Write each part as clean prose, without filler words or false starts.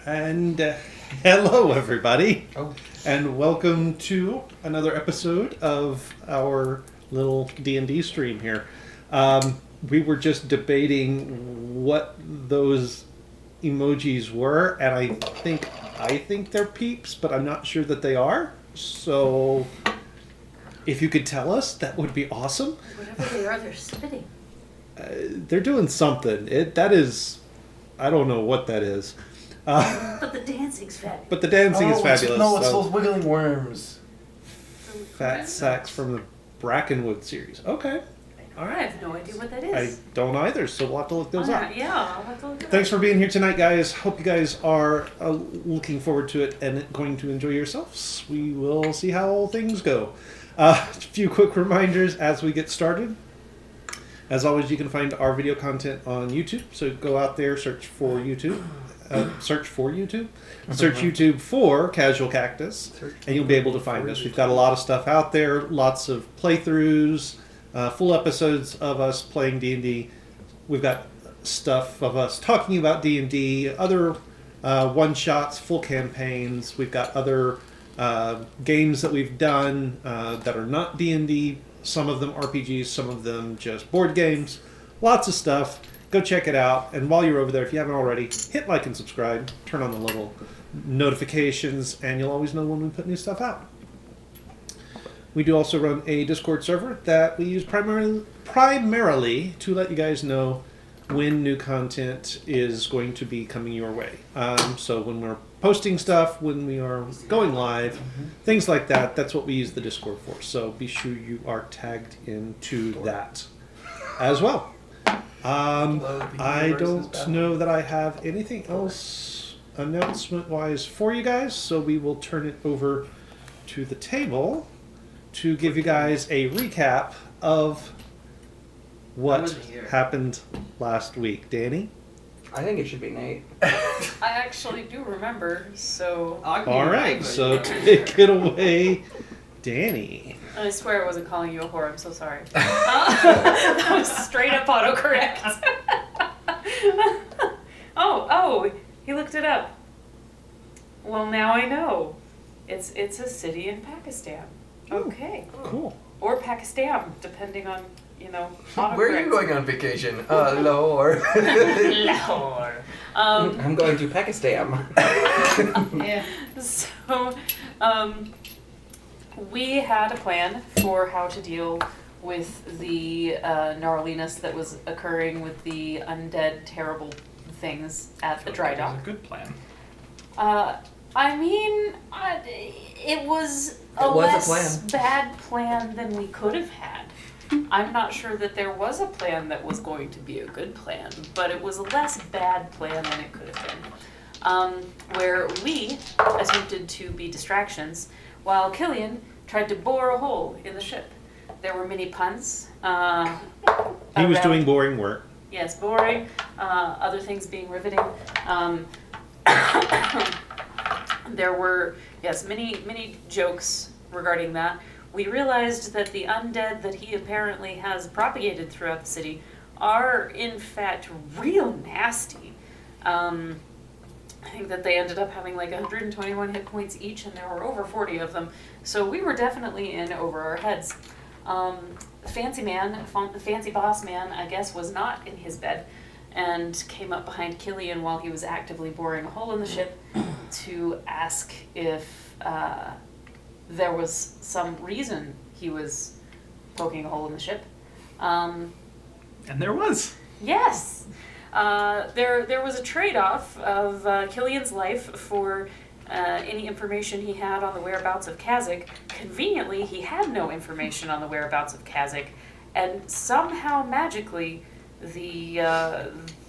And hello, everybody, Oh, and welcome to another episode of our little D&D stream here. We were just debating what those emojis were, and I think they're peeps, but I'm not sure that they are. So, if you could tell us, that would be awesome. Whatever they are, they're spitting. They're doing something. I don't know what that is. But the dancing's fabulous. But the dancing is fabulous. No, it's so- those wiggling worms. Fat Sacks from the Brackenwood series. Okay. All I right. have no idea what that I is. don't either, so we'll have to look those up. Yeah, I'll have to look it Thanks up. for being here tonight, guys. Hope you guys are looking forward to it and going to enjoy yourselves. We will see how things go. A few quick reminders as we get started. As always, you can find our video content on YouTube. So go out there, search for YouTube. Search YouTube for Casual Cactus, and you'll be able to find us. We've got a lot of stuff out there, lots of playthroughs, full episodes of us playing D&D. We've got stuff of us talking about D&D, other one-shots, full campaigns. We've got other games that we've done that are not D&D. Some of them RPGs, some of them just board games. Lots of stuff. Go check it out. And while you're over there, if you haven't already, hit like and subscribe. Turn on the little notifications, and you'll always know when we put new stuff out. We do also run a Discord server that we use primarily to let you guys know when new content is going to be coming your way. So when we're posting stuff, when we are going live, things like that, that's what we use the Discord for. So be sure you are tagged into that as well. I don't know that I have anything else announcement-wise for you guys, so we will turn it over to the table to give you guys a recap of what happened last week. Danny? I think it should be Nate. I actually do remember, so... All right, so take it away, Danny. I swear I wasn't calling you a whore, I'm so sorry. That was straight up autocorrect. Oh, he looked it up. Well, now I know. It's a city in Pakistan. Okay. Cool. Or Pakistan, depending on, autocorrect. Where are you going on vacation? Lahore. Lahore. I'm going to Pakistan. Yeah. So, we had a plan for how to deal with the gnarliness that was occurring with the undead, terrible things at the dry dock. It was a good plan. It was a It was a less plan. bad plan than we could have had. I'm not sure that there was a plan that was going to be a good plan, but it was a less bad plan than it could have been. Where we attempted to be distractions, while Killian tried to bore a hole in the ship. There were many puns. He was around- doing boring work. Yes, boring. Other things being riveting. There were, many jokes regarding that. We realized that the undead that he apparently has propagated throughout the city are, in fact, real nasty. I think that they ended up having like 121 hit points each, and there were over 40 of them. So we were definitely in over our heads. Fancy boss man, I guess, was not in his bed and came up behind Killian while he was actively boring a hole in the ship to ask if there was some reason he was poking a hole in the ship. And there was. Yes. There was a trade-off of Killian's life for any information he had on the whereabouts of Kazakh. Conveniently, he had no information on the whereabouts of Kazakh, and somehow magically, the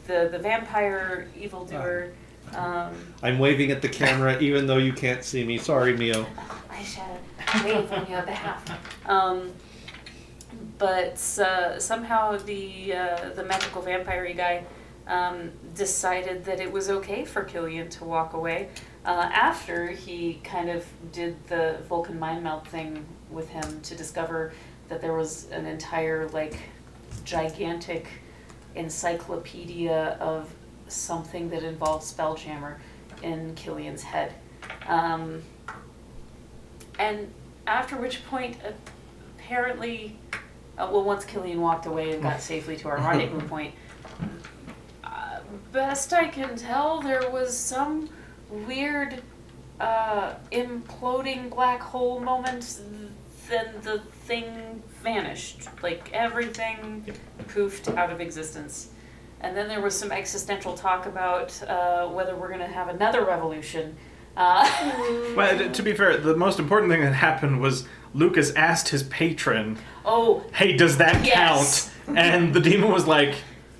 vampire evildoer. I'm waving at the camera even though you can't see me. Sorry, Mio. I shall wave on your behalf. But somehow the magical vampire guy decided that it was okay for Killian to walk away after he kind of did the Vulcan mind meld thing with him to discover that there was an entire gigantic encyclopedia of something that involved Spelljammer in Killian's head. And after which point, apparently, once Killian walked away and got safely to our rendezvous point, best I can tell, there was some weird imploding black hole moment. Then the thing vanished. Like, everything poofed out of existence. And then there was some existential talk about whether we're going to have another revolution. Well, to be fair, the most important thing that happened was Lucas asked his patron, Oh, hey, does that yes. count? And the demon was like,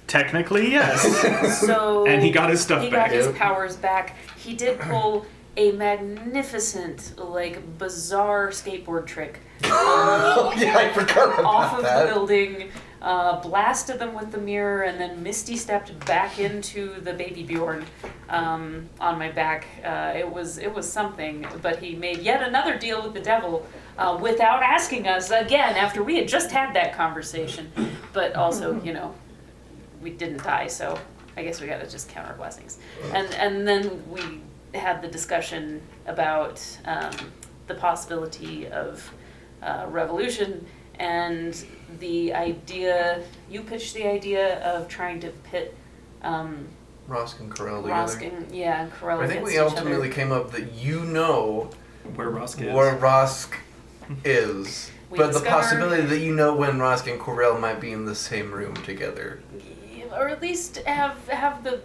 technically, yes. so And he got his stuff he back. got his powers back. He did pull a magnificent, like, bizarre skateboard trick. Oh, yeah, I forgot about Off of that. the building, blasted them with the mirror, and then Misty stepped back into the baby Bjorn on my back. It was something, but he made yet another deal with the devil without asking us again after we had just had that conversation. But also, we didn't die, so I guess we gotta just count our blessings. And then we had the discussion about the possibility of revolution, and the idea, you pitched the idea of trying to pit Rosk and Corell together. Rosk and Corell I think against we each ultimately other. came up that Where Rosk is. where Rosk is. We But the discovered- possibility that when Rosk and Corell might be in the same room together. Or at least have the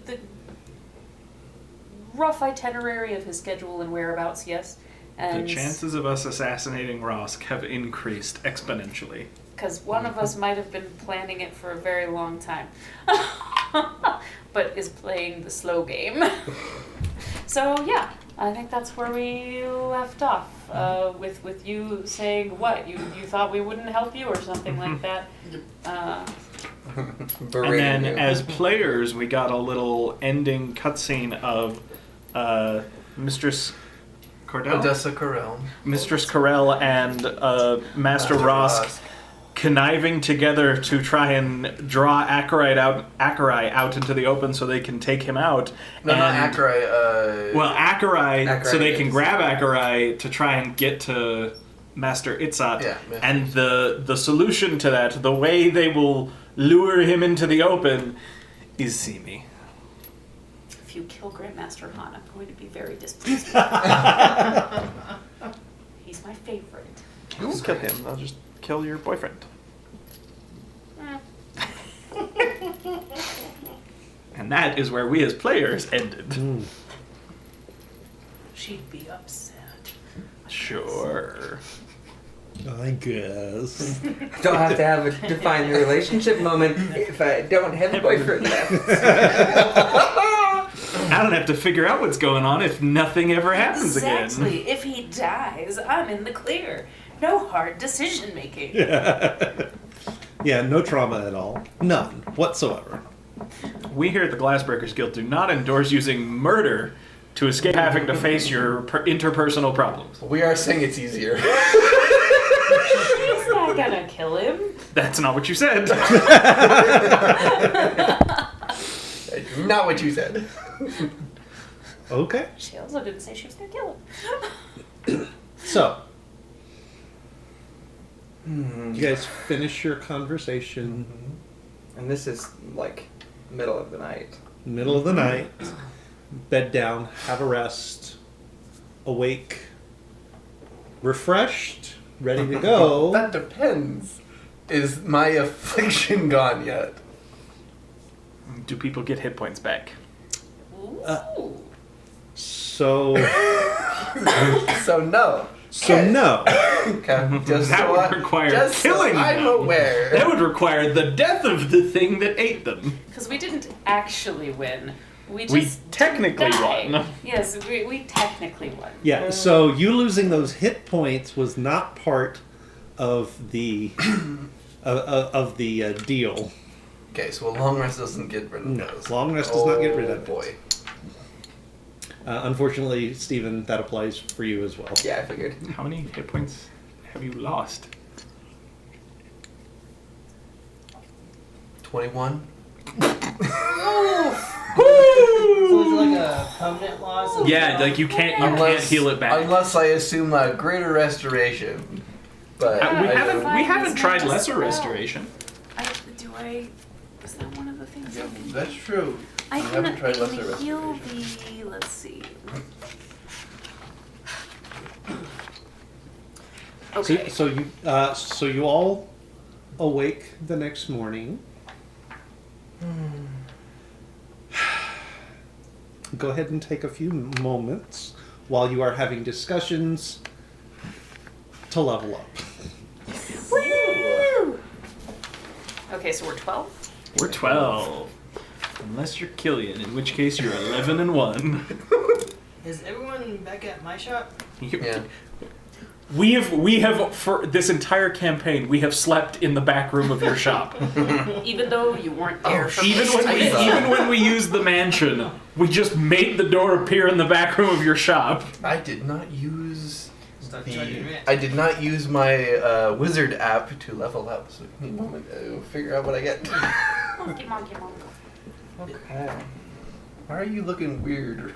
rough itinerary of his schedule and whereabouts, yes. And The chances of us assassinating Rosk have increased exponentially. because one of us might have been planning it for a very long time, but is playing the slow game. So yeah, I think that's where we left off, with you saying what you thought we wouldn't help you or something like that. And then, as players, we got a little ending cutscene of Mistress Cordell? Odessa Corell. Mistress Corell and Master Rosk conniving together to try and draw Acherai out into the open so they can take him out. No, not And- Acherai. Well, Acherai, so they Acherai can is- grab Acherai to try and get to Master Itzat. Yeah, and the solution to that, the way they will lure him into the open, is see me. If you kill Grandmaster Han, I'm going to be very displeased. He's my favorite. You won't kill him. I'll just kill your boyfriend. And that is where we as players ended. She'd be upset. Sure. I guess. Don't have to have a define the relationship moment if I don't have a boyfriend left. I don't have to figure out what's going on if nothing ever happens again. Exactly. If he dies, I'm in the clear. No hard decision making. Yeah, no trauma at all. None whatsoever. We here at the Glassbreakers Guild do not endorse using murder to escape having to face your interpersonal problems. We are saying it's easier. She's not gonna kill him. That's not what you said. Not what you said. Okay. She also didn't say she was gonna kill him. So, you guys finish your conversation And this is like middle of the night. middle of the night, bed down, have a rest, awake, refreshed, ready to go. That depends. Is my affliction gone yet? Do people get hit points back? Ooh. So, So no. no. Okay. Just That so would I- require just so killing I'm them. aware. That would require the death of the thing that ate them. Because we didn't actually win. We We just technically died. won. Yes, we technically won. Yeah, so you losing those hit points was not part of the of the deal. Okay, so a long rest doesn't get rid of No, those. long rest does not get rid of it. Boy. Unfortunately, Stephen, that applies for you as well. Yeah, I figured. How many hit points have you lost? 21. So is it like a permanent loss? Yeah, like you can't heal it back. Unless I assume a greater restoration. But we I haven't don't- we haven't It's tried not lesser spell. restoration. Is that one of the things I can... That's true. I I can, haven't tried I can lesser heal restoration. the... Let's see. Okay. So you all awake the next morning. Go ahead and take a few moments while you are having discussions to level up. Woo! Okay, so we're 12? We're 12. Unless you're Killian, in which case you're 11 and 1. Is everyone back at my shop? Yeah. We have for this entire campaign we have slept in the back room of your shop. Even though you weren't there for even most of it. even when we used the mansion, we just made the door appear in the back room of your shop. I did not use Start charging rent. I did not use my wizard app to level up. So give me a moment to figure out what I get. Monkey, monkey, monkey. Okay. Why are you looking weird?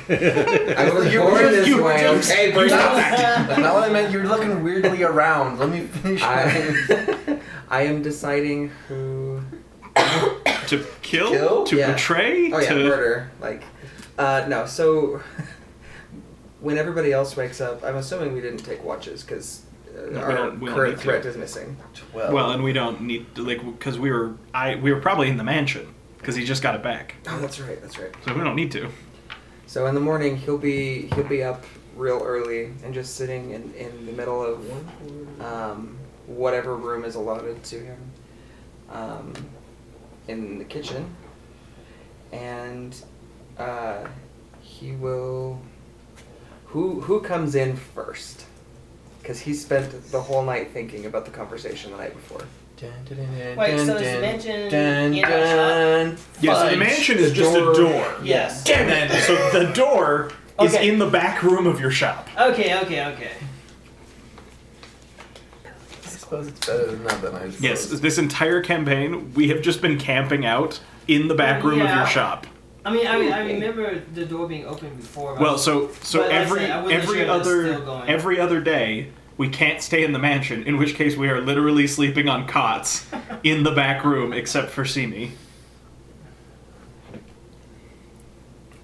I was You born just- this you way. just- Okay, you but That's not what I meant. You're looking weirdly around. Let me finish. I am deciding who. To kill? Kill? To Yeah. betray? Oh yeah, to... murder. Like, no. So when everybody else wakes up, I'm assuming we didn't take watches because No, our we don't current need to. threat is missing. 12. Well, and we don't need to, like, because we were probably in the mansion because he just got it back, Oh, that's right. That's right. so we don't need to. So in the morning, he'll be up real early and just sitting in the middle of whatever room is allotted to him in the kitchen, and he will. Who comes in first? Because he spent the whole night thinking about the conversation the night before. Dun, dun, dun, dun, Wait, so dun, is the mansion dun, in our shop? dun. Yeah, so the Fudge. mansion is The just a door. Yes. Damn it! So the door is Okay. in the back room of your shop. Okay. I suppose it's better than that. I suppose. Yes, this entire campaign we have just been camping out in the back room of Yeah. your shop. I mean, I remember the door being open before. but- Well, so But I every said I wasn't sure it was still going. every other day we can't stay in the mansion, in which case we are literally sleeping on cots in the back room, except for Simi.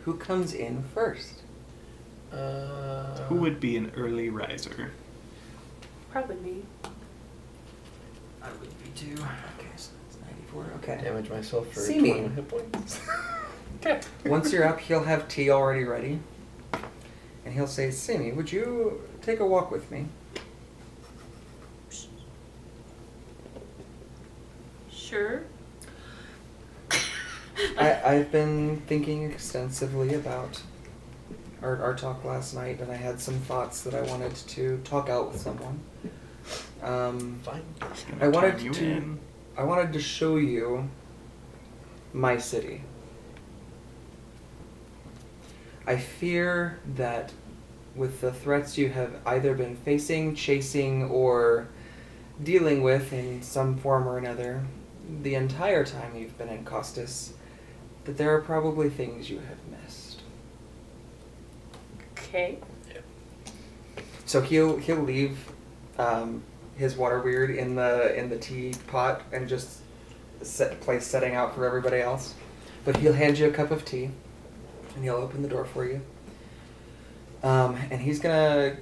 Who comes in first? Who would be an early riser? Probably me. I would be too. Okay, so it's 94. Okay. damage myself for See me. 20 hit points. Once you're up, he'll have tea already ready. And he'll say, Simi, would you take a walk with me? Sure. I've been thinking extensively about our talk last night, and I had some thoughts that I wanted to talk out with someone. Fine. I wanted Turn you to- in. I wanted to show you my city. I fear that with the threats you have either been facing, chasing, or dealing with in some form or another the entire time you've been in Costas, that there are probably things you have missed. Okay. So he'll leave his water weird in the teapot and just place setting out for everybody else. But he'll hand you a cup of tea, and he'll open the door for you. And he's gonna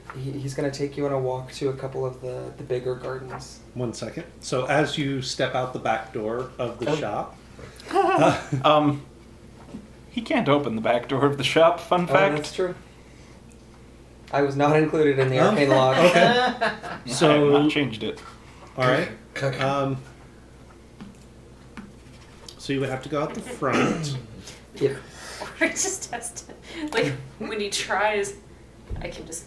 take you on a walk to a couple of the bigger gardens. 1 second. So as you step out the back door of the Oh. shop, He can't open the back door of the shop. Fun Oh, fact. that's true. I was not included in the Oh. arcane log. Okay. I have So not changed it. all right. So you would have to go out the front. Yeah. Or it just has to, like, when he tries, I can just.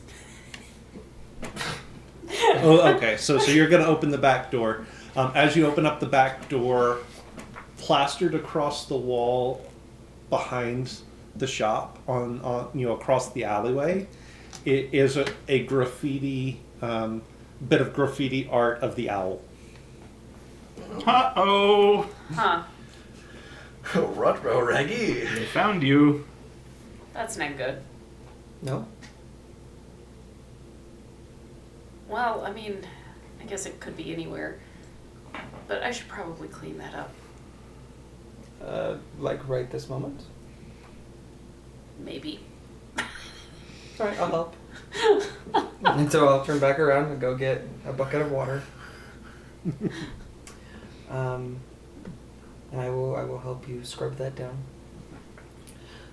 Oh, okay. So you're going to open the back door. As you open up the back door, plastered across the wall behind the shop, on across the alleyway, it is a graffiti, bit of graffiti art of the owl. Uh-oh. Huh. Rutro Reggie. They found you. That's not good. No? Well, I mean, I guess it could be anywhere. But I should probably clean that up. Like right this moment? Maybe. Alright, I'll help. And so I'll turn back around and go get a bucket of water. And I will help you scrub that down.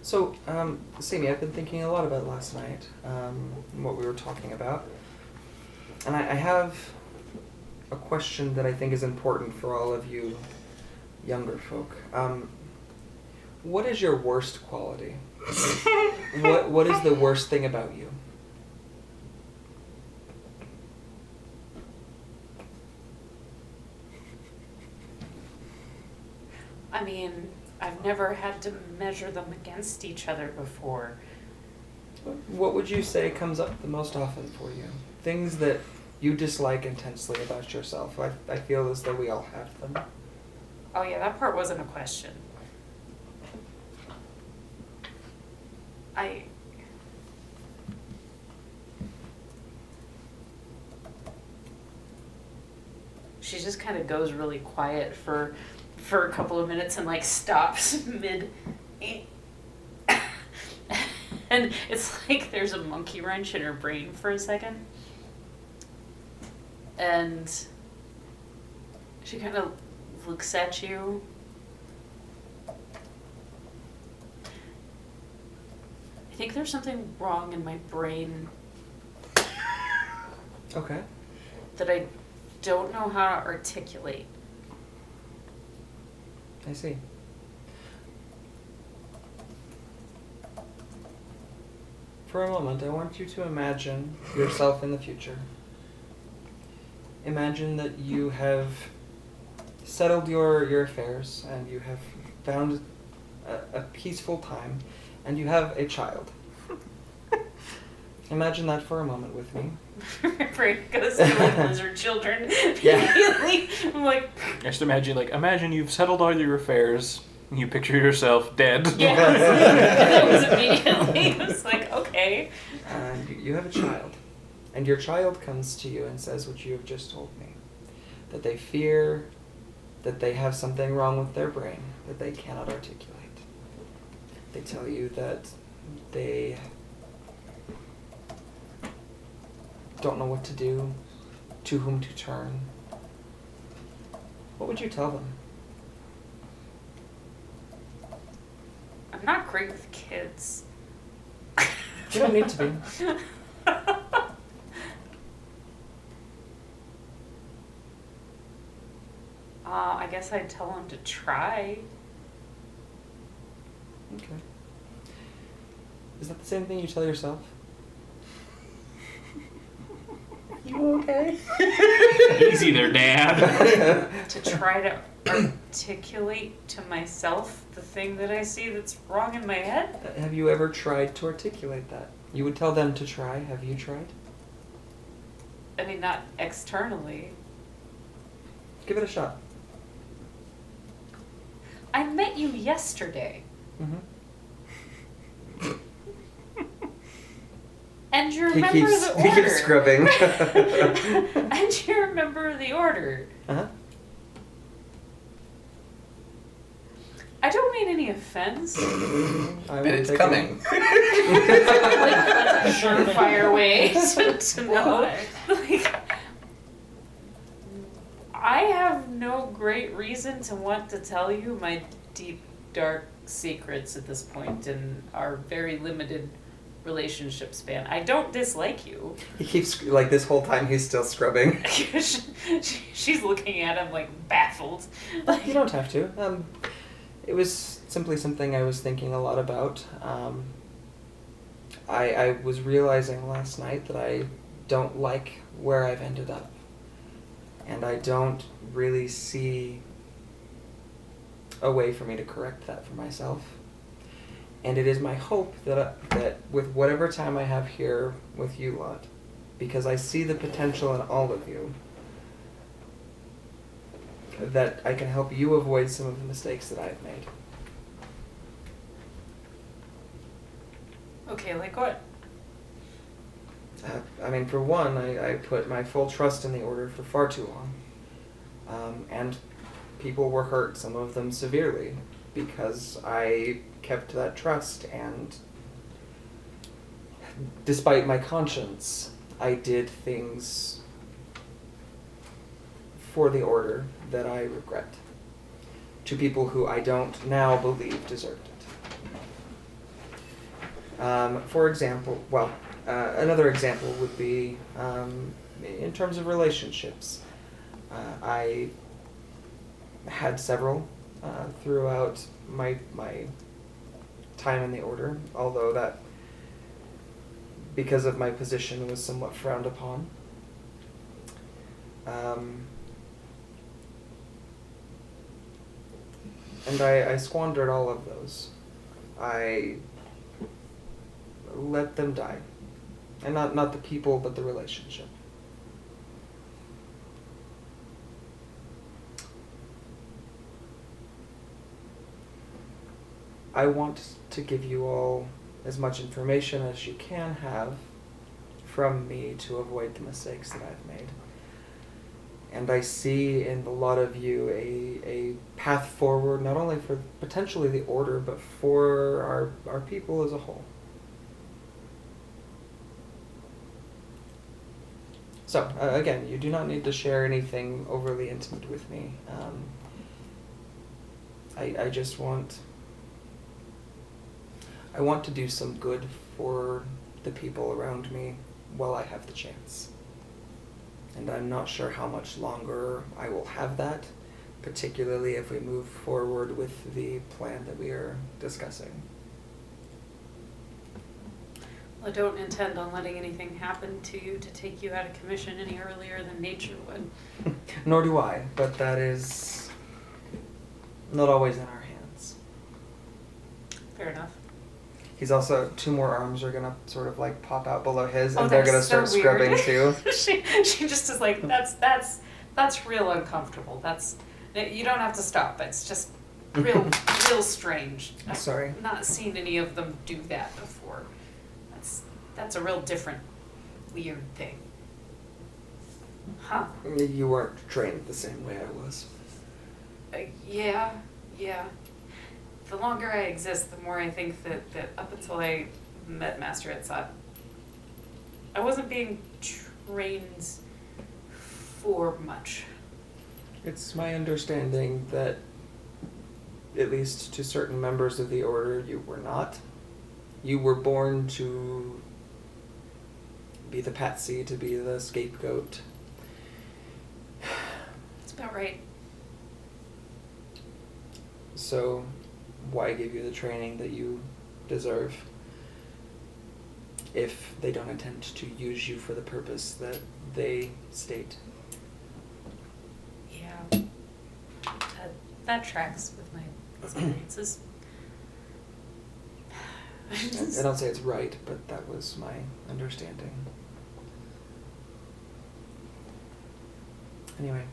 So, Sammy, I've been thinking a lot about last night, what we were talking about. And I have a question that I think is important for all of you younger folk. What is your worst quality? What is the worst thing about you? I mean, I've never had to measure them against each other before. What would you say comes up the most often for you? Things that you dislike intensely about yourself. I feel as though we all have them. Oh yeah, that part wasn't a question. She just kind of goes really quiet for a couple of minutes and like stops mid. And it's like there's a monkey wrench in her brain for a second. And she kind of looks at you. I think there's something wrong in my brain Okay. that I don't know how to articulate. I see. For a moment, I want you to imagine yourself in the future. Imagine that you have settled your affairs and you have found a peaceful time and you have a child. Imagine that for a moment with me. My brain goes to like lizard children. Yeah. Immediately. I'm like, Just imagine you've settled all your affairs. And you picture yourself dead. yeah. That was immediately. It was like, okay. And you have a child. And your child comes to you and says what you have just told me. That they fear that they have something wrong with their brain that they cannot articulate. They tell you that they don't know what to do, to whom to turn. What would you tell them? I'm not great with kids. You don't need to be. I guess I'd tell him to try. Okay. Is that the same thing you tell yourself? You okay? Easy there, Dad. To try to articulate to myself the thing that I see that's wrong in my head. Have you ever tried to articulate that? You would tell them to try. Have you tried? I mean, not externally. Give it a shot. I met you yesterday. Mm-hmm. And you remember the order. He keeps scrubbing. And you remember the order. Uh-huh. I don't mean any offense. But it's coming. That's a surefire way to know. Like, I have no great reason to want to tell you my deep, dark secrets at this point in our very limited relationship span. I don't dislike you. He keeps, like, this whole time he's still scrubbing. She's looking at him, like, baffled. Like, You don't have to. It was simply something I was thinking a lot about. I was realizing last night that I don't like where I've ended up. And I don't really see a way for me to correct that for myself. And it is my hope that with whatever time I have here with you lot, because I see the potential in all of you, that I can help you avoid some of the mistakes that I've made. Okay, like what? I mean, for one, I put my full trust in the Order for far too long. And people were hurt, some of them severely, because I kept that trust, and despite my conscience, I did things for the Order that I regret, to people who I don't now believe deserved it. For example, another example would be in terms of relationships. I had several throughout my time in the Order, although that, because of my position, was somewhat frowned upon. And I squandered all of those. I let them die. And not the people, but the relationship. I want to give you all as much information as you can have from me to avoid the mistakes that I've made. And I see in a lot of you a path forward, not only for potentially the Order, but for our people as a whole. So, again, you do not need to share anything overly intimate with me. I just want to do some good for the people around me while I have the chance. And I'm not sure how much longer I will have that, particularly if we move forward with the plan that we are discussing. Well, I don't intend on letting anything happen to you to take you out of commission any earlier than nature would. Nor do I, but that is not always in our hands. Fair enough. He's also, 2 more arms are gonna sort of like pop out below his, Oh, and they're that's gonna start so weird. scrubbing too. she just is like, that's real uncomfortable. You don't have to stop. It's just real strange. I've Sorry. not seen any of them do that before. That's a real different, weird thing. Huh. You weren't trained the same way I was. Yeah. The longer I exist, the more I think that up until I met Master Etzad, I wasn't being trained for much. It's my understanding that, at least to certain members of the Order, you were not. You were born to be the patsy, to be the scapegoat. That's about right. So, why give you the training that you deserve if they don't intend to use you for the purpose that they state? Yeah. That tracks with my experiences. I don't say it's right, but that was my understanding. Anyway,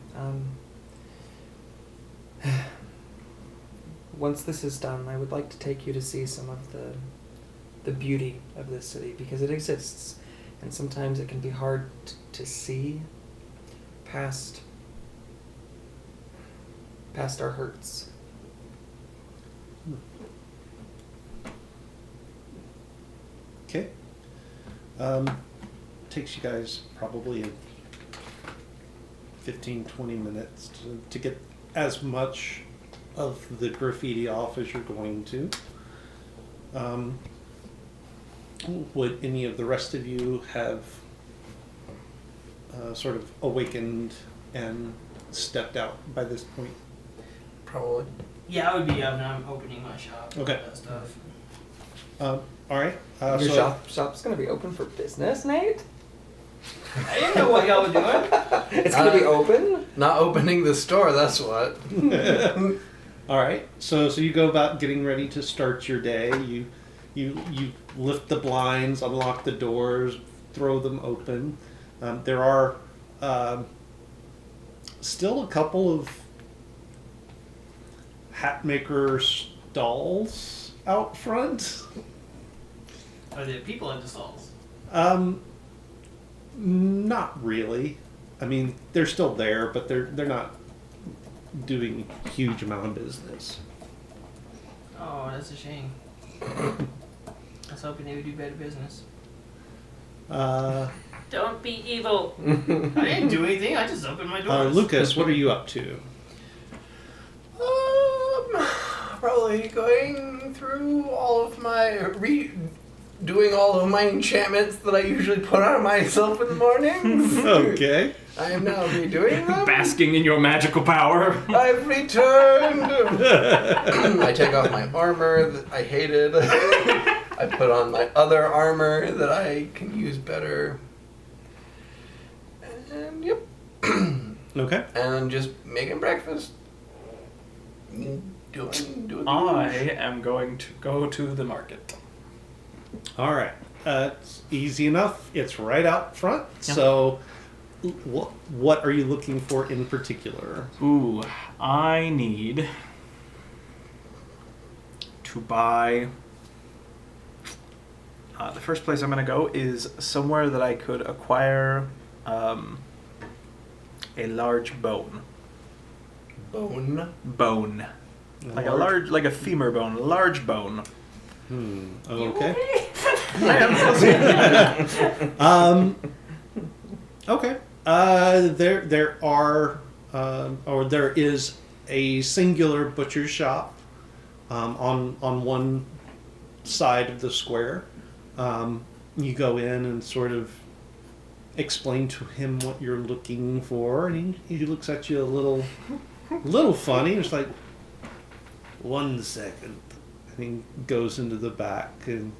once this is done, I would like to take you to see some of the beauty of this city, because it exists, and sometimes it can be hard to see past our hurts. Okay. Takes you guys probably 15-20 minutes to get as much of the graffiti off as you're going to. Would any of the rest of you have sort of awakened and stepped out by this point? Probably. Yeah, I would be out now. I'm opening my shop. and Okay. all that stuff. All right. Your shop's gonna be open for business, Nate? I didn't know what y'all were doing. It's gonna be open? Not opening the store, that's what. All right. So you go about getting ready to start your day. You lift the blinds, unlock the doors, throw them open. There are still a couple of hat maker stalls out front. Are there people in the stalls? Not really. I mean, they're still there, but they're not doing a huge amount of business. Oh, that's a shame. I was hoping they would do better business. Don't be evil. I didn't do anything. I just opened my doors. Lucas, what are you up to? Probably going through all of my doing all of my enchantments that I usually put on myself in the mornings. Okay. I am now redoing them. Basking in your magical power. I've returned. I take off my armor that I hated. I put on my other armor that I can use better. And yep. Okay. And just making breakfast. Doing I am going to go to the market. All right. It's easy enough. It's right out front. Yeah. So, what are you looking for in particular? Ooh, I need to buy. The first place I'm going to go is somewhere that I could acquire a large bone. Bone. Like a femur bone, a large bone. Okay. I am Okay. There is a singular butcher shop on one side of the square. You go in and sort of explain to him what you're looking for, and he looks at you a little funny. It's like, 1 second. And he goes into the back, and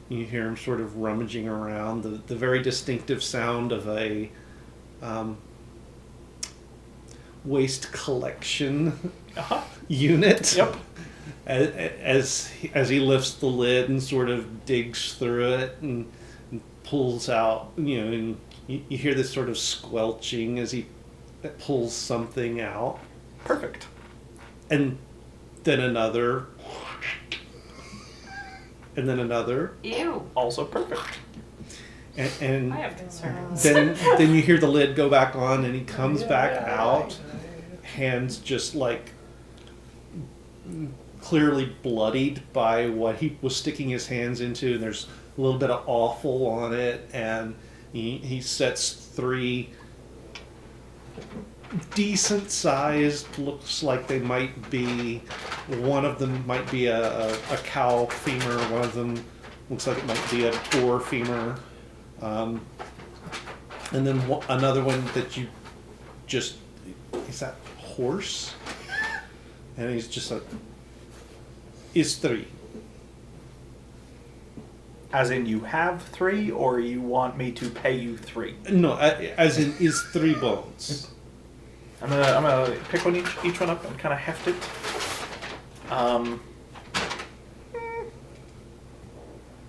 you hear him sort of rummaging around. The very distinctive sound of a waste collection unit. Yep. As he lifts the lid and sort of digs through it and pulls out, and you hear this sort of squelching as he pulls something out. Perfect. And then another. And then another. Ew. Also perfect. And I have concerns. then you hear the lid go back on, and he comes back out, hands just like clearly bloodied by what he was sticking his hands into, and there's a little bit of offal on it, and he sets 3 decent sized, looks like they might be, one of them might be a cow femur, one of them looks like it might be a boar femur, and then another one that you just, is that horse? And he's just like, is 3. As in, you have 3, or you want me to pay you 3? No, as in, is 3 bones. I'm gonna pick each one up and kind of heft it.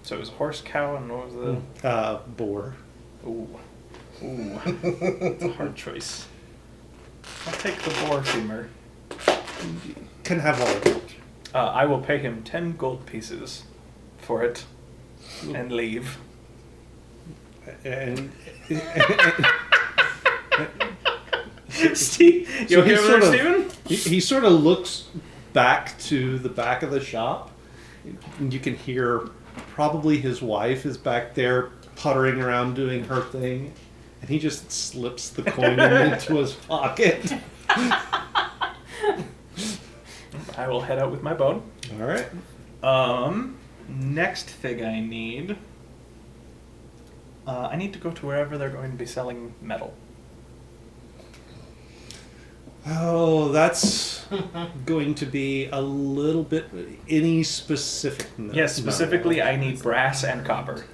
So it was horse, cow, and what was the Boar. Ooh, it's a hard choice. I'll take the boar femur. Can have all of it. I will pay him 10 gold pieces for it and leave. And Steve, you okay over there, Steven? He sort of looks back to the back of the shop. And you can hear probably his wife is back there puttering around doing her thing. And he just slips the coin into his pocket. I will head out with my bone. All right. Next thing I need to go to wherever they're going to be selling metal. Oh, that's going to be a little bit any specific. Yes, specifically, I need brass and copper.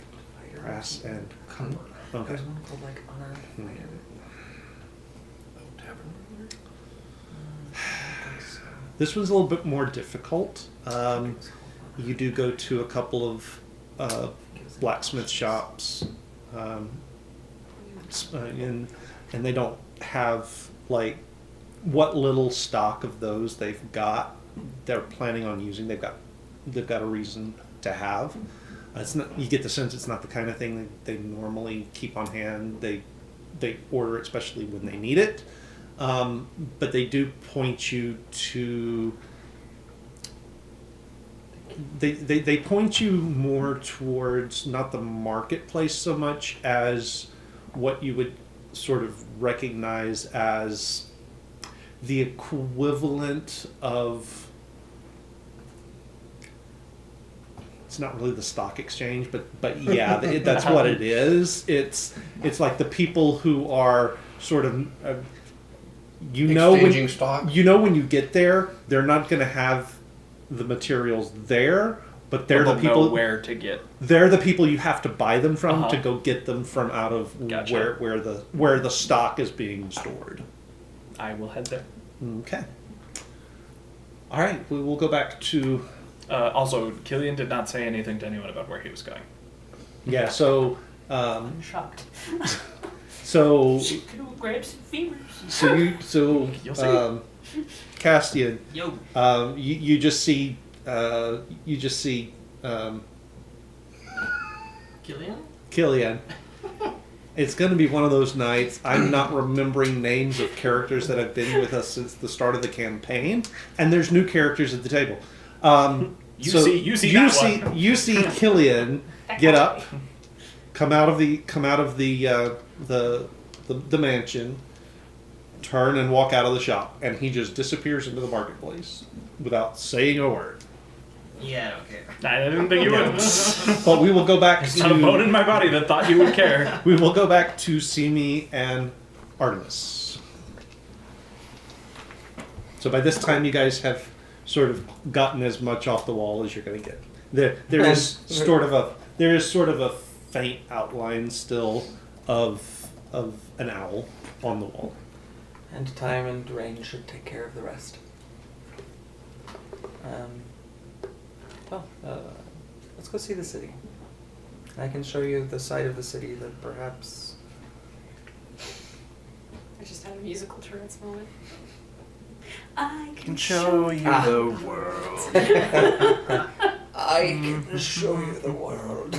Brass and copper. Okay. There's one called like unearned item. This one's a little bit more difficult. You do go to a couple of blacksmith shops, and they don't have like what little stock of those they've got. They're planning on using. They've got a reason to have. It's not. You get the sense it's not the kind of thing that they normally keep on hand. They order it, especially when they need it. But they do point you to. They point you more towards not the marketplace so much as what you would sort of recognize as the equivalent of. It's not really the stock exchange, but yeah, that's what it is. It's like the people who are sort of, Exchanging stock? You know when you get there, they're not going to have the materials there, but they're the They'll people know where to get. They're the people you have to buy them from Uh-huh. to go get them from out of Gotcha. where the stock is being stored. I will head there. Okay. All right, we will go back to. Also, Killian did not say anything to anyone about where he was going. Yeah, so I'm shocked. so Grab some femurs. You'll see. Castian, Yo. you just see Killian? Killian. It's going to be one of those nights. I'm not remembering names of characters that have been with us since the start of the campaign, and there's new characters at the table. You see that one. You see Killian get up, come out of the mansion, turn and walk out of the shop, and he just disappears into the marketplace without saying a word. Yeah, okay. I didn't think you would. But we will go back There's not a bone in to my body that thought you would care. we will go back to Simi and Artemis. So by this time, you guys have sort of gotten as much off the wall as you're going to get. There is sort of a faint outline still of an owl on the wall. And time and rain should take care of the rest. Let's go see the city. I can show you the side of the city that perhaps... I just had a musical Tourette's moment. I can Show you Ah. the world. I can show you the world.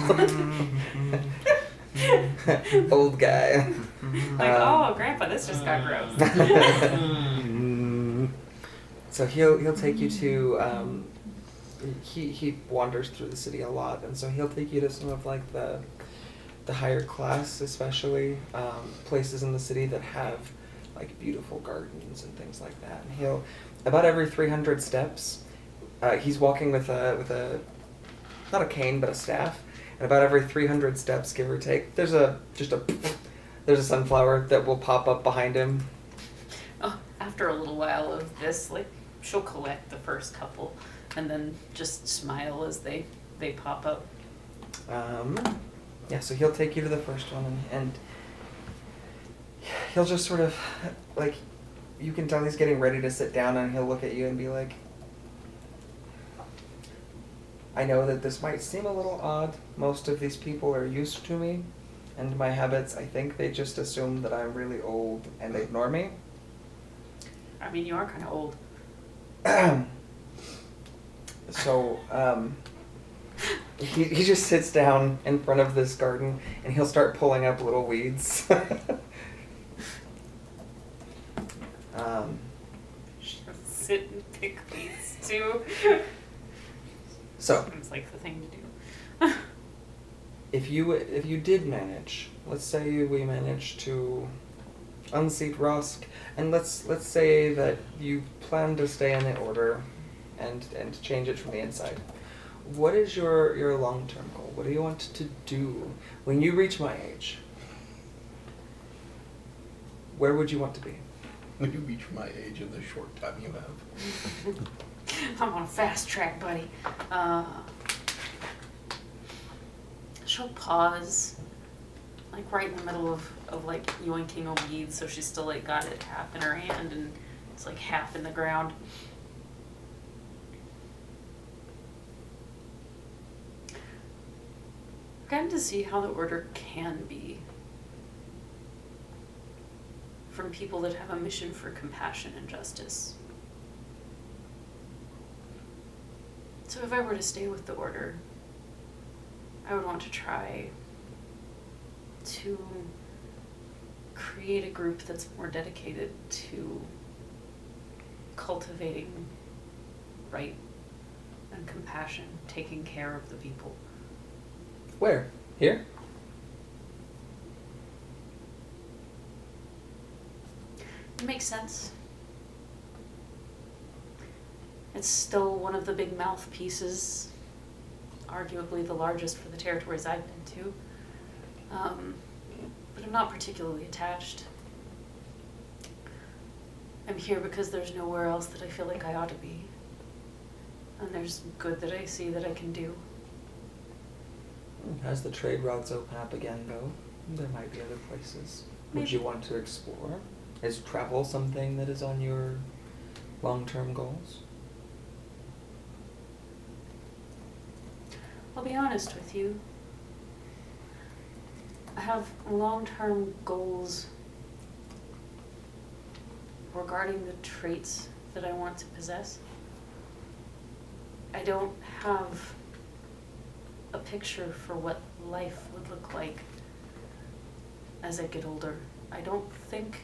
Old guy. Like, oh, Grandpa, this just got gross. So he'll take you to he wanders through the city a lot, and so he'll take you to some of like the higher class, especially places in the city that have like beautiful gardens and things like that. And he'll about every 300 steps, he's walking with a not a cane but a staff, and about every 300 steps, give or take, there's a sunflower that will pop up behind him. Oh, after a little while of this, like, she'll collect the first couple and then just smile as they pop up. Yeah, so he'll take you to the first one, and he'll just sort of, like, you can tell he's getting ready to sit down, and he'll look at you and be like, I know that this might seem a little odd. Most of these people are used to me and my habits. I think they just assume that I'm really old and ignore me. I mean, you are kind of old. So, he just sits down in front of this garden, and he'll start pulling up little weeds. Sit and pick weeds too. So, Seems like the thing to do. if you did manage, let's say we managed to unseat Rosk, and let's say that you plan to stay in the Order and change it from the inside. What is your long-term goal? What do you want to do when you reach my age? Where would you want to be? When you reach my age in the short time you have. I'm on a fast track, buddy. She'll pause, like right in the middle of like yoinking a weed, so she's still like got it half in her hand and it's like half in the ground. I've gotten to see how the Order can be from people that have a mission for compassion and justice. So if I were to stay with the Order, I I would want to try to create a group that's more dedicated to cultivating right and compassion, taking care of the people. Where? Here? It makes sense. It's still one of the big mouthpieces, arguably the largest for the territories I've been to. But I'm not particularly attached. I'm here because there's nowhere else that I feel like I ought to be. And there's good that I see that I can do. As the trade routes open up again, though, there might be other places. Would you want to explore? Is travel something that is on your long-term goals? I'll be honest with you. I have long-term goals regarding the traits that I want to possess. I don't have a picture for what life would look like as I get older. I don't think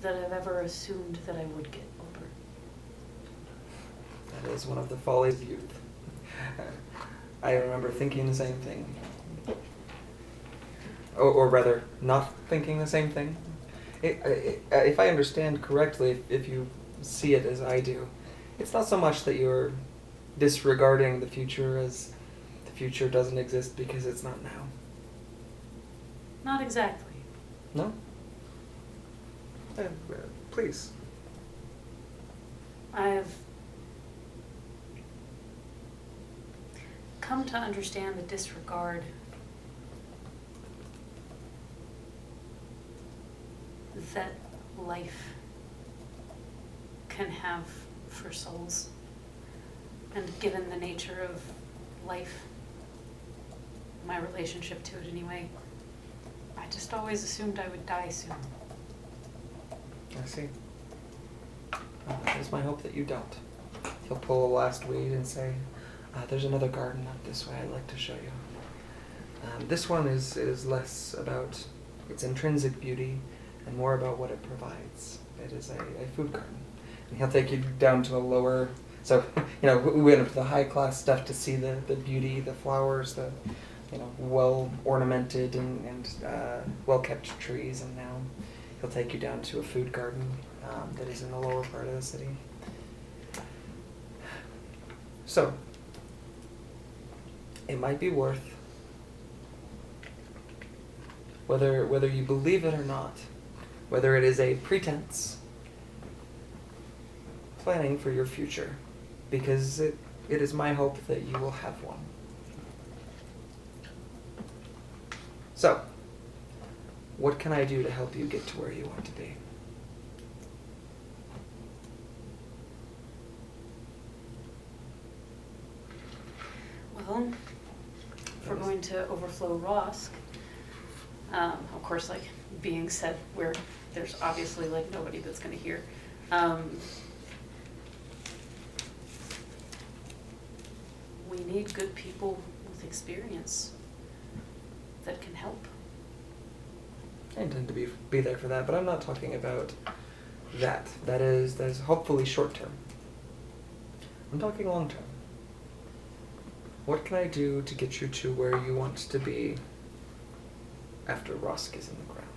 that I've ever assumed that I would get older. That is one of the follies of youth. I remember thinking the same thing. Or rather, not thinking the same thing. If I understand correctly, if you see it as I do, it's not so much that you're disregarding the future as the future doesn't exist because it's not now. Not exactly. No? Please. I've come to understand the disregard that life can have for souls. And given the nature of life, my relationship to it anyway, I just always assumed I would die soon. I see. Well, it's my hope that you don't. He'll pull a last weed and say, there's another garden up this way I'd like to show you. This one is less about its intrinsic beauty and more about what it provides. It is a food garden. And he'll take you down to a lower... So, we went up to the high-class stuff to see the beauty, the flowers, the well-ornamented and well-kept trees, and now he'll take you down to a food garden that is in the lower part of the city. So, it might be worth, whether you believe it or not, whether it is a pretense, planning for your future, because it is my hope that you will have one. So, what can I do to help you get to where you want to be? Well, if we're going to overflow Rosk, of course, like being said, where there's obviously like nobody that's going to hear. We need good people with experience that can help. I intend to be there for that, but I'm not talking about that. That is hopefully short term. I'm talking long term. What can I do to get you to where you want to be after Rosk is in the ground?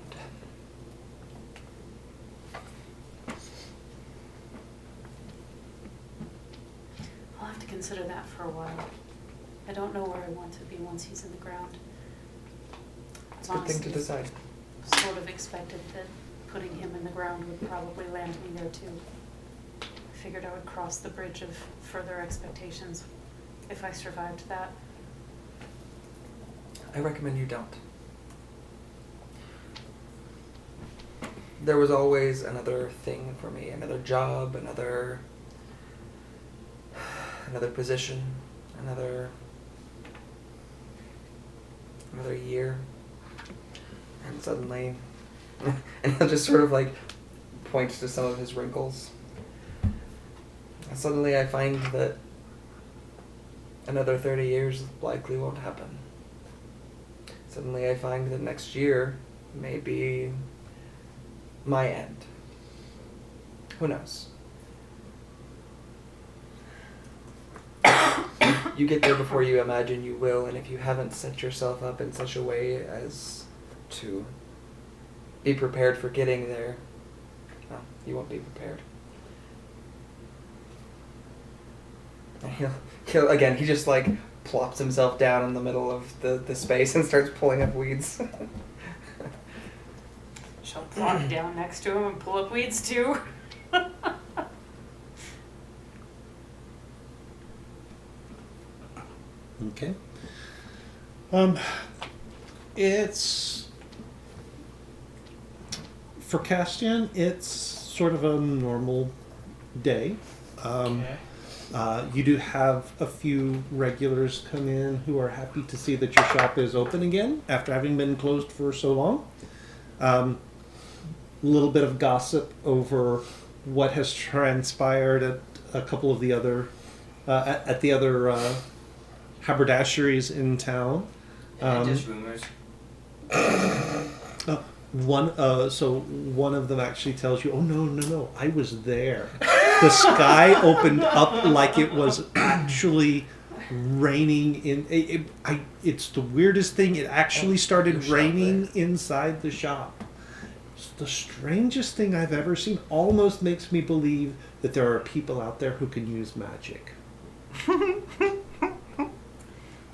I'll have to consider that for a while. I don't know where I want to be once he's in the ground. It's a good thing to decide. Sort of expected that putting him in the ground would probably land me there too. I figured I would cross the bridge of further expectations if I survived that. I recommend you don't. There was always another thing for me, another job, another position, another year. And suddenly, and he'll just sort of like point to some of his wrinkles. And suddenly I find that another 30 years likely won't happen. Suddenly I find that next year may be my end. Who knows? You get there before you imagine you will, and if you haven't set yourself up in such a way as to be prepared for getting there, well, you won't be prepared. And he'll again, he just like plops himself down in the middle of the space and starts pulling up weeds. She'll plop down next to him and pull up weeds too. Okay. It's for Castian. It's sort of a normal day. Okay. You do have a few regulars come in who are happy to see that your shop is open again after having been closed for so long. A little bit of gossip over what has transpired at a couple of the other at the other haberdasheries in town. Just rumors. One of them actually tells you, "Oh no, I was there. The sky opened up like it was actually raining in. It's the weirdest thing. It actually started raining inside the shop. It's the strangest thing I've ever seen. Almost makes me believe that there are people out there who can use magic."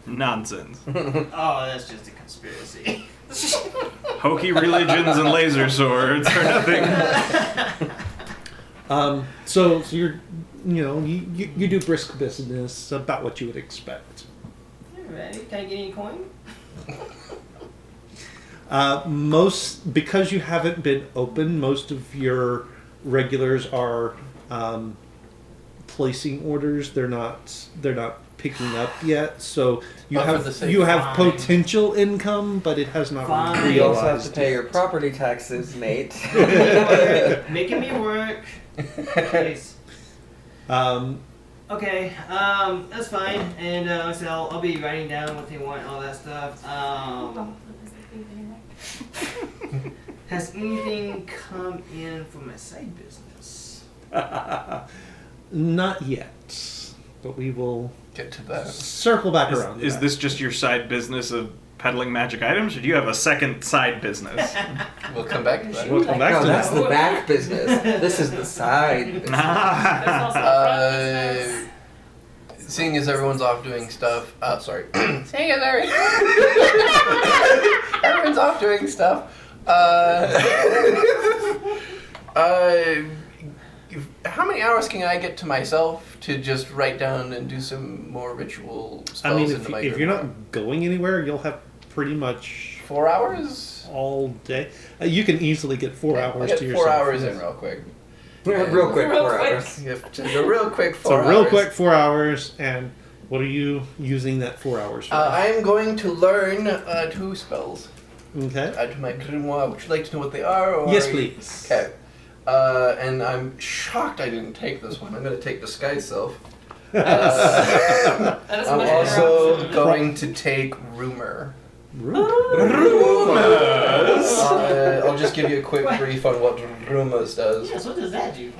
Nonsense. Oh, that's just a conspiracy. Hokey religions and laser swords or nothing. So you're, you do brisk business, about what you would expect. Alright, can I get any coin? Because you haven't been open, most of your regulars are placing orders. They're not picking up yet. So you But for have the sake you of have fine. potential income, but it has not Fine. realized. You also have to pay yet. your property taxes, mate. Making me work. Please. Okay, that's fine. And like I said, I'll be writing down what they want, all that stuff. Has anything come in from my side business? Not yet, but we will Get to that. circle back around. to Is that. this just your side business of peddling magic items, or do you have a second side business? We'll come back to that. We'll come back No, to that's that. the back business. This is the side business. There's also a front business. Seeing as everyone's off doing stuff, seeing as everyone's off doing stuff, how many hours can I get to myself to just write down and do some more ritual spells I mean, into my if you're grimoire? not going anywhere, you'll have pretty much 4 hours? all day. You can easily get 4 I'll hours get to 4 yourself. hours in real quick. Real quick, Real 4 quick. hours. Just a real quick 4 So hours. real quick, 4 hours, and what are you using that 4 hours for? I am going to learn 2 spells. Okay. Add to my grimoire. Would you like to know what they are? Or Yes, please. Okay. And I'm shocked I didn't take this one. I'm going to take Disguise Self. That is I'm much better also option. going to take Rumor. I'll just give you a quick brief on what Rumors does. Yes, what does that do?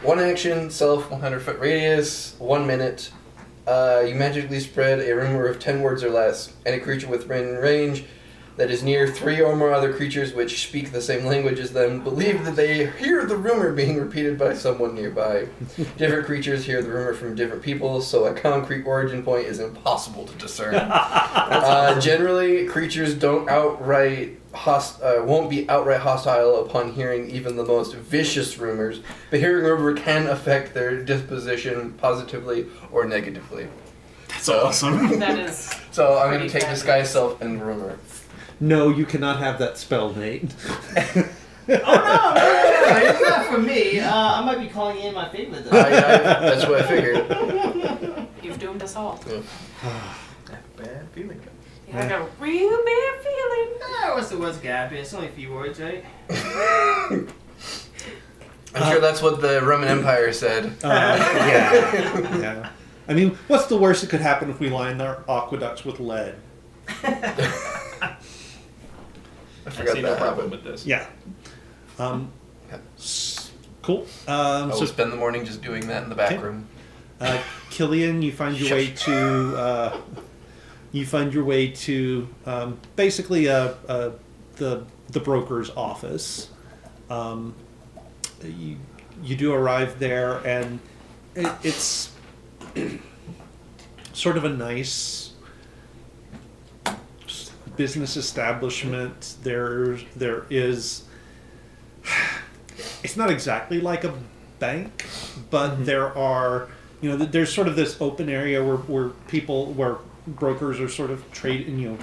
One action, self 100-foot radius, 1 minute. You magically spread a rumor of 10 words or less. Any creature within range that is near 3 or more other creatures which speak the same language as them believe that they hear the rumor being repeated by someone nearby. Different creatures hear the rumor from different people, so a concrete origin point is impossible to discern. Generally, creatures won't be outright hostile upon hearing even the most vicious rumors, but hearing a rumor can affect their disposition positively or negatively. That's awesome. That is. So I'm going Pretty to take bad. Disguise Self and Rumor. No, you cannot have that spell, Nate. Oh no, it's not for me. I might be calling in my favorite though. That's what I figured. You've doomed us all. Bad feeling. You had a real bad feeling. What's the worst gap? It's only a few words, right? I'm sure that's what the Roman Empire said. Yeah. I mean, what's the worst that could happen if we line our aqueducts with lead? I I forgot see that no problem happened. with this. Yeah. Okay. Cool. I will So, spend the morning just doing that in the back Okay. room. Killian, you find your way to basically the broker's office. You do arrive there, and it's sort of a nice business establishment. There is. It's not exactly like a bank, but there are, there's sort of this open area where brokers are sort of trading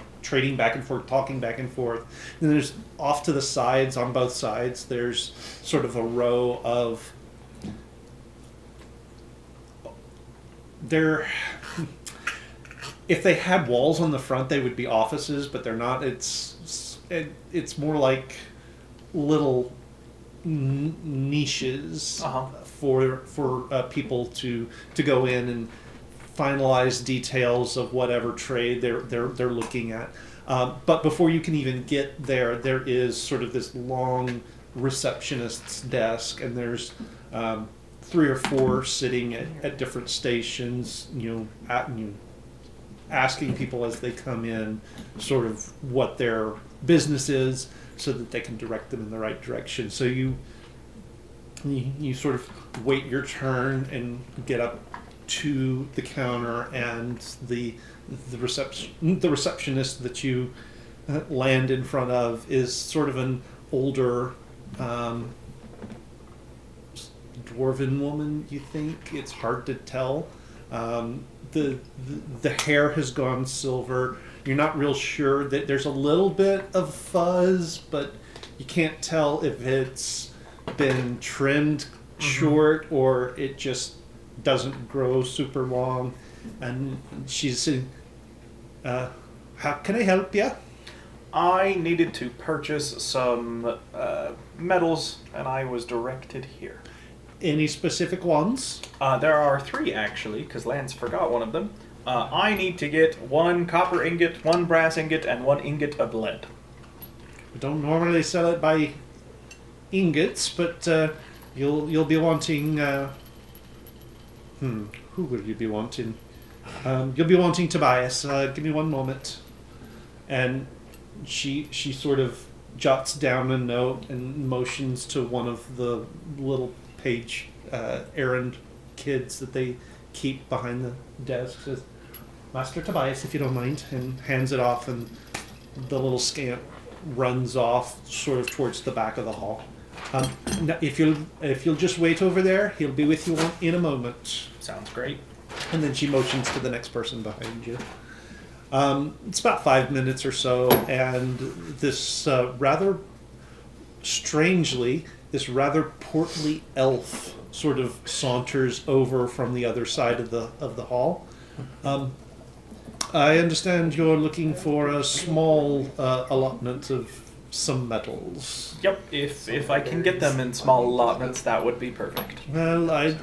back and forth, talking back and forth. And there's off to the sides, on both sides, there's sort of a row of if they had walls on the front, they would be offices, but they're not. It's more like little niches for people to go in and finalize details of whatever trade they're looking at. But before you can even get there, there is sort of this long receptionist's desk, and there's 3 or 4 sitting at different stations, asking people as they come in sort of what their business is, so that they can direct them in the right direction. So you sort of wait your turn and get up to the counter, and the receptionist that you land in front of is sort of an older dwarven woman. You think it's hard to tell. The hair has gone silver. You're not real sure. That there's a little bit of fuzz, but you can't tell if it's been trimmed short or it just doesn't grow super long. And she's saying, how can I help you? I needed to purchase some metals, and I was directed here. Any specific ones? There are 3 actually, because Lance forgot one of them. I need to get 1 copper ingot, 1 brass ingot, and 1 ingot of lead. We don't normally sell it by ingots, but you'll be wanting. Who will you be wanting? You'll be wanting Tobias. Give me one moment. And she sort of jots down a note and motions to one of the little page errand kids that they keep behind the desk. Says, "Master Tobias, if you don't mind," and hands it off, and the little scamp runs off sort of towards the back of the hall. Now, if you'll just wait over there, he'll be with you in a moment. Sounds great. And then she motions to the next person behind you. It's about 5 minutes or so, and this rather portly elf sort of saunters over from the other side of the hall. I understand you're looking for a small allotment of some metals. Yep, if I can get them in small allotments, that would be perfect. Well,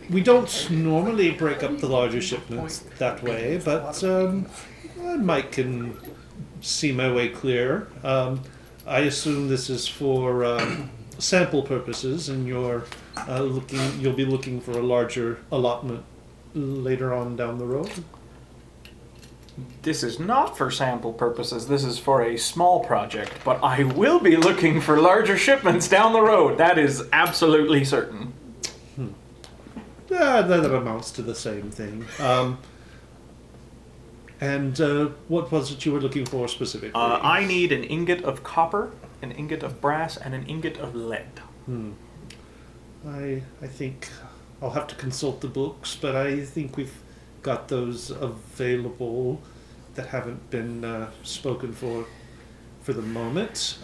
we don't normally break up the larger shipments that way, but I might can see my way clear. I assume this is for sample purposes, and you'll be looking for a larger allotment later on down the road. This is not for sample purposes, this is for a small project, but I will be looking for larger shipments down the road. That is absolutely certain. That amounts to the same thing. And what was it you were looking for specifically? I need an ingot of copper, an ingot of brass, and an ingot of lead. I think I'll have to consult the books, but I think we've got those available that haven't been spoken for the moment.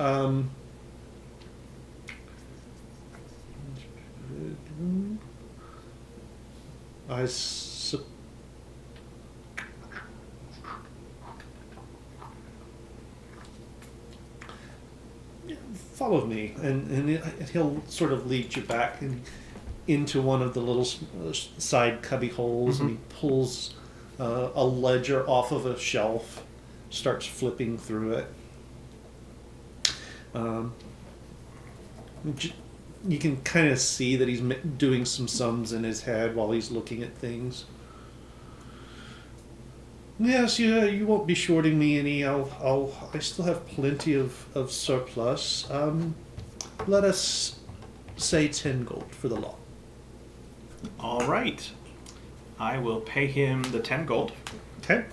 Follow me, and he'll sort of lead you back, and into one of the little side cubby holes, and he pulls a ledger off of a shelf, starts flipping through it. You can kind of see that he's doing some sums in his head while he's looking at things. Yes, you won't be shorting me any. I still have plenty of surplus. Let us say 10 gold for the lot. All right. I will pay him the 10 gold. Okay.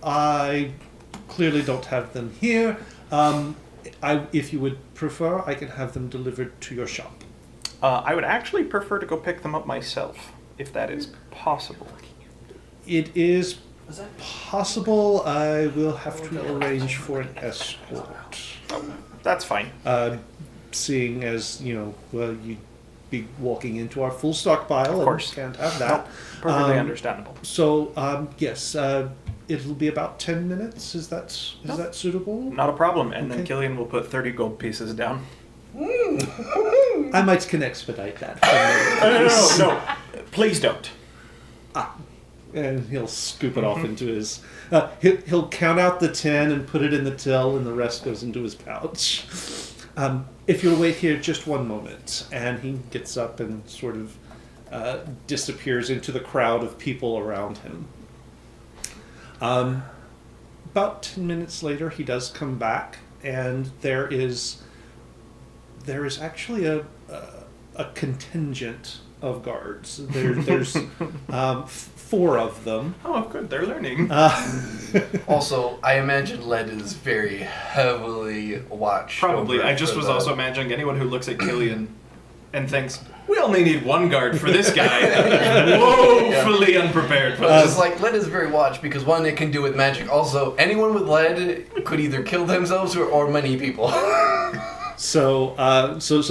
I clearly don't have them here. If you would prefer, I can have them delivered to your shop. I would actually prefer to go pick them up myself, if that is possible. It is Was that? possible. I will have to arrange for an escort. Oh, that's fine. Seeing as, you'd be walking into our full stockpile. Of course. And can't have that. Perfectly understandable. So, yes, it'll be about 10 minutes. Is that suitable? Not a problem. And then Okay. Killian will put 30 gold pieces down. I might can expedite that. No. Please don't. And he'll scoop it off into his... he'll count out the 10 and put it in the till, and the rest goes into his pouch. If you'll wait here just one moment. And he gets up and sort of disappears into the crowd of people around him. About 10 minutes later, he does come back, and there is actually a contingent of guards. There's 4 of them. Oh, good. They're learning. Also, I imagine Led is very heavily watched. Probably. over I just for was the- also imagining anyone who looks at Killian and thinks, we only need 1 guard for this guy. Woefully unprepared for It's this. just like Lead is very watched because one, it can do with magic. Also, anyone with Lead could either kill themselves or many people. So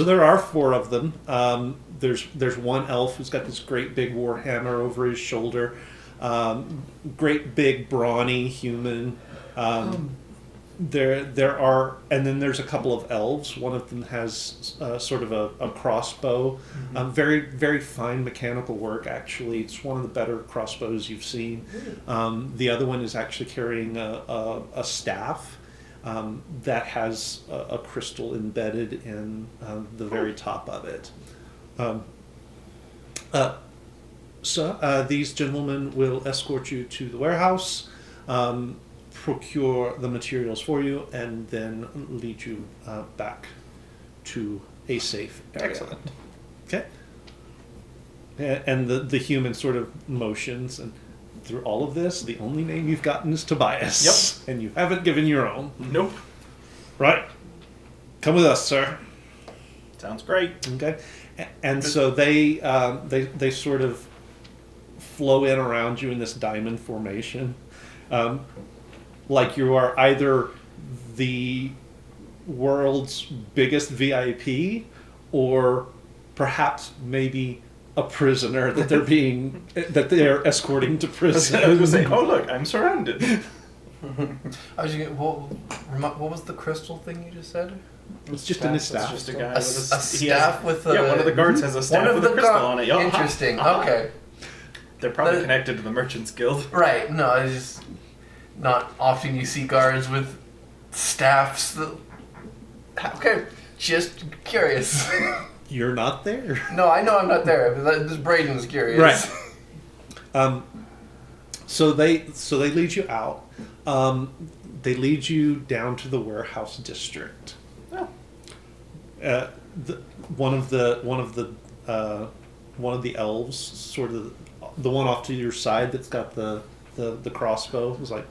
there are 4 of them. There's one elf who's got this great big war hammer over his shoulder. Great big brawny human. There are, and then there's a couple of elves. One of them has sort of a crossbow. Very, very fine mechanical work, actually. It's one of the better crossbows you've seen. The other one is actually carrying a staff that has a crystal embedded in the very top of it. So these gentlemen will escort you to the warehouse. Procure the materials for you, and then lead you back to a safe area. Excellent. Okay. And the human sort of motions, and through all of this, the only name you've gotten is Tobias. Yep. And you haven't given your own. Nope. Right. Come with us, sir. Sounds great. Okay. And so they sort of flow in around you in this diamond formation. Like you are either the world's biggest VIP or perhaps maybe a prisoner that they're escorting to prison. I was going to say, oh, look, I'm surrounded. I was gonna, what was the crystal thing you just said? It's just in his That's staff. just a guy A with staff he has, with a... Yeah, one of the guards has a staff One of with a the crystal guard- on it. Yeah, Interesting. uh-huh. Okay. They're probably But- connected to the Merchants Guild. Right. No, it's just not often you see guards with staffs that... Okay. Just curious. You're not there. No, I know I'm not there, but this Braden's curious. Right. So they lead you out. They lead you down to the warehouse district. Oh. One of the elves, sort of the one off to your side that's got the crossbow, was like,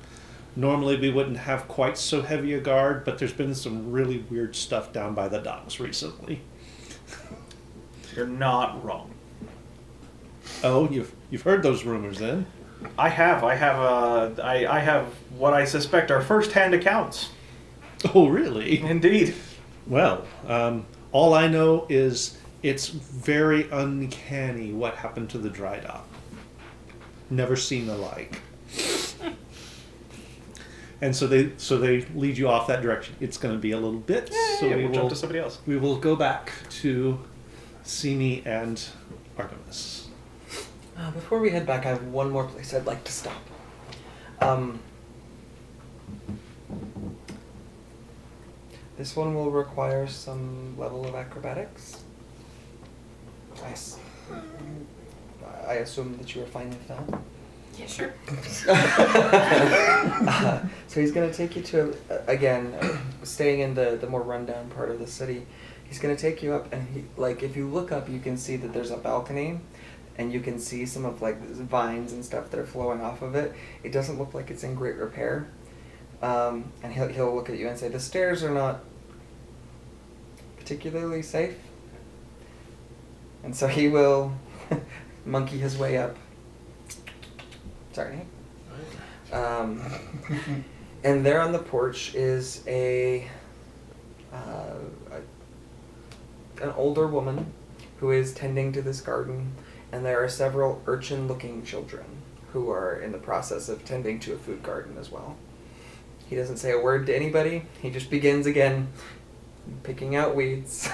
normally we wouldn't have quite so heavy a guard, but there's been some really weird stuff down by the docks recently. You're not wrong. Oh, you've heard those rumors then? I have what I suspect are first-hand accounts. Oh, really? Indeed. Well, all I know is it's very uncanny what happened to the dry dock. Never seen the like. And so they lead you off that direction. It's going to be a little bit, so yeah, we we'll will jump to somebody else. we will go back to Simi and Artemis. Before we head back, I have one more place I'd like to stop. This one will require some level of acrobatics. I assume that you are fine with that. Yeah, sure. So he's going to take you to, again, staying in the more rundown part of the city. He's going to take you up, and if you look up, you can see that there's a balcony, and you can see some of vines and stuff that are flowing off of it. It doesn't look like it's in great repair. And he'll look at you and say, the stairs are not particularly safe. And so he will monkey his way up. Sorry. And there on the porch is an older woman who is tending to this garden, and there are several urchin-looking children who are in the process of tending to a food garden as well. He doesn't say a word to anybody. He just begins again picking out weeds.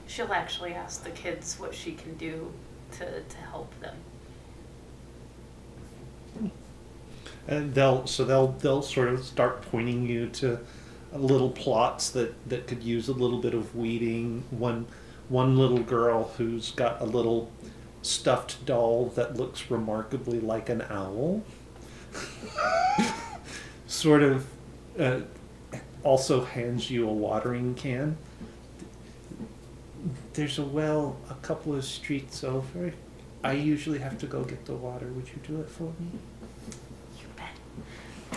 She'll actually ask the kids what she can do to help them. And they'll sort of start pointing you to little plots that could use a little bit of weeding. One little girl who's got a little stuffed doll that looks remarkably like an owl. Sort of also hands you a watering can. There's a well a couple of streets over. I usually have to go get the water. Would you do it for me? You bet.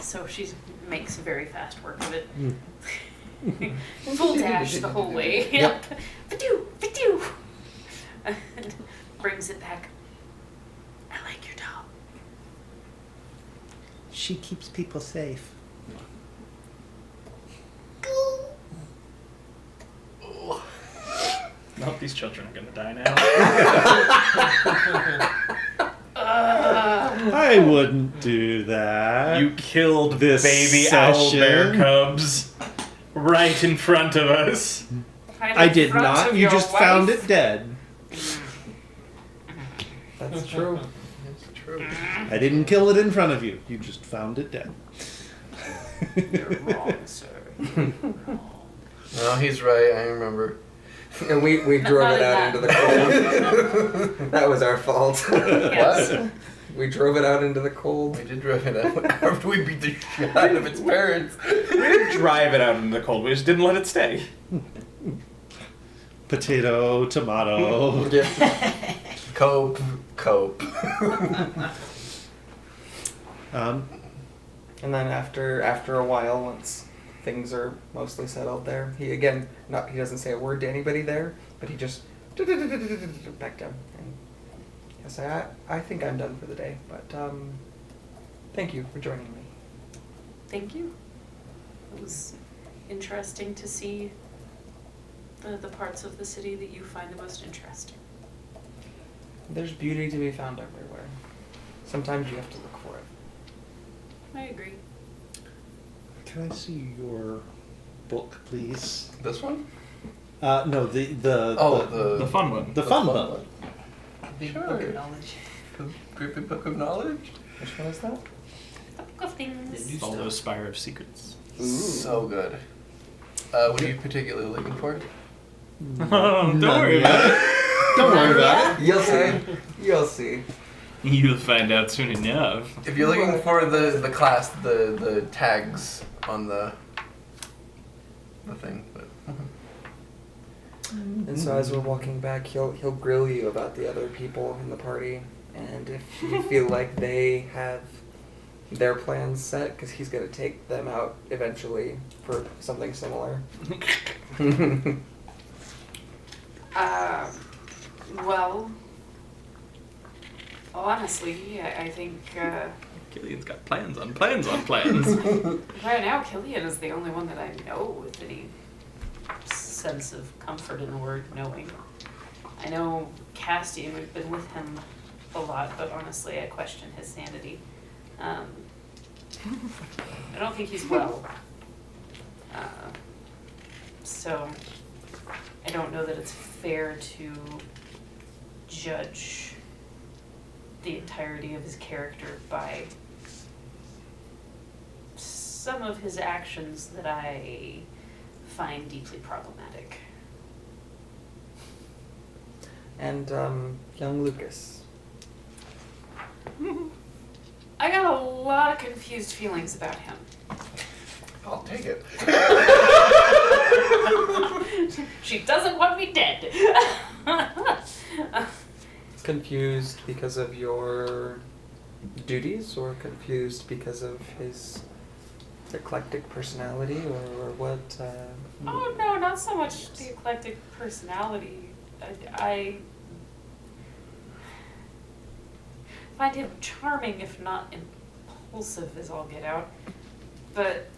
So she makes very fast work of it. Full dash the whole way. Yep. Ba-doo. And brings it back. I like your doll. She keeps people safe. Nope, these children are gonna die now. I wouldn't do that. You killed This baby owl bear session. cubs right in front of us. I did not. You just found it dead. That's true. It's true. I didn't kill it in front of you. You just found it dead. You're wrong, sir. No, he's right. I remember. And we drove Not it in out that. into the cold. That was our fault. Yes. What? We drove it out into the cold. We did drive it out after we beat the shit out of its parents. We didn't drive it out into the cold. We just didn't let it stay. Potato, tomato. Cope. Um, And then after a while, once things are mostly settled there, he doesn't say a word to anybody there, but he just back down. And he'll say, I think I'm done for the day, but thank you for joining me. Thank you. It was interesting to see the parts of the city that you find the most interesting. There's beauty to be found everywhere. Sometimes you have to look for it. I agree. can I see your book, please? This one? No, the fun one. the fun one. Big Sure. book of knowledge. Creepy book of knowledge. Which one is that? A book of things. New All stuff. those Spire of Secrets. So good. What are you particularly looking for? Don't worry about it. Don't worry about it. You'll see. You'll see. You'll find out soon enough. If you're looking for the class, the tags on the thing. But And so as we're walking back, he'll grill you about the other people in the party, and if you feel like they have their plans set, because he's going to take them out eventually for something similar. Well, honestly, I think Killian's got plans on plans on plans. right now Killian is the only one that I know with any sense of comfort in the word knowing. I know Castian, we've been with him a lot, but honestly I question his sanity. I don't think he's well. So I don't know that it's fair to judge the entirety of his character by some of his actions that I find deeply problematic. And young Lucas. I got a lot of confused feelings about him. I'll take it. She doesn't want me dead. Confused because of your duties, or confused because of his eclectic personality, or what? Oh no, not so much the eclectic personality. I find him charming, if not impulsive as all get out. But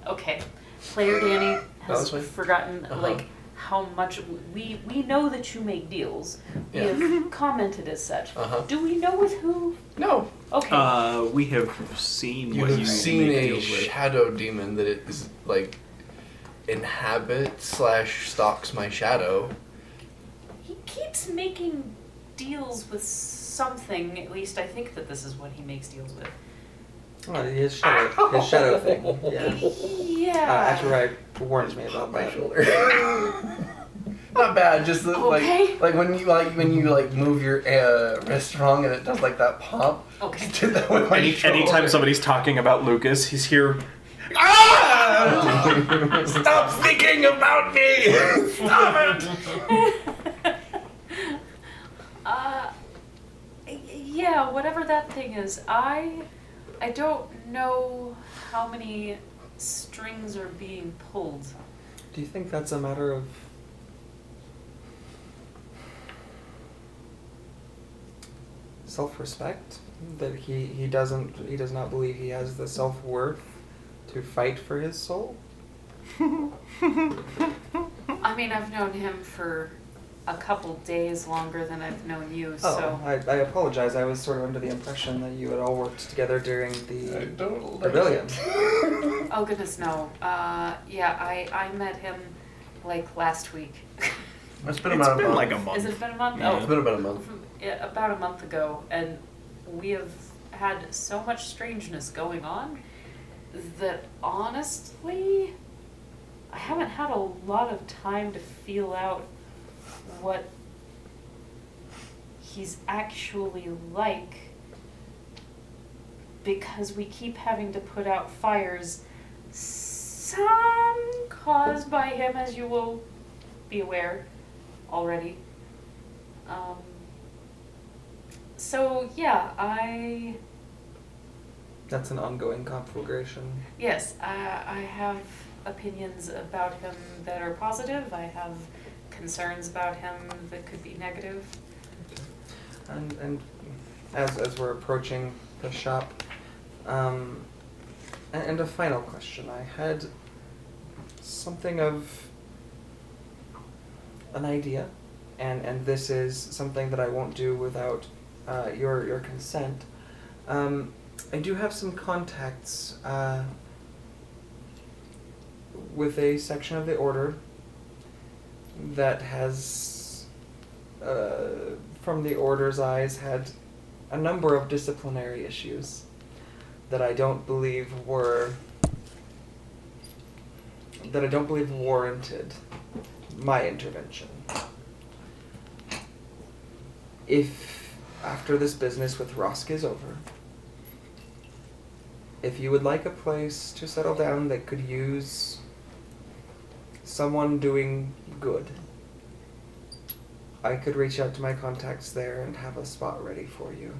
okay, player Danny has Honestly? forgotten like how much we know that you make deals. We have commented as such. Do we know with who? No. Okay. We have seen You what have you seen make a deals with. shadow demon that it is like inhabit/stalks my shadow. He keeps making deals with something. At least I think that this is what he makes deals with. Oh, his shadow thing. Yeah. Yeah. Akurai warns me about My that. shoulder. Not bad. Just the, Okay. like when you move your wrist wrong and it does like that pop. Okay. Just did that with my shoulder. Anytime somebody's talking about Lucas, he's here. Ah! Stop thinking about me! Stop it! Yeah, whatever that thing is. I don't know how many strings are being pulled. Do you think that's a matter of self-respect? That he does not believe he has the self-worth to fight for his soul? I mean, I've known him for a couple days longer than I've known you, so. I apologize. I was sort of under the impression that you had all worked together during I the don't like rebellion. it. Oh goodness, no. Yeah, I met him like last week. It's been It's about a been month. like a month. Has it been a month? Yeah. It's been about a month. Yeah, about a month ago, and we have had so much strangeness going on that honestly, I haven't had a lot of time to feel out what he's actually like, because we keep having to put out fires, some caused by him, as you will be aware already. So yeah, That's an ongoing conflagration. yes, I have opinions about him that are positive. I have concerns about him that could be negative. And as we're approaching the shop, and a final question. I had something of an idea, and this is something that I won't do without your consent. I do have some contacts with a section of the order that has, from the order's eyes, had a number of disciplinary issues that I don't believe warranted my intervention. If, after this business with Rosk is over, if you would like a place to settle down that could use someone doing good, I could reach out to my contacts there and have a spot ready for you,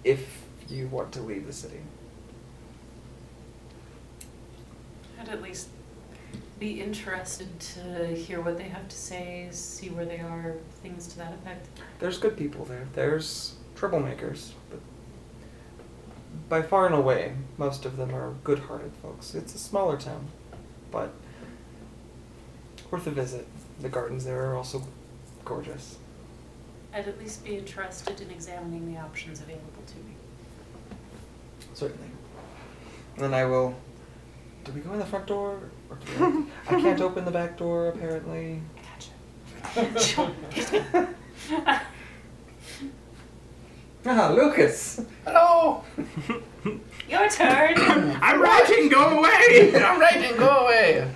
if you want to leave the city. I'd at least be interested to hear what they have to say, see where they are, things to that effect. There's good people there. There's troublemakers, but by far and away, most of them are good-hearted folks. It's a smaller town, but worth a visit. The gardens there are also gorgeous. I'd at least be interested in examining the options available to me. Certainly. Then I will Do we go in the front door? Or do we, I can't open the back door, apparently. Ah, Lucas! Hello. Your turn. I'm writing. Go away. I'm writing. Go away.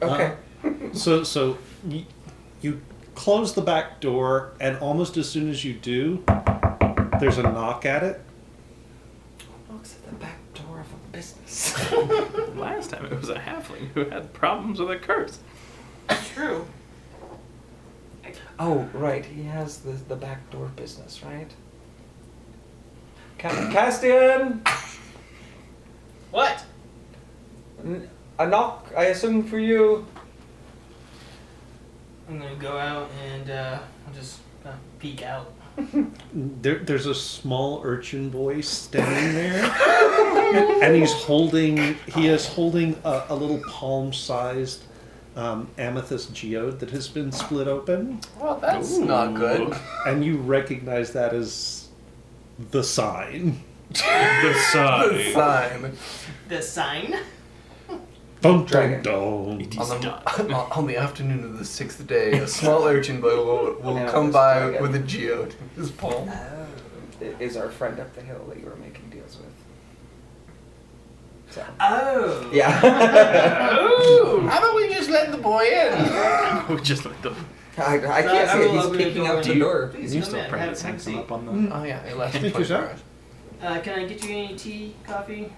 Okay. So you close the back door, and almost as soon as you do, there's a knock at it. Looks at the back door of a business. Last time it was a halfling who had problems with a curse. True. Oh, right. He has the back door business, right? Castian! What? A knock, I assume, for you. I'm gonna go out and I'll just peek out. There's a small urchin boy standing there, and he is holding a little palm-sized amethyst geode that has been split open, Well, that's not good. and you recognize that as the sign. The The sign. sign. The sign? Dun, dun, Dragon. dun. On the afternoon of the 6th day, a small urchin boy will Yeah, come this by dragon. with a geode in his palm. It is our friend up the hill that you were making deals with. So. Oh. Yeah. Oh. How about we just let the boy in? We just like the. I So can't see will it. He's open the peeking door out the and- door. Please You come still in. probably Have a hang some seat. up on Oh yeah, it lasts Thank you, 24 sir. hours. Can I get you any tea, coffee?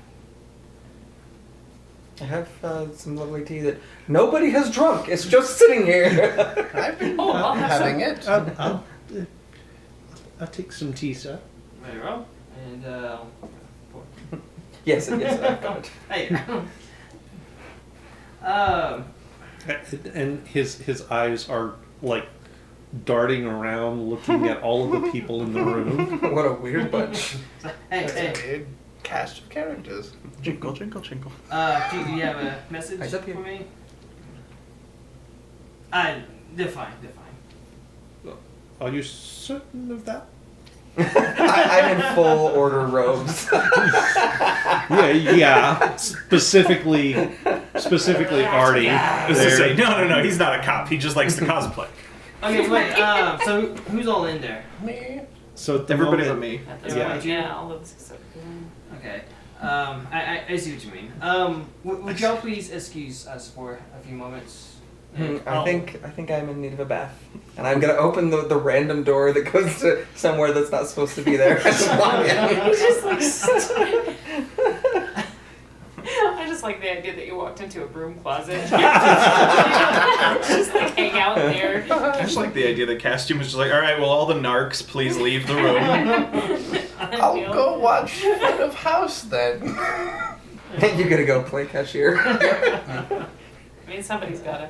I have some lovely tea that nobody has drunk. It's just sitting here. I've been Oh, I'll have having it. I'll take some tea, sir. Very well. And Yes, it is. I've got it. hey. And his eyes are like darting around, looking at all of the people in the room. What a weird bunch. Hey, That's hey. a weird cast of characters. Jingle, jingle, jingle. Do you have a message Eyes up for here. me? They're fine. They're fine. Are you certain of that? I'm in full order robes. Yeah. Specifically Artie. I was to say, no, he's not a cop. He just likes to cosplay. Okay, wait. So who's all in there? Me. So at the Everybody but moment, me. At this Yeah. point, yeah, all of this. Okay. I see what you mean. Would y'all please excuse us for a few moments? I think I'm in need of a bath, and I'm gonna open the random door that goes to somewhere that's not supposed to be there. I just walk in. I just like the idea that you walked into a broom closet. Just like hang out there. I just like the idea that Castium was just like, all right, well, all the narcs, please leave the room. I'll go watch Front of House then. You gotta go play cashier. I mean, somebody's gotta.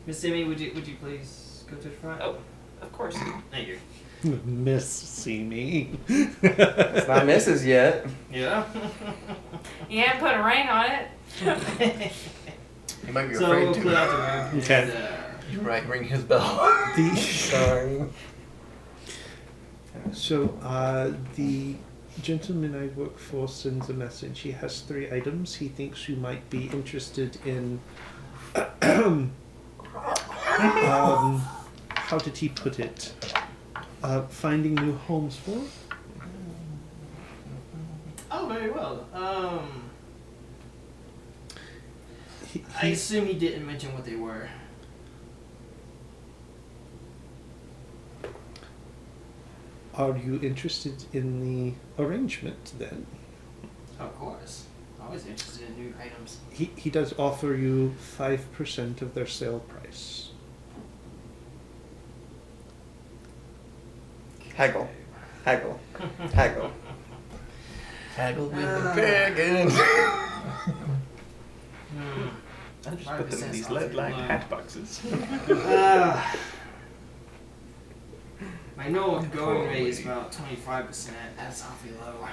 Miss Simi, would you please go to the front? Oh, of course. Thank you. Miss See-Me. It's not Mrs. yet. Yeah. You haven't put a ring on it. You might be So afraid we'll to. clear out the room. Okay. And, You might ring his bell. Sorry. The gentleman I work for sends a message. He has 3 items. He thinks you might be interested in. How did he put it? Finding new homes for. oh, very well. I He, assume he didn't mention what they were. are you interested in the arrangement then? Of course. Always interested in new items. He does offer you 5% of their sale price. Haggle. Haggle. Haggle. Haggle with the dragon. I just put them in these lead-lined hat boxes. My normal going rate is about 25%. That's awfully low.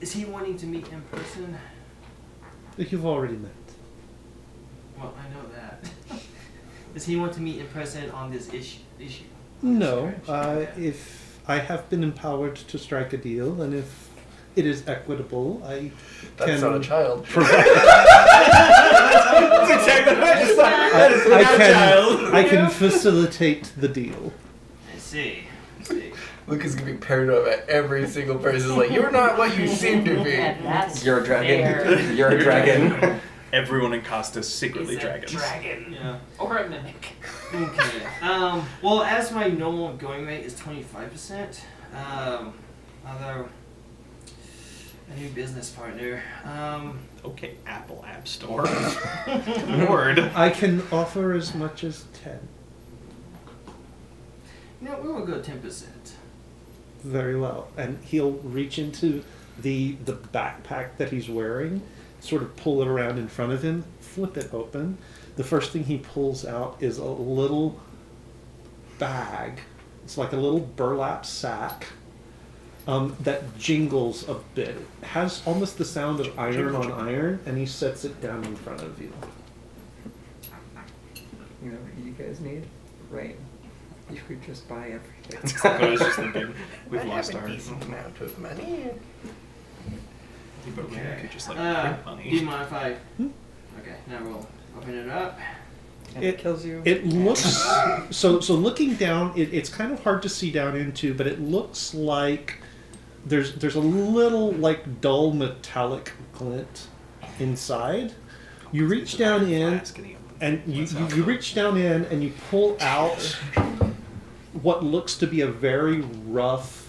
Is he wanting to meet in person? You've already met. Well, I know that. Does he want to meet in person on this issue? No, if I have been empowered to strike a deal, and if it is equitable, I That's can not a child. provide. That's exactly what I just thought. That is I not can, child. I can facilitate the deal. I see. I see. Luke is gonna be paranoid about every single person. Like, you're not what you seem to be. And that's You're a dragon. fair. You're a dragon. Everyone in Costa is secretly He's a dragons. dragon. Yeah. Or a mimic. Okay. Well, as my normal going rate is 25%. Although a new business partner. Okay, Apple App Store. Lord. I can offer as much as 10. We will go 10%. Very well. And he'll reach into the backpack that he's wearing, sort of pull it around in front of him, flip it open. The first thing he pulls out is a little bag. It's like a little burlap sack that jingles a bit. It has almost the sound of iron on iron, and he sets it down in front of you. You know what you guys need? Rain. You could just buy everything. That's exactly what I was just thinking. We've I lost have a our. decent amount of money. But maybe we could just like print Do money. you mind if I? Okay, now we'll open it up. And it kills you. It looks so looking down. It's kind of hard to see down into, but it looks like there's a little like dull metallic glint inside. You reach down in, and you reach down in and you pull out what looks to be a very rough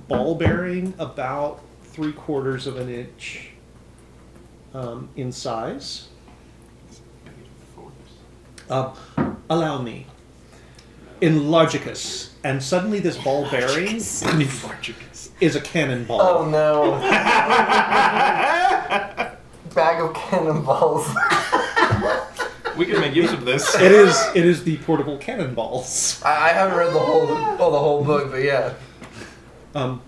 ball bearing, about 3/4 of an inch in size. Allow me. Enlargicus. And suddenly this ball bearing is a cannonball. Oh no. Bag of cannonballs. We can make use of this. It is the portable cannonballs. I haven't read the whole book, but yeah. And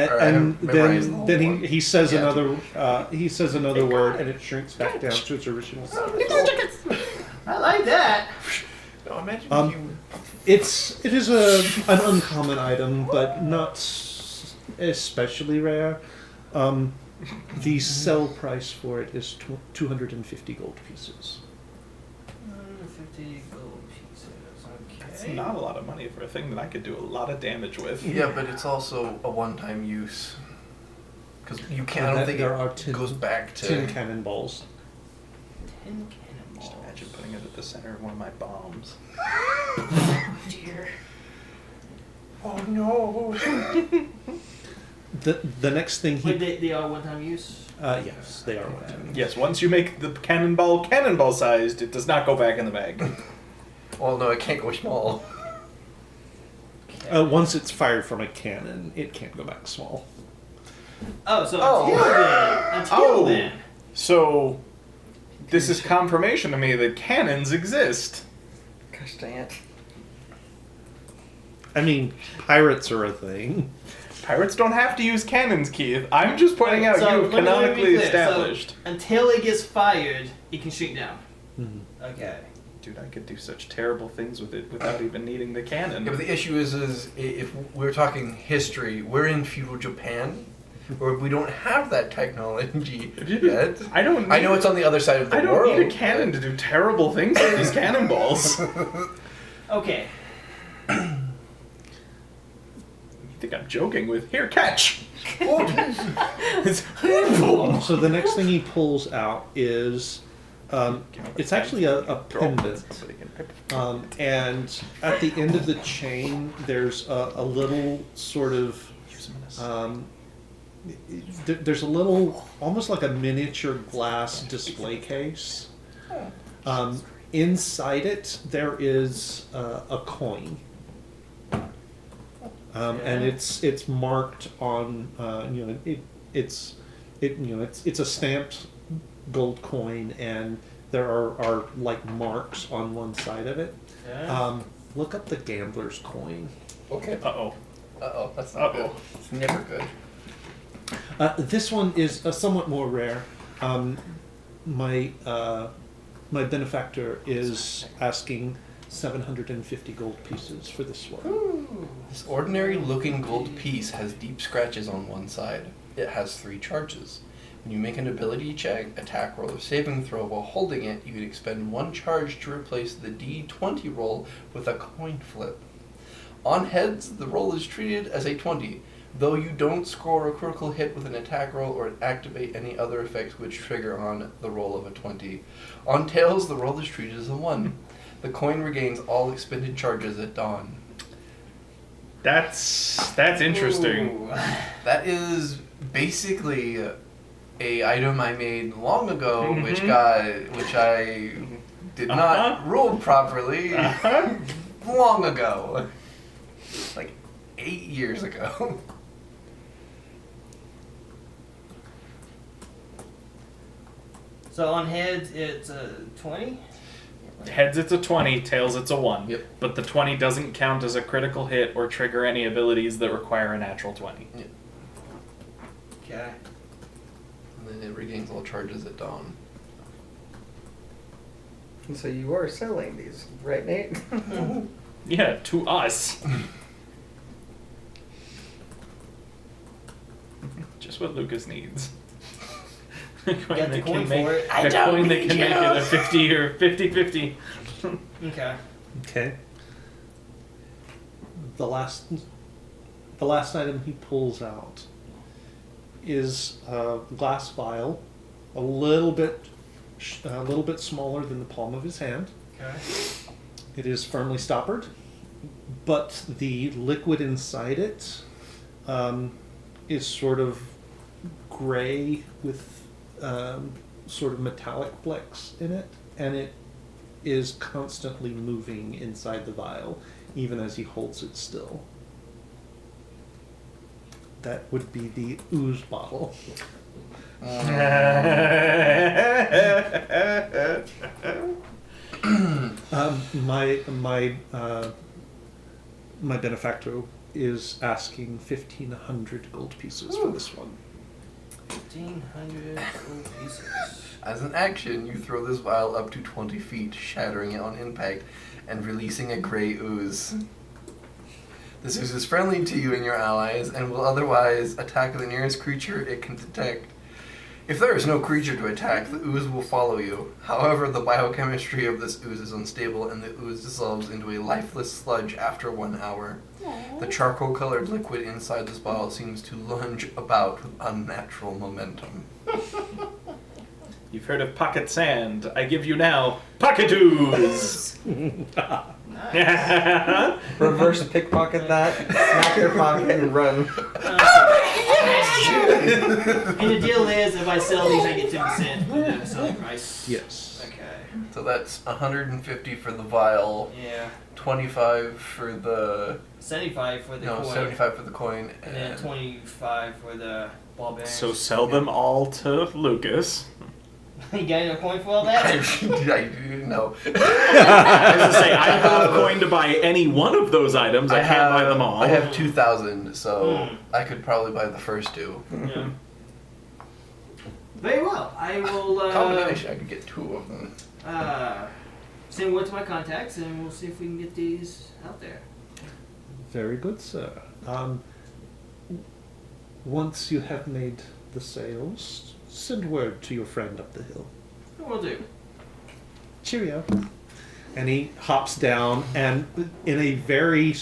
Or I haven't memorized the whole then book. he says Yeah. another word, and it shrinks back down to its original size. I like that. No, imagine Um, if you. It is an uncommon item, but not especially rare. The sell price for it is 250 gold pieces. 50 gold pieces. It's Okay. not a lot of money for a thing that I could do a lot of damage with. Yeah, but it's also a one-time use. Because you can't. I don't think there it are 10 goes back to. 10 cannonballs. 10 Just cannonballs. imagine putting it at the center of one of my bombs. Dear. Oh no. The next thing he Wait, they are one-time use? yes, they are one. Yes, once you make the cannonball sized, it does not go back in the bag. Well, no, it can't go small. Once it's fired from a cannon, it can't go back small. Oh, so Oh. until then. So, this is confirmation to me that cannons exist. Gosh dang it. I mean, pirates are a thing. Pirates don't have to use cannons, Keith. I'm just pointing out So, you've let me be canonically clear. established. So, until it gets fired, it can shrink down. Mhm. Okay. Dude, I could do such terrible things with it without even needing the cannon. Yeah, but the issue is if we're talking history, we're in feudal Japan, where we don't have that technology yet. I don't. I know it's on the other side of the I don't world. need a cannon to do terrible things with these cannonballs. Okay. You think I'm joking with? Here, catch! Oh, jeez. It's- So the next thing he pulls out is, it's actually a pendant. And at the end of the chain, there's a little sort of, there's a little, almost like a miniature glass display case. Inside it, there is a coin. And it's marked on, it's a stamped gold coin, and there are like marks on one side of it. Look up the gambler's coin. Okay. Uh-oh. Uh-oh, that's not good. Uh-oh. It's never good. This one is somewhat more rare. My benefactor is asking 750 gold pieces for this one. This ordinary looking gold piece has deep scratches on one side. It has 3 charges. When you make an ability check, attack roll, or saving throw while holding it, you can expend 1 charge to replace the D20 roll with a coin flip. On heads, the roll is treated as a 20, though you don't score a critical hit with an attack roll or activate any other effects which trigger on the roll of a 20. On tails, the roll is treated as a 1. The coin regains all expended charges at dawn. That's interesting. Ooh. That is basically a item I made long ago, Mhm. which I did not roll properly long ago, like 8 years ago. So on heads, it's 20. Heads it's a 20, tails it's a 1. Yep. But the 20 doesn't count as a critical hit or trigger any abilities that require a natural 20. Okay. And then it regains all charges at dawn. And so you are selling these, right, Nate? Yeah, to us. Just what Lucas needs. A coin Got the that coin can make for it. I a don't coin that need can make you. it a 50 or 50-50. Okay. Okay. The last item he pulls out is a glass vial, a little bit smaller than the palm of his hand. Okay. It is firmly stoppered, but the liquid inside it is sort of gray with sort of metallic flecks in it, and it is constantly moving inside the vial, even as he holds it still. That would be the ooze bottle. My benefactor is asking 1,500 gold pieces for this one. 1,500 gold pieces. As an action, you throw this vial up to 20 feet, shattering it on impact and releasing a gray ooze. This ooze is friendly to you and your allies and will otherwise attack the nearest creature it can detect. If there is no creature to attack, the ooze will follow you. However, the biochemistry of this ooze is unstable and the ooze dissolves into a lifeless sludge after 1 hour. The charcoal-colored liquid inside this bottle seems to lunge about with unnatural momentum. You've heard of pocket sand. I give you now pocket ooze. Nice. Reverse pickpocket that, snap your pocket, and run. And the deal is, if I sell these, I get 10% for the selling price. Yes. Okay. So that's 150 for the vial, Yeah. 25 for the 75 for the coin. 75 for the coin, And then 25 for the ball bearings. So sell them all to Lucas. You got any coin for all that? I do know. I was to say, I don't have a coin to buy any one of those items. I can't buy them all. I have 2,000, so Hmm. I could probably buy the first 2. Yeah. Very well. I will Combination, I could get 2 of them. send word to my contacts, and we'll see if we can get these out there. Very good, sir. Once you have made the sales, send word to your friend up the hill. We'll do. Cheerio. And he hops down, and in a very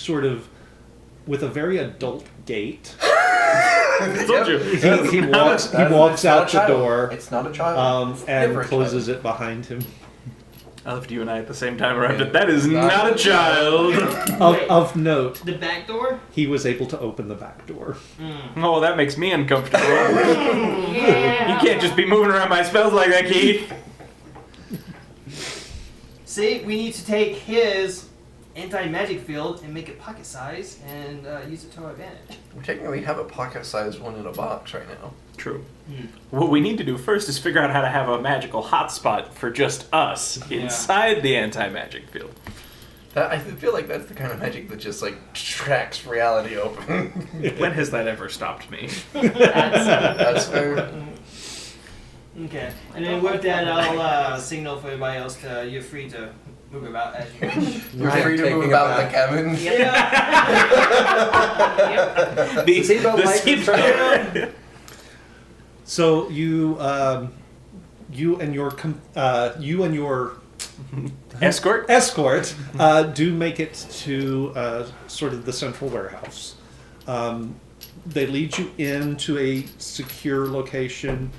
with a very adult gait, I told you. he walks out the door, It's not a child. and Never a closes it behind him. I left you and I at the same time around it. That is not a child. Of note, The back door? he was able to open the back door. Oh, that makes me uncomfortable. Yeah. You can't just be moving around my spells like that, Keith. See, we need to take his anti-magic field and make it pocket size and use it to our advantage. We technically have a pocket-sized one in a box right now. True. What we need to do first is figure out how to have a magical hotspot for just us inside the anti-magic field. I feel like that's the kind of magic that just like tracks reality open. When has that ever stopped me? That's fair. Okay. And then with that, I'll signal for everybody else to, you're free to move about as you wish. You're I'm free to taking move it about back. the cabin. Yep. The seatbelt lights seatbelt- So you and your escort. escort do make it to sort of the central warehouse. They lead you into a secure location.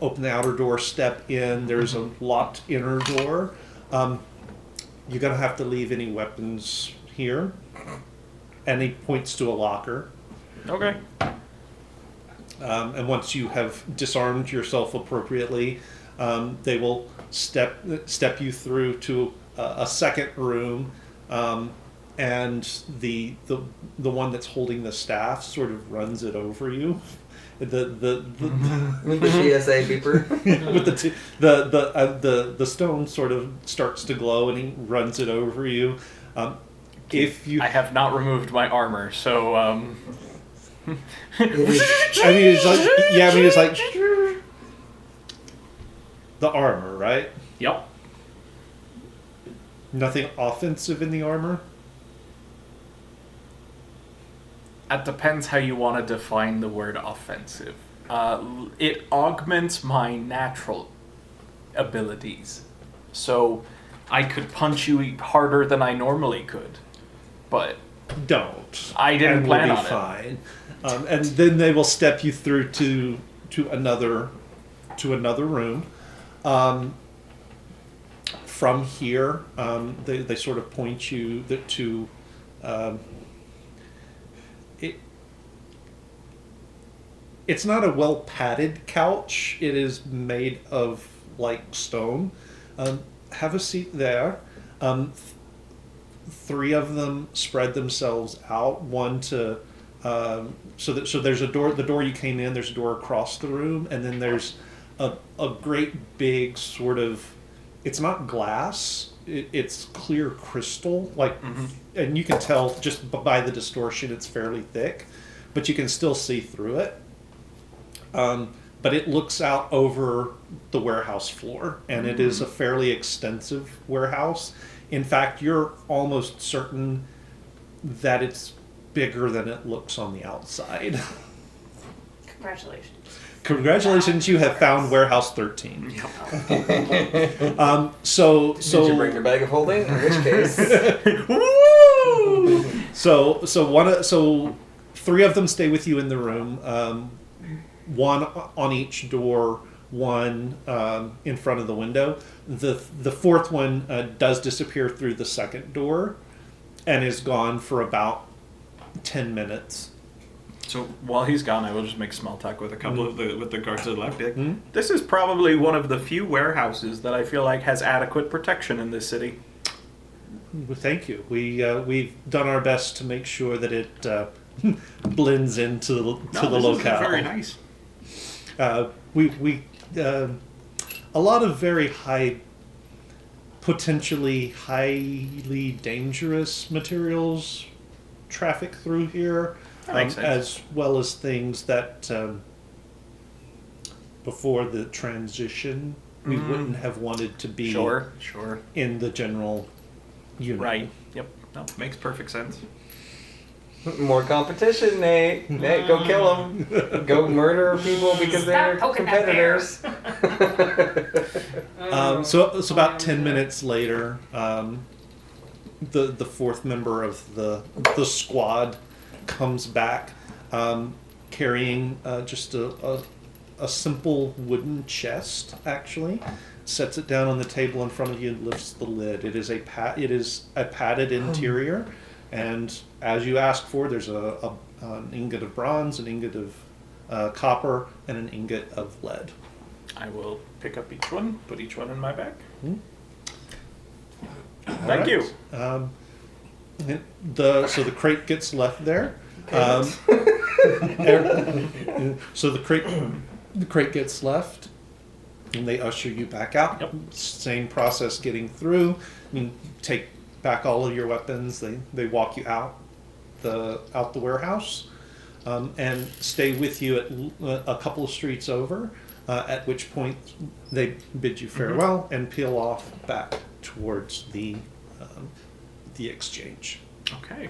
Open the outer door, step in. There's a locked inner door. You're gonna have to leave any weapons here. And he points to a locker. Okay. And once you have disarmed yourself appropriately, they will step you through to a second room, and the one that's holding the staff sort of runs it over you. The TSA beeper. with the stone sort of starts to glow, and he runs it over you. If you, I have not removed my armor, so I mean, it's like, yeah, I mean, it's like the armor, right? yep. Nothing offensive in the armor. That depends how you want to define the word offensive. It augments my natural abilities. So I could punch you harder than I normally could. But Don't. I didn't and plan we'll on be it. fine. And then they will step you through to another room. From here, they sort of point you to it. It's not a well padded couch. It is made of like stone. Have a seat there. Three of them spread themselves out. One to so there's a door. The door you came in. There's a door across the room, and then there's a great big sort of. It's not glass. It's clear crystal. Like, and you can tell just by the distortion. It's fairly thick, but you can still see through it. But it looks out over the warehouse floor, and it is a fairly extensive warehouse. In fact, you're almost certain that it's bigger than it looks on the outside. Congratulations. Congratulations, you have found Warehouse 13. Did you bring your bag of holding? In which case, So three of them stay with you in the room. One on each door, one in front of the window. The fourth one does disappear through the second door, and is gone for about 10 minutes. So while he's gone, I will just make small talk with a couple of the guards that left. This is probably one of the few warehouses that I feel like has adequate protection in this city. Well, thank you. We've done our best to make sure that it blends into the locale. Very nice. We a lot of very potentially highly dangerous materials traffic through here, That makes sense. as well as things that before the transition we wouldn't have wanted to be Sure. in the general unit. Right. Yep. No, makes perfect sense. more competition, Nate. Nate, go kill them. Go murder people because they're Stop poking that bear. competitors. So about 10 minutes later, the fourth member of the squad comes back, carrying just a simple wooden chest. Actually, sets it down on the table in front of you and lifts the lid. It is a padded interior, and as you asked for, there's an ingot of bronze, an ingot of copper, and an ingot of lead. I will pick up each one, put each one in my bag. All Thank you. So the crate gets left there. So the crate gets left, and they usher you back out. Yep. Same process getting through. You take back all of your weapons. They walk you out the warehouse, and stay with you at a couple of streets over. At which point they bid you farewell and peel off back towards the exchange. Okay.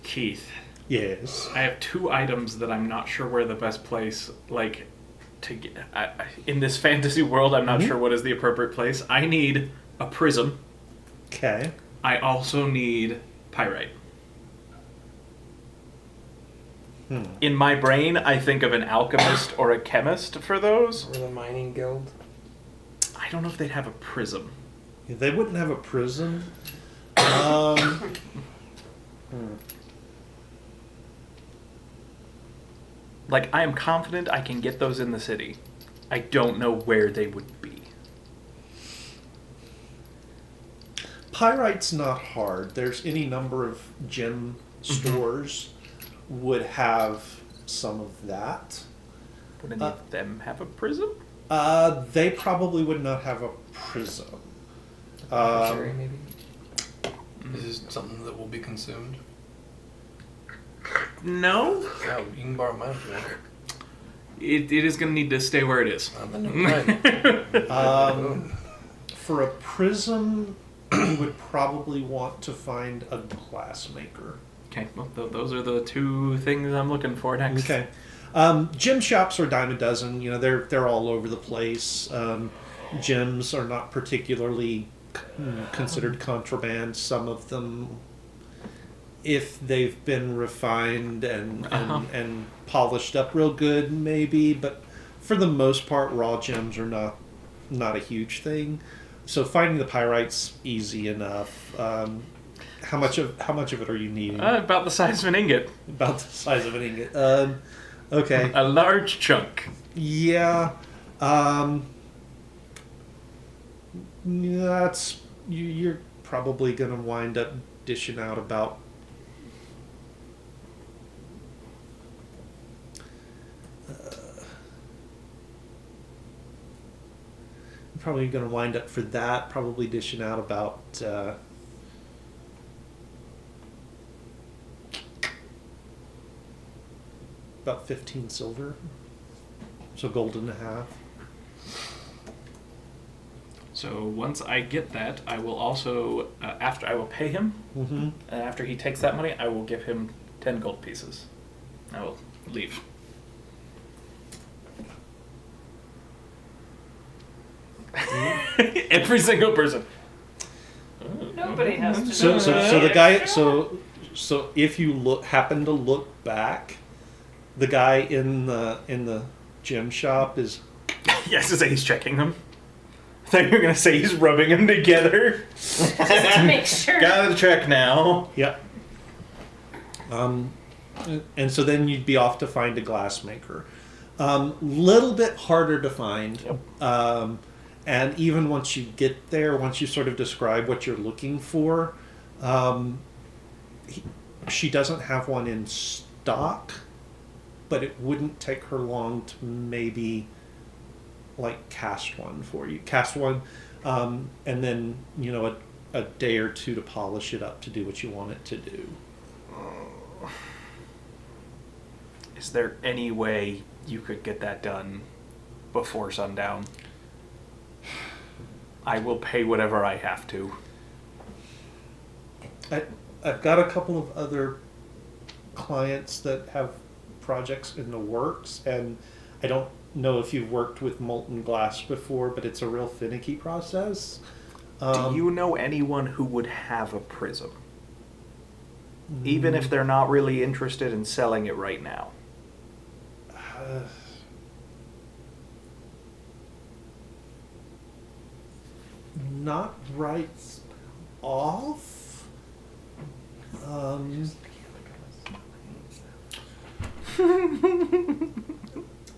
Keith, Yes. I have 2 items that I'm not sure where the best place, like, to get. In this fantasy world, I'm not Mhm. sure what is the appropriate place. I need a prism. Okay. I also need pyrite. In my brain, I think of an alchemist or a chemist for those. Or the mining guild. I don't know if they'd have a prism. They wouldn't have a prism. Like, I am confident I can get those in the city. I don't know where they would be. Pyrite's not hard. There's any number of gem stores would have some of that. Would any of them have a prism? They probably would not have a prism. Cherry, maybe. Is this something that will be consumed? No. No, you can borrow mine if you want. It is going to need to stay where it is. Then never mind. For a prism, you would probably want to find a glass maker. Okay, well, those are the 2 things I'm looking for next. Okay. Gem shops are a dime a dozen. You know, they're all over the place. Gems are not particularly considered contraband. Some of them, if they've been refined and polished up real good, maybe. But for the most part, raw gems are not a huge thing. So finding the pyrite's easy enough. How much of it are you needing? About the size of an ingot. About the size of an ingot. Okay. A large chunk. Yeah. That's you're probably gonna wind up dishing out about probably gonna wind up for that probably dishing out about 15 silver, so gold and a half. So once I get that, I will also, after I will pay him, Mm-hmm. and after he takes that money, I will give him 10 gold pieces. I will leave. Every single person. Nobody has to So know. the guy so if you happen to look back, the guy in the gem shop is Yes, to say he's checking them. I thought you were going to say he's rubbing them together. Just to make sure. Gotta check now. yeah. And so then you'd be off to find a glass maker. Little bit harder to find. Yep. And even once you get there, once you sort of describe what you're looking for, she doesn't have one in stock, but it wouldn't take her long to maybe like cast one for you. Cast one, and then, you know, a day or two to polish it up to do what you want it to do. Is there any way you could get that done before sundown? I will pay whatever I have to. I've got a couple of other clients that have projects in the works, and I don't know if you've worked with molten glass before, but it's a real finicky process. Do you know anyone who would have a prism? Even if they're not really interested in selling it right now. Not right off.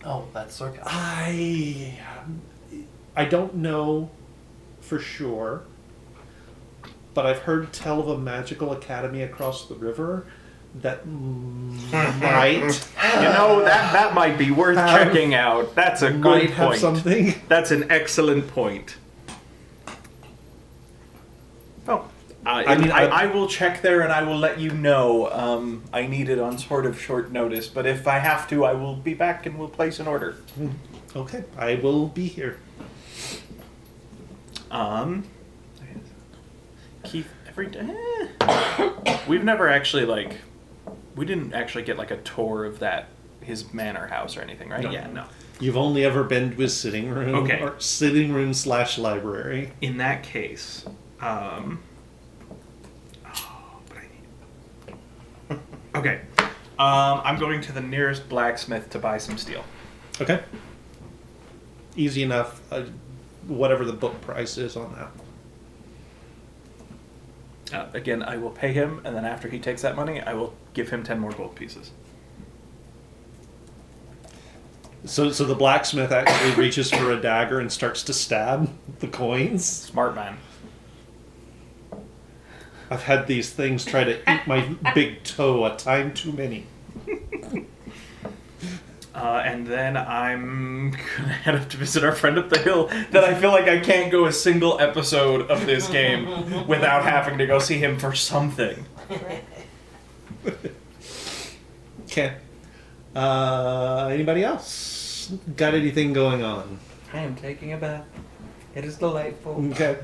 Oh, that's sarcasm. I don't know for sure, but I've heard tell of a magical academy across the river that might You know, that might be worth checking out. That's a might good have point. something. That's an excellent point. Oh, I will check there and I will let you know. I need it on sort of short notice, but if I have to, I will be back and we'll place an order. Okay, I will be here. Keith, every day. We've never actually we didn't actually get a tour of his manor house or anything, right? No. Yeah, no. You've only ever been to his sitting room. Okay. Or sitting room / library. In that case, okay. I'm going to the nearest blacksmith to buy some steel. Okay. Easy enough. Whatever the book price is on that. Again, I will pay him, and then after he takes that money, I will give him 10 more gold pieces. So the blacksmith actually reaches for a dagger and starts to stab the coins. Smart man. I've had these things try to eat my big toe a time too many. And then I'm gonna head up to visit our friend up the hill that I feel like I can't go a single episode of this game without having to go see him for something. Okay. Anybody else got anything going on? I am taking a bath. It is delightful. Okay.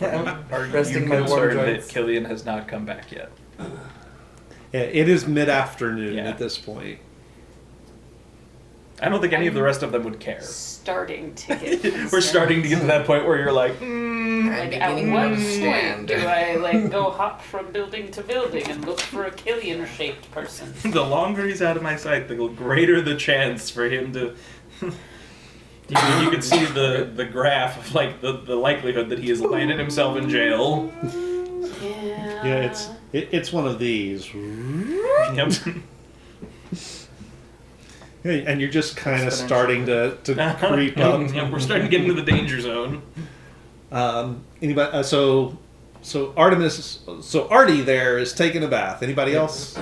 I'm Are resting you my water concerned that joints. Killian has not come back yet? Yeah, it is mid-afternoon Yeah. at this point. I don't think any of the rest of them would care. Starting to get We're starting to get to that point where you're like, I'm Like, at beginning what to point understand. do I go hop from building to building and look for a Killian-shaped person? the longer he's out of my sight, the greater the chance for him to. you can see the graph of the likelihood that he has landed himself in jail. Yeah. Yeah, it's one of these. Yep. Hey, and you're just kind of Exponential. starting to creep up. Yep, we're starting to get into the danger zone. Anybody? So Artemis. So Artie there is taking a bath. Anybody else?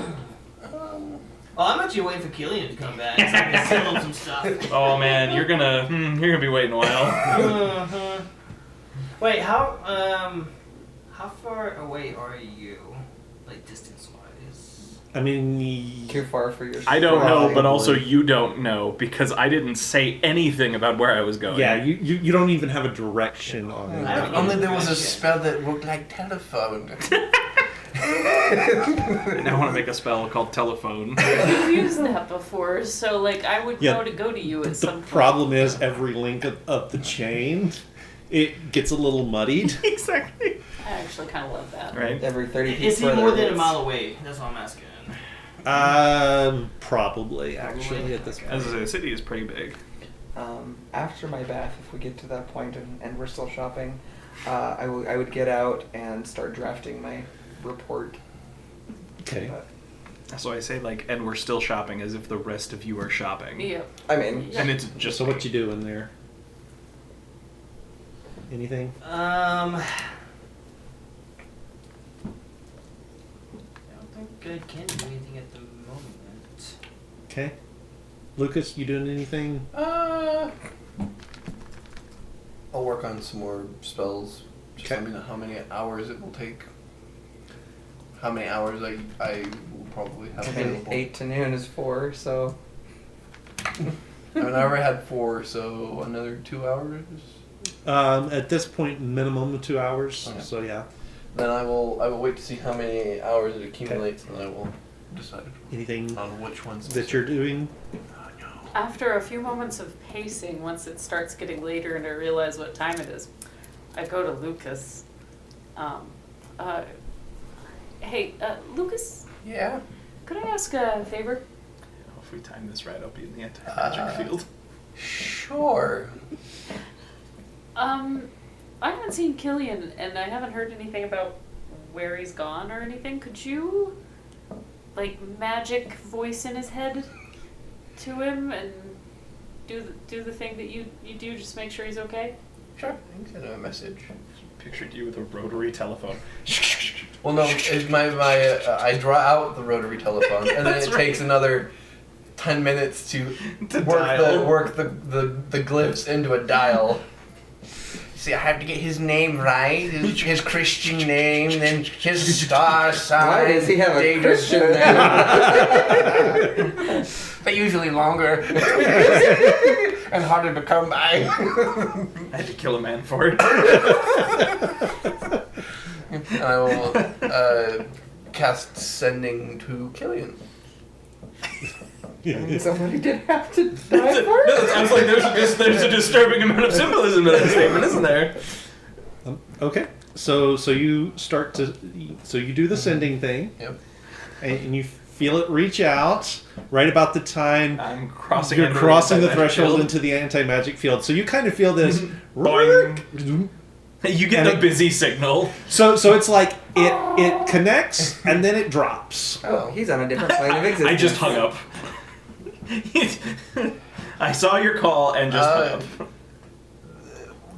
Well, I'm actually waiting for Killian to come back so I can sell him some stuff. Oh man, you're gonna be waiting a while. Uh-huh. Wait, how far away are you, distance-wise? I mean, Too far for your. I don't know, but Probably. also you don't know because I didn't say anything about where I was going. yeah, you don't even have a direction on it. I haven't Only used there was a magic. spell that worked like telephone. I now want to make a spell called telephone. You've used that before, so I would Yeah. know to go to you at The some point. problem is every link of the chain, it gets a little muddied. Exactly. I actually kind of love that. Right. Every 30 feet Is he further, more than a it's- mile away? That's all I'm asking. Probably actually at this As I point. say, the city is pretty big. After my bath, if we get to that point and we're still shopping, I would get out and start drafting my report. Okay. But, So I say and we're still shopping as if the rest of you are shopping. Yeah. I mean, And it's just So what you doing there? Anything? I don't think I can do anything at the moment. Okay. Lucas, you doing anything? I'll work on some more spells. Just Okay. let me know how many hours it will take. How many hours I will probably have available. 8 to noon is 4, so I mean, I already had 4, so another 2 hours. At this point, minimum of 2 hours. Okay. So yeah. Then I will wait to see how many hours it accumulates, and I will decide Anything on which ones. that you're doing? After a few moments of pacing, once it starts getting later and I realize what time it is, I go to Lucas. Hey, Lucas, Yeah. could I ask a favor? if we time this right, I'll be in the anti-magic field. Sure. I haven't seen Killian, and I haven't heard anything about where he's gone or anything. Could you, magic voice in his head to him and do the thing that you do, just make sure he's okay? Sure. I can send him a message. Pictured you with a rotary telephone. Well, no, it's I draw out the rotary telephone, and then That's it right. takes another 10 minutes to dial. work the glyphs into a dial. See, I have to get his name right, his Christian name, then his star sign. why does he have a date of Christian birth. name? They're usually longer. and harder to come by. I had to kill a man for it. And I will cast Sending to Killian. Somebody did have to die for it. It sounds like there's a disturbing amount of symbolism in that statement, isn't there? Okay, so you start to you do the sending thing, Yep. and you feel it reach out right about the time I'm crossing. you're into crossing the anti-magic threshold field. into the anti-magic field. So you kind of feel this. Boing. You get And the it- busy signal. So it's like it connects and then it drops. Oh, he's on a different plane of existence. I just hung up. I saw your call and just hung up.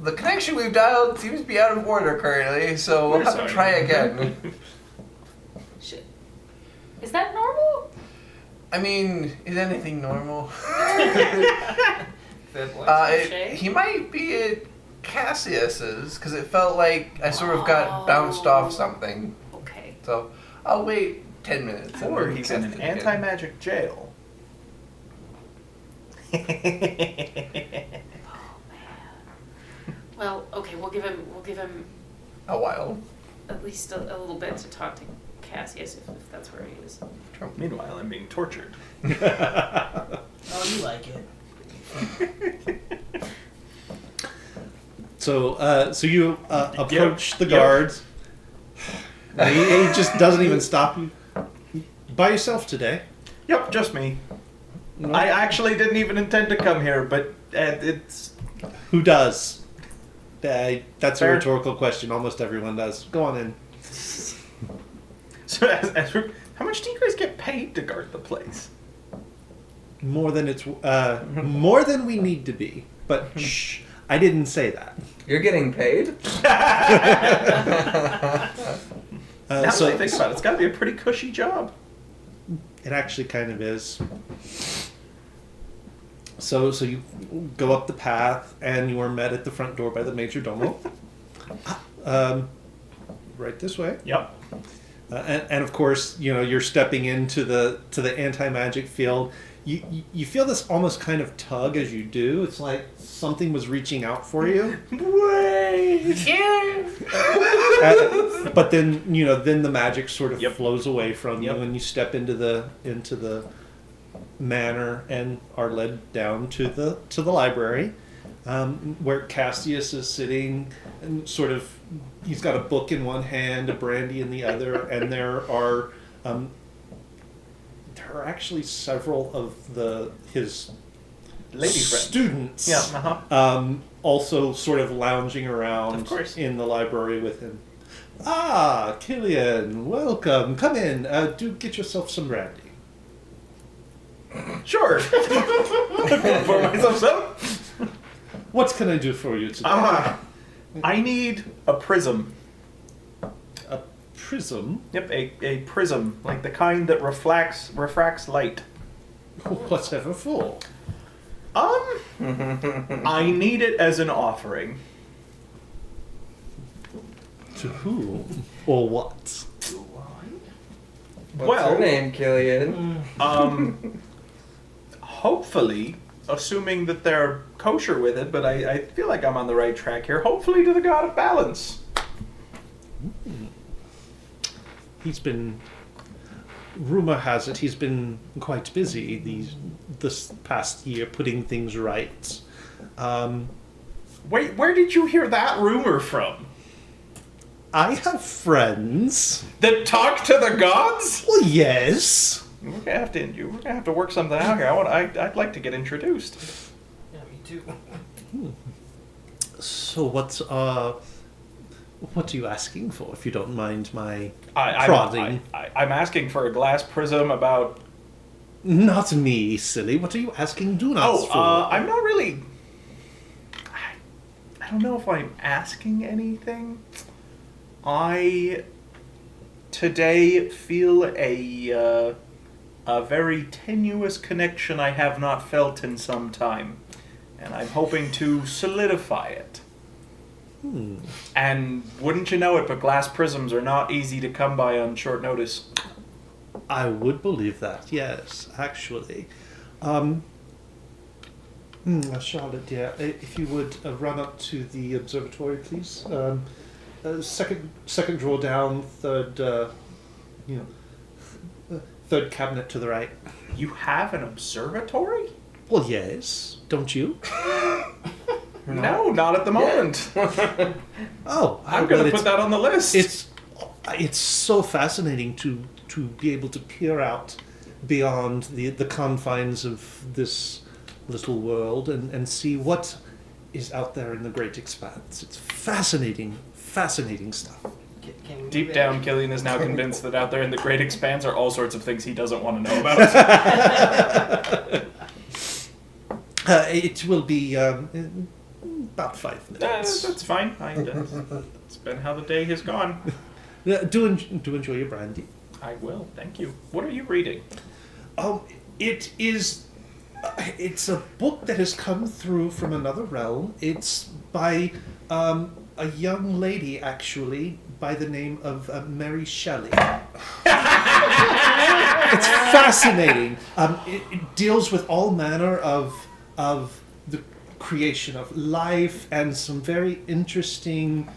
The connection we've dialed seems to be out of order currently, so we'll We're have to sorry. try again. Shit. Is that normal? I mean, is anything normal? Fair point. Touché. He might be at Cassius's, because it felt like I sort of got bounced off something. Okay. So I'll wait 10 minutes. and Or then he's in cast an it again. anti-magic jail. Well, okay, we'll give him A while. at least a little bit to talk to Cassius if that's where he is. Meanwhile, I'm being tortured. Oh, you like it. So you approach the Yep. guards. And he just doesn't even stop you. By yourself today. Yep, just me. No? I actually didn't even intend to come here, but it's... Who does? That's a Fair. rhetorical question. Almost everyone does. Go on in. So how much do you guys get paid to guard the place? More than more than we need to be. But shh, I didn't say that. You're getting paid? Now So that I think about it, it's got to be a pretty cushy job. it actually kind of is. So you go up the path, and you are met at the front door by the major domo. Right this way. Yep. And of course, you're stepping into the anti-magic field. You feel this almost kind of tug as you do. It's like something was reaching out for you. Wait! But then then the magic sort of Yep. flows away from you, Yep. and you step into the manor and are led down to the library, where Cassius is sitting, and sort of he's got a book in one hand, a brandy in the other, and there are actually several of his Lady friend. students. Yeah, uh-huh. Also sort of lounging around Of course. in the library with him. Ah, Killian, welcome. Come in. Do get yourself some brandy. Sure. For myself some. What can I do for you today? I need a prism. A prism? Yep, a prism, like the kind that refracts light. Whatever for? I need it as an offering. To whom? Or what? What's Well- her name, Killian? Hopefully, assuming that they're kosher with it, but I feel like I'm on the right track here. Hopefully to the god of balance. He's been. Rumor has it he's been quite busy this past year putting things right. Wait, where did you hear that rumor from? I have friends. That talk to the gods? Well, yes. We're gonna have to work something out here. I'd like to get introduced. Yeah, me too. So what are you asking for, if you don't mind my I'm prodding? asking for a glass prism about. Not me, silly. What are you asking? Do not for. I'm not really. I don't know if I'm asking anything. I today feel a very tenuous connection I have not felt in some time, and I'm hoping to solidify it. And wouldn't you know it, but glass prisms are not easy to come by on short notice. I would believe that, yes, actually. Charlotte, dear, if you would run up to the observatory, please. Second drawer down, third cabinet to the right. You have an observatory? Well, yes, don't you? No, not at the moment. Oh, I'm going to put that on the list. It's so fascinating to be able to peer out beyond the confines of this little world and see what is out there in the great expanse. It's fascinating stuff. Can we Deep move down, it? Killian is now convinced that out there in the great expanse are all sorts of things he doesn't want to know about. It will be about 5 minutes. That's fine. It's been how the day has gone. Do enjoy your brandy. I will, thank you. What are you reading? It is. It's a book that has come through from another realm. It's by a young lady, actually, by the name of Mary Shelley. It's fascinating. It deals with all manner of the creation of life and some very interesting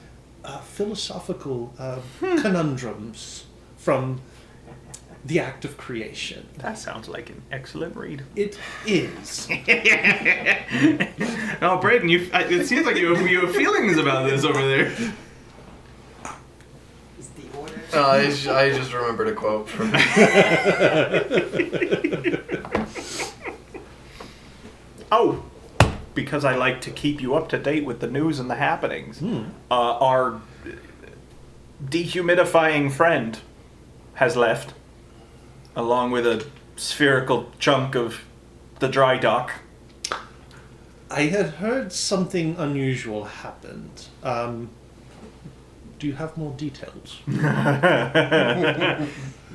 philosophical conundrums from the act of creation. That sounds like an excellent read. It is. Oh, Braden, it seems like you have feelings about this over there. Is the order? I just remembered a quote from. Oh, because I like to keep you up to date with the news and the happenings. Our dehumidifying friend has left, along with a spherical chunk of the dry dock. I had heard something unusual happened. Do you have more details?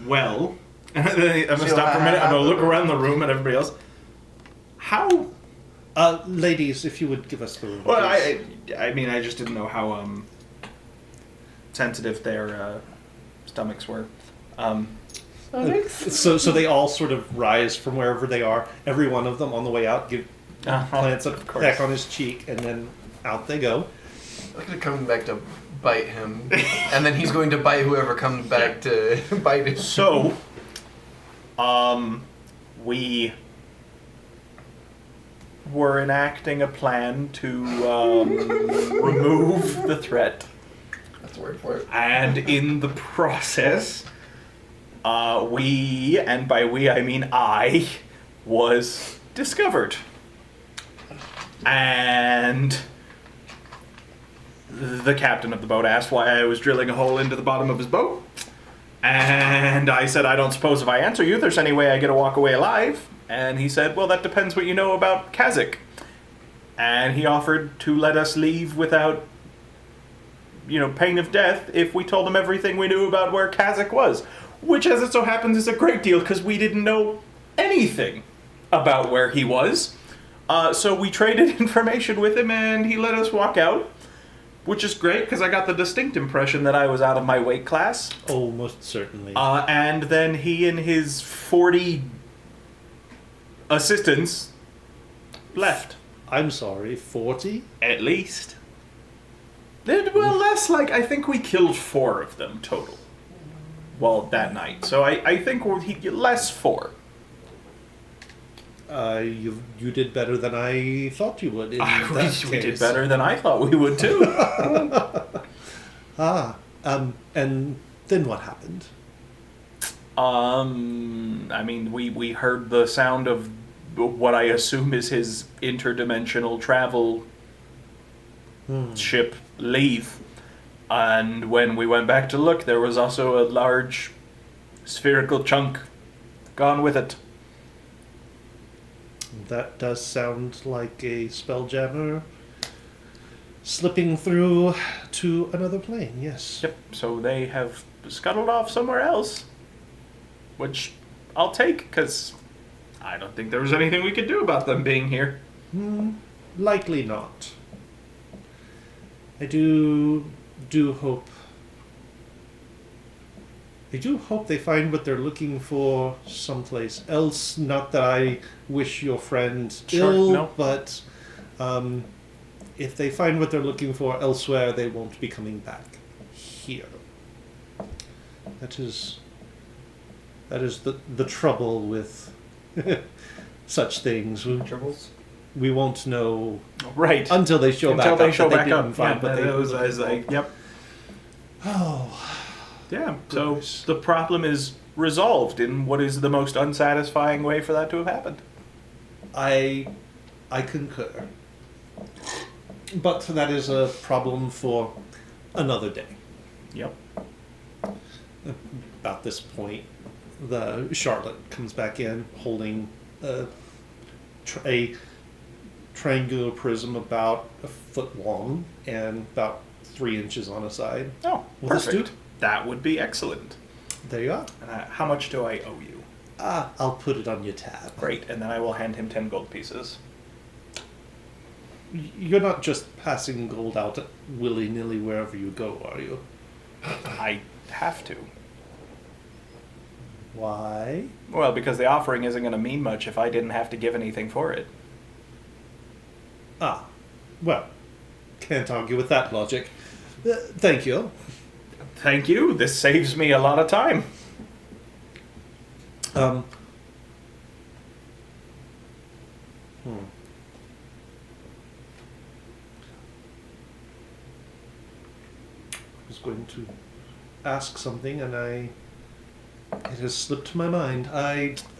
Well, I'm going to stop for a minute. I'm going to look around the room at everybody else. How? Ladies, if you would give us the room. Well, please. I mean, I just didn't know how sensitive their stomachs were. So they all sort of rise from wherever they are. Every one of them on the way out plants a of course. peck on his cheek, and then out they go. Look at coming back to bite him, and then he's going to bite whoever comes back to bite him. So, we were enacting a plan to remove the threat, That's the word for it. and in the process, we, and by we I mean I, was discovered. And the captain of the boat asked why I was drilling a hole into the bottom of his boat. And I said, I don't suppose if I answer you, there's any way I get to walk away alive. And he said, well, that depends what you know about Kazakh. And he offered to let us leave without, pain of death if we told him everything we knew about where Kazakh was. Which, as it so happens, is a great deal because we didn't know anything about where he was. So we traded information with him and he let us walk out. Which is great, because I got the distinct impression that I was out of my weight class. Oh, most certainly. And then he and his 40 assistants left. I'm sorry, 40? At least. Well, less like, I think we killed 4 of them total. Well, that night. So I think less 4. You did better than I thought you would. In that We case. did better than I thought we would, too. And then what happened? I mean, we heard the sound of what I assume is his interdimensional travel ship leave. And when we went back to look, there was also a large spherical chunk gone with it. That does sound like a spelljammer slipping through to another plane, yes. Yep, so they have scuttled off somewhere else. Which I'll take, because I don't think there was anything we could do about them being here. Likely not. I do hope I do hope they find what they're looking for someplace else. Not that I wish your friend Sure, ill, no. but if they find what they're looking for elsewhere, they won't be coming back here. That is the trouble with such things. Troubles. We won't know Right. until they show Until back they up show that back they didn't up. find Yeah, what they that was, were I was looking like, for. yep. Oh, Yeah. So Goodness. the problem is resolved in what is the most unsatisfying way for that to have happened. I concur. But that is a problem for another day. Yep. About this point, the Charlotte comes back in holding a triangular prism about a foot long and about 3 inches on a side. Oh, Will this perfect. do? That would be excellent. There you are. How much do I owe you? I'll put it on your tab. Great, and then I will hand him 10 gold pieces. You're not just passing gold out willy-nilly wherever you go, are you? I have to. Why? Well, because the offering isn't going to mean much if I didn't have to give anything for it. Well, can't argue with that logic. Thank you. Thank you. This saves me a lot of time. Hmm. I was going to ask something, and it has slipped my mind.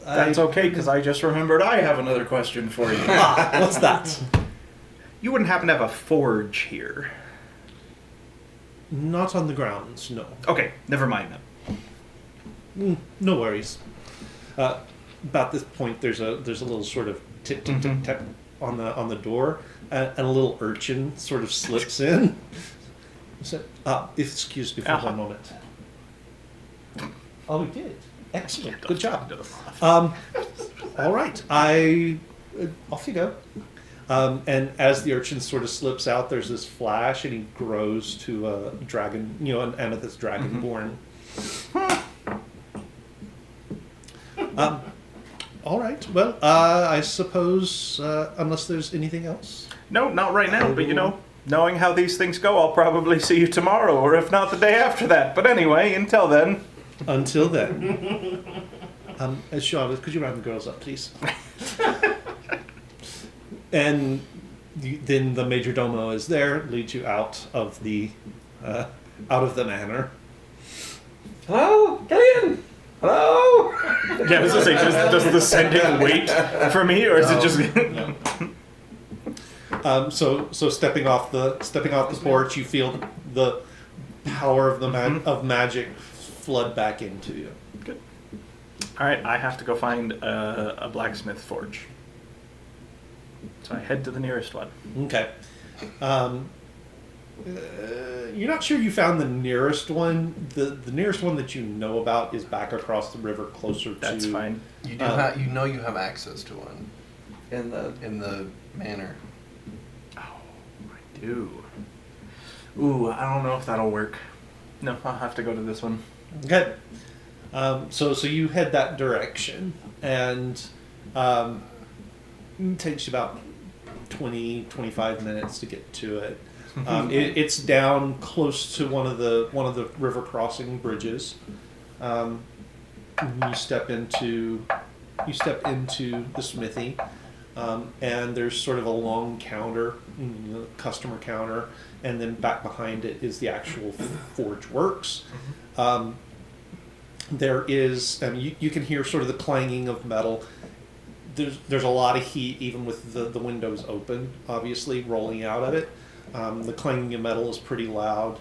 That's okay, because I just remembered I have another question for you. What's that? You wouldn't happen to have a forge here? Not on the grounds, no. Okay, never mind then. No worries. About this point, there's a little sort of tip tip tip tap on the door, and a little urchin sort of slips in. So, excuse me for Uh-huh. 1 moment. Oh, we did. Excellent. Good job. Into the mouth. All right. Off you go. And as the urchin sort of slips out, there's this flash, and he grows to a dragon, an amethyst dragonborn. All right. Well, I suppose, unless there's anything else. No, not right now, but knowing how these things go, I'll probably see you tomorrow, or if not, the day after that. But anyway, until then. Until then. Charlotte, could you round the girls up, please? And then the major domo is there, leads you out of the manor. Hello, Killian. Hello. Yeah, I was gonna say, does the sending wait for me, or is it just? So stepping off the porch, you feel the power of the of magic flood back into you. Good. All right, I have to go find a blacksmith forge. So I head to the nearest one. Okay. You're not sure you found the nearest one. The nearest one that you know about is back across the river, closer to. That's fine. You do you have access to one In the manor. Oh, I do. Ooh, I don't know if that'll work. No, I'll have to go to this one. Okay. So you head that direction, and it takes you about 20-25 minutes to get to it. It's down close to one of the river crossing bridges. You step into the smithy, and there's sort of a long counter, customer counter, and then back behind it is the actual forge works. There is, you can hear sort of the clanging of metal. There's a lot of heat, even with the windows open, obviously rolling out of it. The clanging of metal is pretty loud.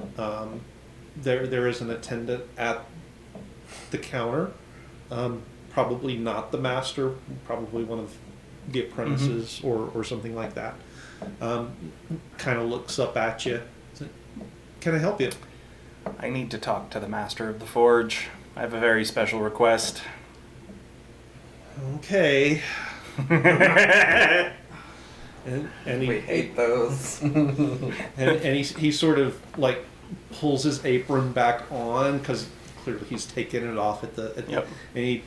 There is an attendant at the counter, probably not the master, probably one of the apprentices or something like that. Kind of looks up at you. Can I help you? I need to talk to the master of the forge. I have a very special request. Okay. And we he hate those. and he sort of like pulls his apron back on, because clearly he's taken it off Yep. and he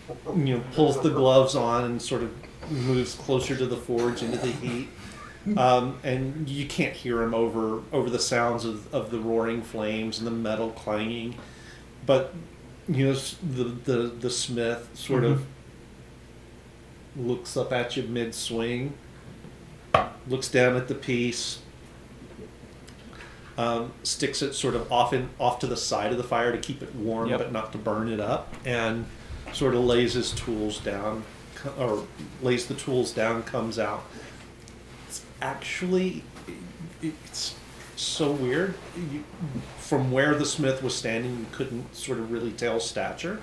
pulls the gloves on and sort of moves closer to the forge into the heat. And you can't hear him over the sounds of the roaring flames and the metal clanging, but the smith sort of looks up at you mid swing, looks down at the piece, sticks it sort of off to the side of the fire to keep it warm, Yep. but not to burn it up, and sort of lays his tools down, or lays the tools down, comes out. Actually, it's so weird. From where the smith was standing, you couldn't sort of really tell stature.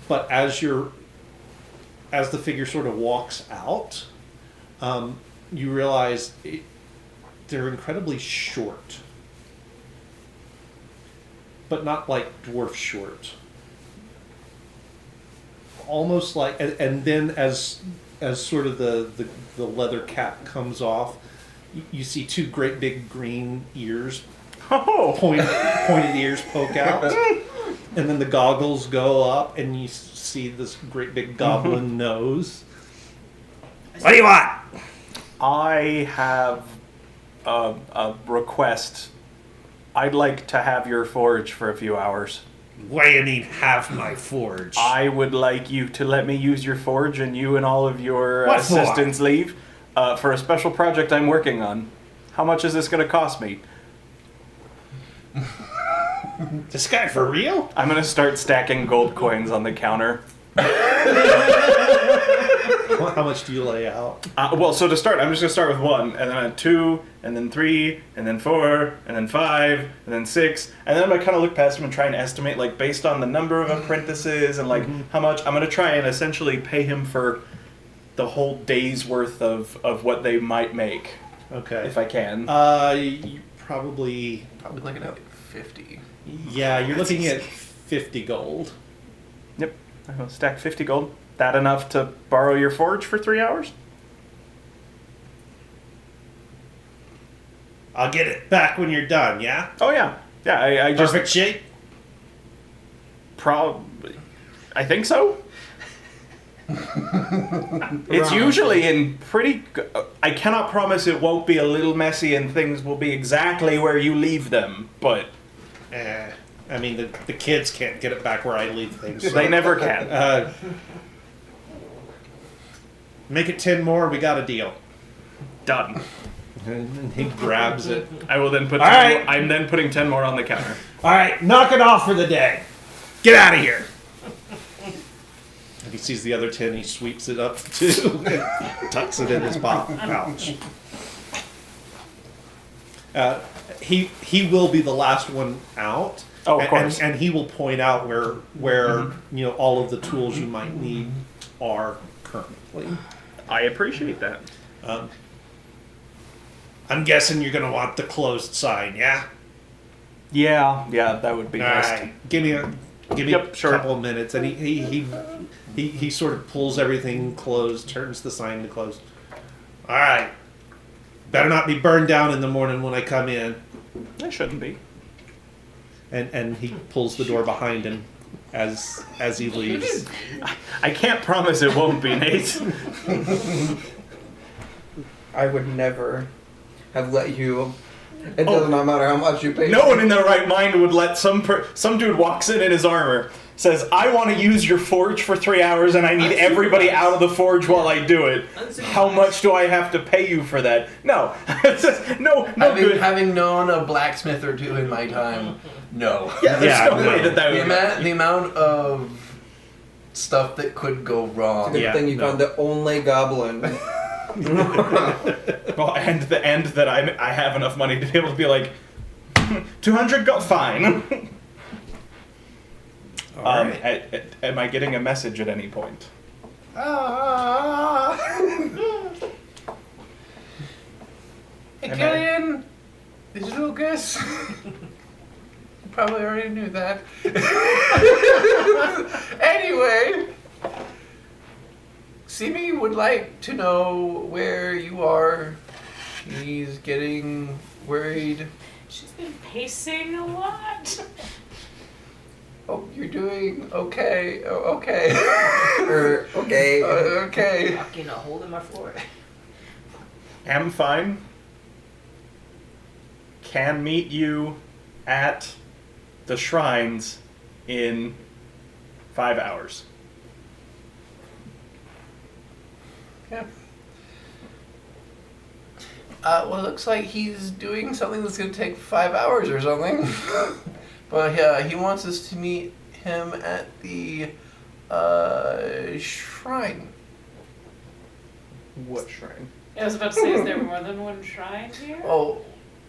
But as the figure sort of walks out, you realize they're incredibly short, but not like dwarf short. Almost like, and then as sort of the leather cap comes off, you see two great big green ears, pointed ears poke out, and then the goggles go up, and you see this great big goblin nose. What do you want? I have a request. I'd like to have your forge for a few hours. What do you need have my forge? I would like you to let me use your forge, and you and all of your What for? assistants leave for a special project I'm working on. How much is this going to cost me? This guy for real? I'm going to start stacking gold coins on the counter. How much do you lay out? Well, so to start, I'm just going to start with 1, and then 2, and then 3, and then 4, and then 5, and then 6, and then I'm going to kind of look past him and try and estimate, like, based on the number of apprentices and, like, how much, I'm going to try and essentially pay him for the whole day's worth of what they might make, Okay. if I can. You probably Looking at 50. yeah, you're looking at 50 gold. Yep, I'll stack 50 gold. That enough to borrow your forge for 3 hours? I'll get it back when you're done, yeah? Oh, yeah. Yeah, I just... Perfect shape? Probably. I think so. It's usually in pretty... I cannot promise it won't be a little messy and things will be exactly where you leave them, but I mean, the kids can't get it back where I leave things. So, they never can. Make it 10 more, we got a deal. Done. And he grabs it. I will then put... All 10 right. more, I'm then putting 10 more on the counter. All right, knock it off for the day. Get out of here. And he sees the other 10, he sweeps it up too, and tucks it in his pouch. He will be the last one out. Oh, of course. And he will point out where all of the tools you might need are currently. I appreciate that. I'm guessing you're gonna want the closed sign, yeah? Yeah, that would be All best. right. Give me Yep, a sure. couple of minutes, and he sort of pulls everything closed, turns the sign to close. All right. Better not be burned down in the morning when I come in. It shouldn't be. And he pulls the door behind him as he leaves. I can't promise it won't be, Nate. I would never have let you. It does not matter how much you pay. No one in their right mind would let some dude walks in his armor, says, I want to use your forge for 3 hours and I need everybody out of the forge while I do it. How much do I have to pay you for that? No. It's just, no good. Having known a blacksmith or two in my time, no. Yeah, there's Yeah, no way no. that would The amount of stuff that could go It's a wrong. good Yeah, thing you no. found the only goblin. Well, and that I have enough money to be able to be like, 200 go fine. All right. Am I getting a message at any point? Hey, Killian! This is Lucas. You probably already knew that. Anyway, Simi would like to know where you are. He's getting worried. She's been pacing a lot. Oh, you're doing okay. Oh, okay. Okay. Okay. Fucking a hole in my floor. Am fine. Can meet you at the shrines in 5 hours. Yeah. Well, it looks like he's doing something that's going to take 5 hours or something. But he wants us to meet him at the shrine. What shrine? I was about to say, is there more than one shrine here? Oh,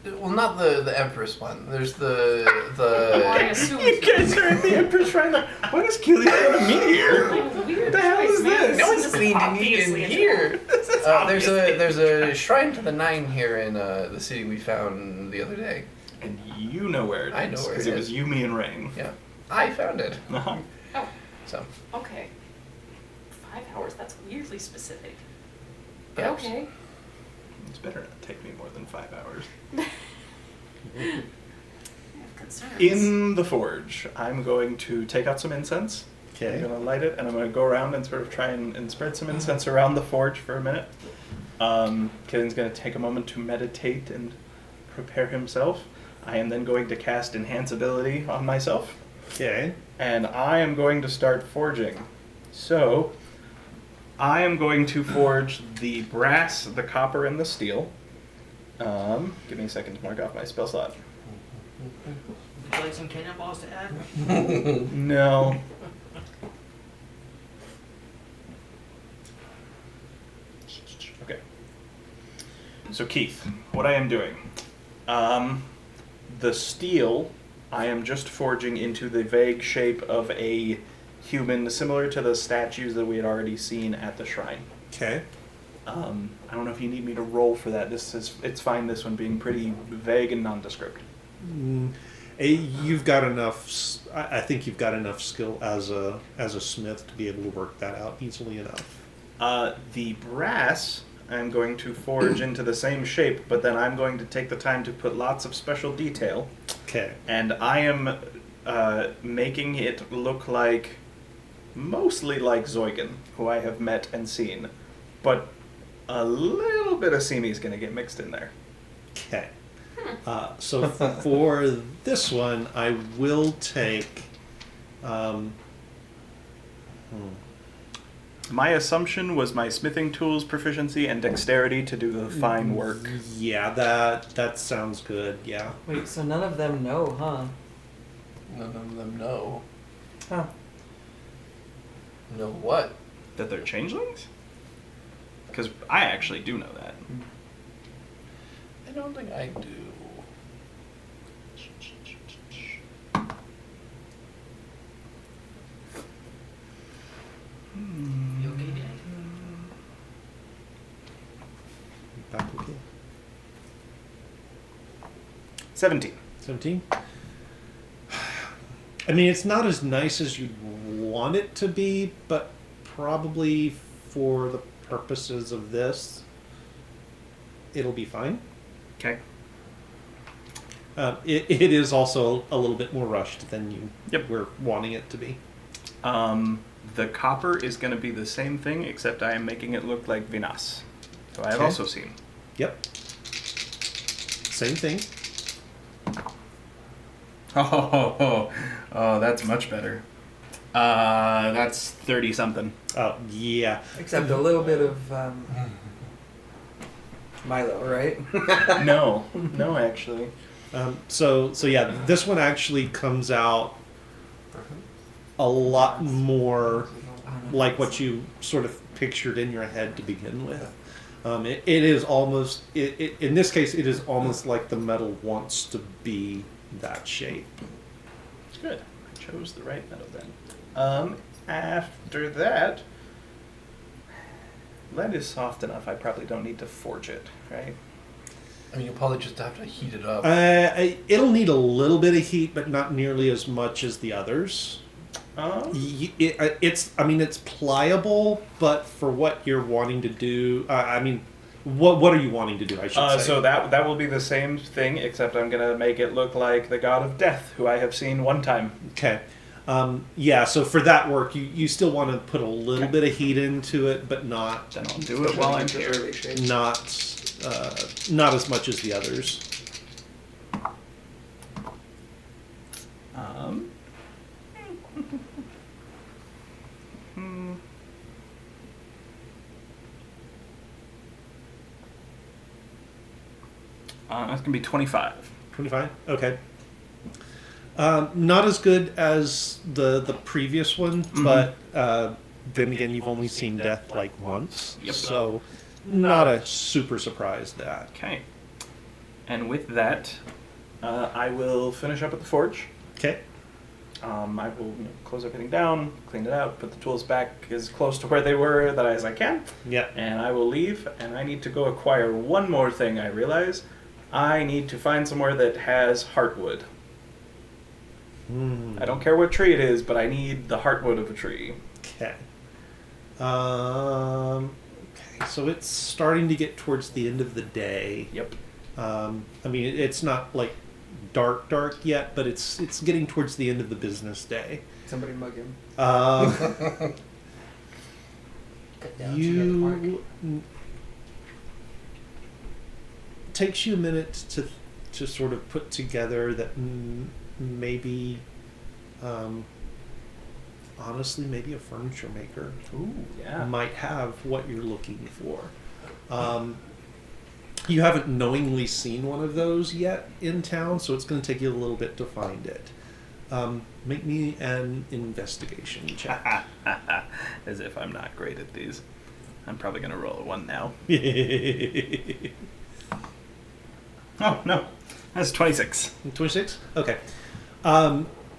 well, not the Empress one. There's the I assumed. You guys are at the Empress Shrine. Why does Keely want to meet here? Like, weird The hell choice, is man. this? No one's This is cleaned in obviously a here. troll. There's a shrine to the Nine here in the city we found the other day. And you know where it is. I know where it Because it was is. you, me, and Rain. Yeah, I found it. Uh-huh. Oh, So okay. 5 hours, that's weirdly specific. But yeah. okay. It's better not take me more than 5 hours. I have concerns. In the forge, I'm going to take out some incense. I'm Okay. going to light it, and I'm going to go around and sort of try and spread some incense around the forge for a minute. Killian's going to take a moment to meditate and prepare himself. I am then going to cast Enhance Ability on myself, Okay. and I am going to start forging. So, I am going to forge the brass, the copper, and the steel. Give me a second to mark off my spell slot. Would you like some cannonballs to add? No. Okay. So Keith, what I am doing, the steel, I am just forging into the vague shape of a human, similar to the statues that we had already seen at the shrine. Okay. I don't know if you need me to roll for that. It's fine. This one being pretty vague and nondescript. You've got enough. I think you've got enough skill as a smith to be able to work that out easily enough. The brass I'm going to forge into the same shape, but then I'm going to take the time to put lots of special detail, Okay. and I am making it look like, mostly like Zoigan, who I have met and seen, but a little bit of Simi's going to get mixed in there. Okay. So for this one, I will take. My assumption was my smithing tools proficiency and dexterity to do the fine work. Yeah, that sounds good. Yeah. Wait, so none of them know, huh? None of them know. Huh. Know what? That they're changelings? Because I actually do know that. I don't think I do. You okay, Danny? Back okay. 17. 17. I mean, it's not as nice as you'd want it to be, but probably for the purposes of this, it'll be fine. Okay. It is also a little bit more rushed than you were wanting it to be. The copper is going to be the same thing, except I am making it look like Vinas, who I have Okay. also seen. Yep. Same thing. Oh, that's much better. That's 30 something. Oh, yeah. Except a little bit of Milo, right? No, actually. So yeah, this one actually comes out a lot more like what you sort of pictured in your head to begin with. It is almost, in this case, it is almost like the metal wants to be that shape. Good. I chose the right metal then. After that, lead is soft enough. I probably don't need to forge it, right? I mean, you'll probably just have to heat it up. It'll need a little bit of heat, but not nearly as much as the others. It's pliable, but for what you're wanting to do, what are you wanting to do? I should say. So that will be the same thing, except I'm gonna make it look like the god of death, who I have seen one time. Okay. Yeah, so for that work, you still want to put a little bit of heat into it, but not Then I'll do it while I'm Just here. early shade. not not as much as the others. Hmm. That's gonna be 25. 25. Okay. Not as good as the previous one, but then again, you've only seen death like once, Yep. so not a super surprise that. Okay. And with that, I will finish up at the forge. Okay. I will close everything down, clean it out, put the tools back as close to where they were as I can, Yeah. and I will leave. And I need to go acquire one more thing. I realize I need to find somewhere that has heartwood. I don't care what tree it is, but I need the heartwood of a tree. Okay. Okay. So it's starting to get towards the end of the day. Yep. I mean, it's not like dark yet, but it's getting towards the end of the business day. Somebody mug him. Um, Cut down to the mark. Takes you a minute to sort of put together that maybe, honestly, maybe a furniture maker Ooh, yeah. might have what you're looking for. You haven't knowingly seen one of those yet in town, so it's going to take you a little bit to find it. Make me an investigation check. As if I'm not great at these. I'm probably gonna roll a 1 now. Oh no, that's 26. 26? Okay.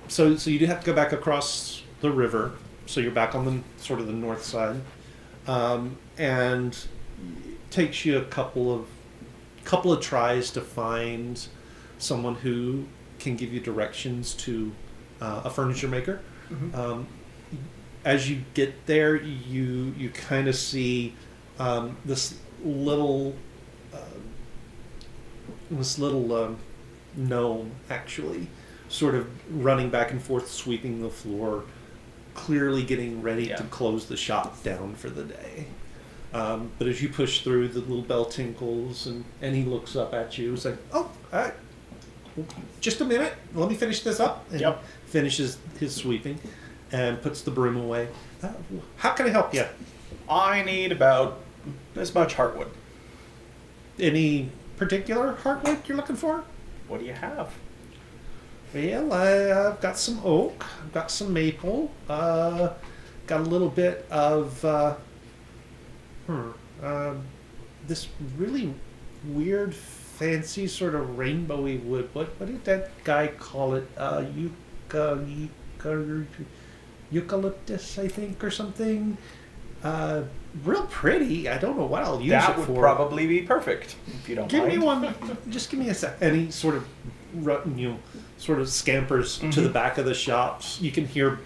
So you do have to go back across the river. So you're back on the sort of the north side. And it takes you a couple of tries to find someone who can give you directions to a furniture maker. As you get there, you kind of see this little gnome actually sort of running back and forth, sweeping the floor, clearly getting ready to close the shop down for the day. But as you push through, the little bell tinkles, and he looks up at you. It's like, oh, just a minute. Let me finish this up. And Yep. finishes his sweeping and puts the broom away. How can I help you? I need about this much heartwood. Any particular heartwood you're looking for? What do you have? Well, I've got some oak, I've got some maple, got a little bit of this really weird, fancy sort of rainbowy wood. What did that guy call it? Eucalyptus, I think, or something. Real pretty. I don't know what I'll use That it would for. probably be perfect, if you don't Give mind. me one. Just give me a sec. And he sort of, sort of scampers to the back of the shops. You can hear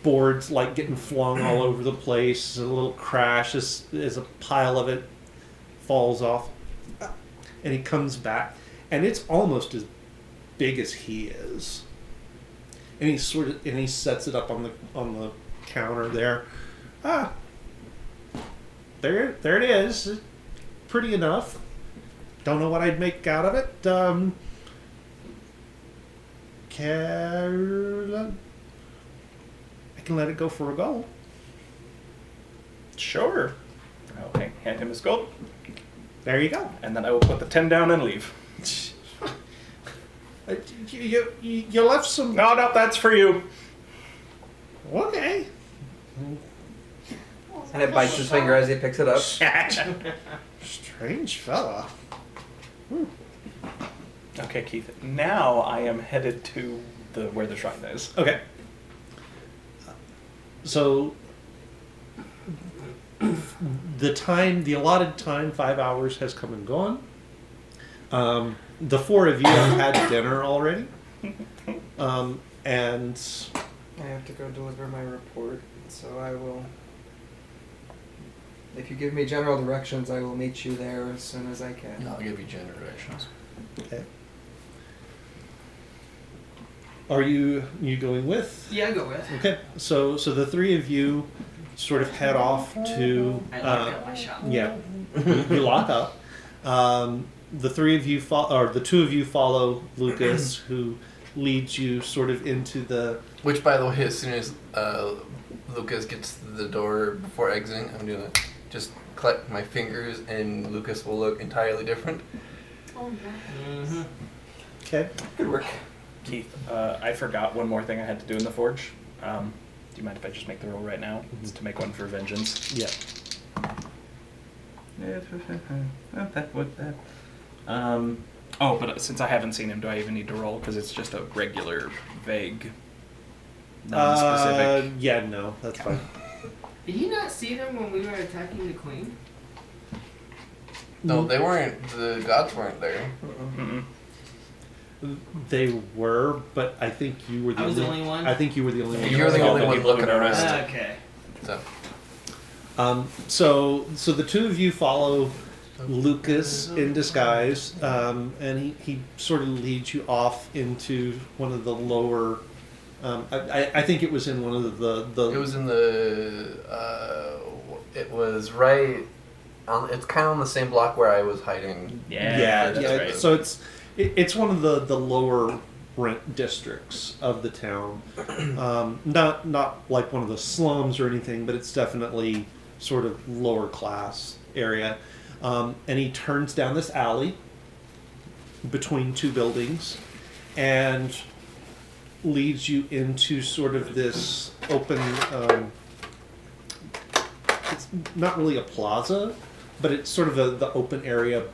boards like getting flung all over the place. A little crash as a pile of it falls off. And he comes back, and it's almost as big as he is. And he sets it up on the counter there. There it is. Pretty enough. Don't know what I'd make out of it. I can let it go for a go. Sure. Okay, hand him his gold, There you go. and then I will put the 10 down and leave. You left some. No, that's for you. Okay. And it bites his finger as he picks it up. Strange fella. Okay, Keith. Now I am headed to where the shrine is. Okay. So the allotted time, 5 hours, has come and gone. The four of you have had dinner already. And I have to go deliver my report, so I will. If you give me general directions, I will meet you there as soon as I can. I'll give you general directions. okay. Are you going with? Yeah, I go with. Okay, so the three of you sort of head off to. I lock up my shop. Yeah, you lock up. The three of you or the two of you follow Lucas, who leads you sort of into the. Which, by the way, as soon as Lucas gets to the door before exiting, I'm gonna just click my fingers, and Lucas will look entirely different. Oh, nice. Mm-hmm. Okay. Good work. Keith, I forgot one more thing I had to do in the forge. Do you mind if I just make the roll right now? It's to make one for vengeance. Yeah. Oh, but since I haven't seen him, do I even need to roll? Because it's just a regular, vague, non-specific. Yeah. No, that's fine. Did you not see them when we were attacking the queen? No, they weren't. The gods weren't there. Mm-mm. They were, but I think you were the I was the only one? I think you were the only one. You're the Yeah, only the one people looking who around. Okay. So So the two of you follow Lucas in disguise, and he sort of leads you off into one of the lower. I think it was in one of the. it was in the. It was right. It's kind of on the same block where I was hiding. Yeah, that's right. So it's one of the lower rent districts of the town. Not like one of the slums or anything, but it's definitely sort of lower class area. And he turns down this alley between two buildings and leads you into sort of this open. It's not really a plaza, but it's sort of the open area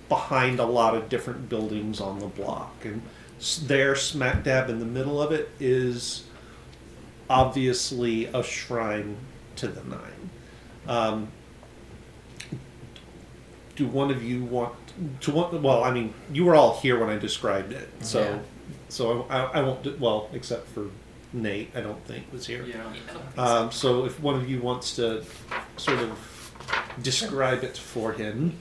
behind a lot of different buildings on the block. And there, smack dab in the middle of it, is obviously a shrine to the Nine. Do one of you want to well, I mean, you were all here when I described it, so Yeah. so I won't do, well, except for Nate, I don't think was here. Yeah. So if one of you wants to sort of describe it for him.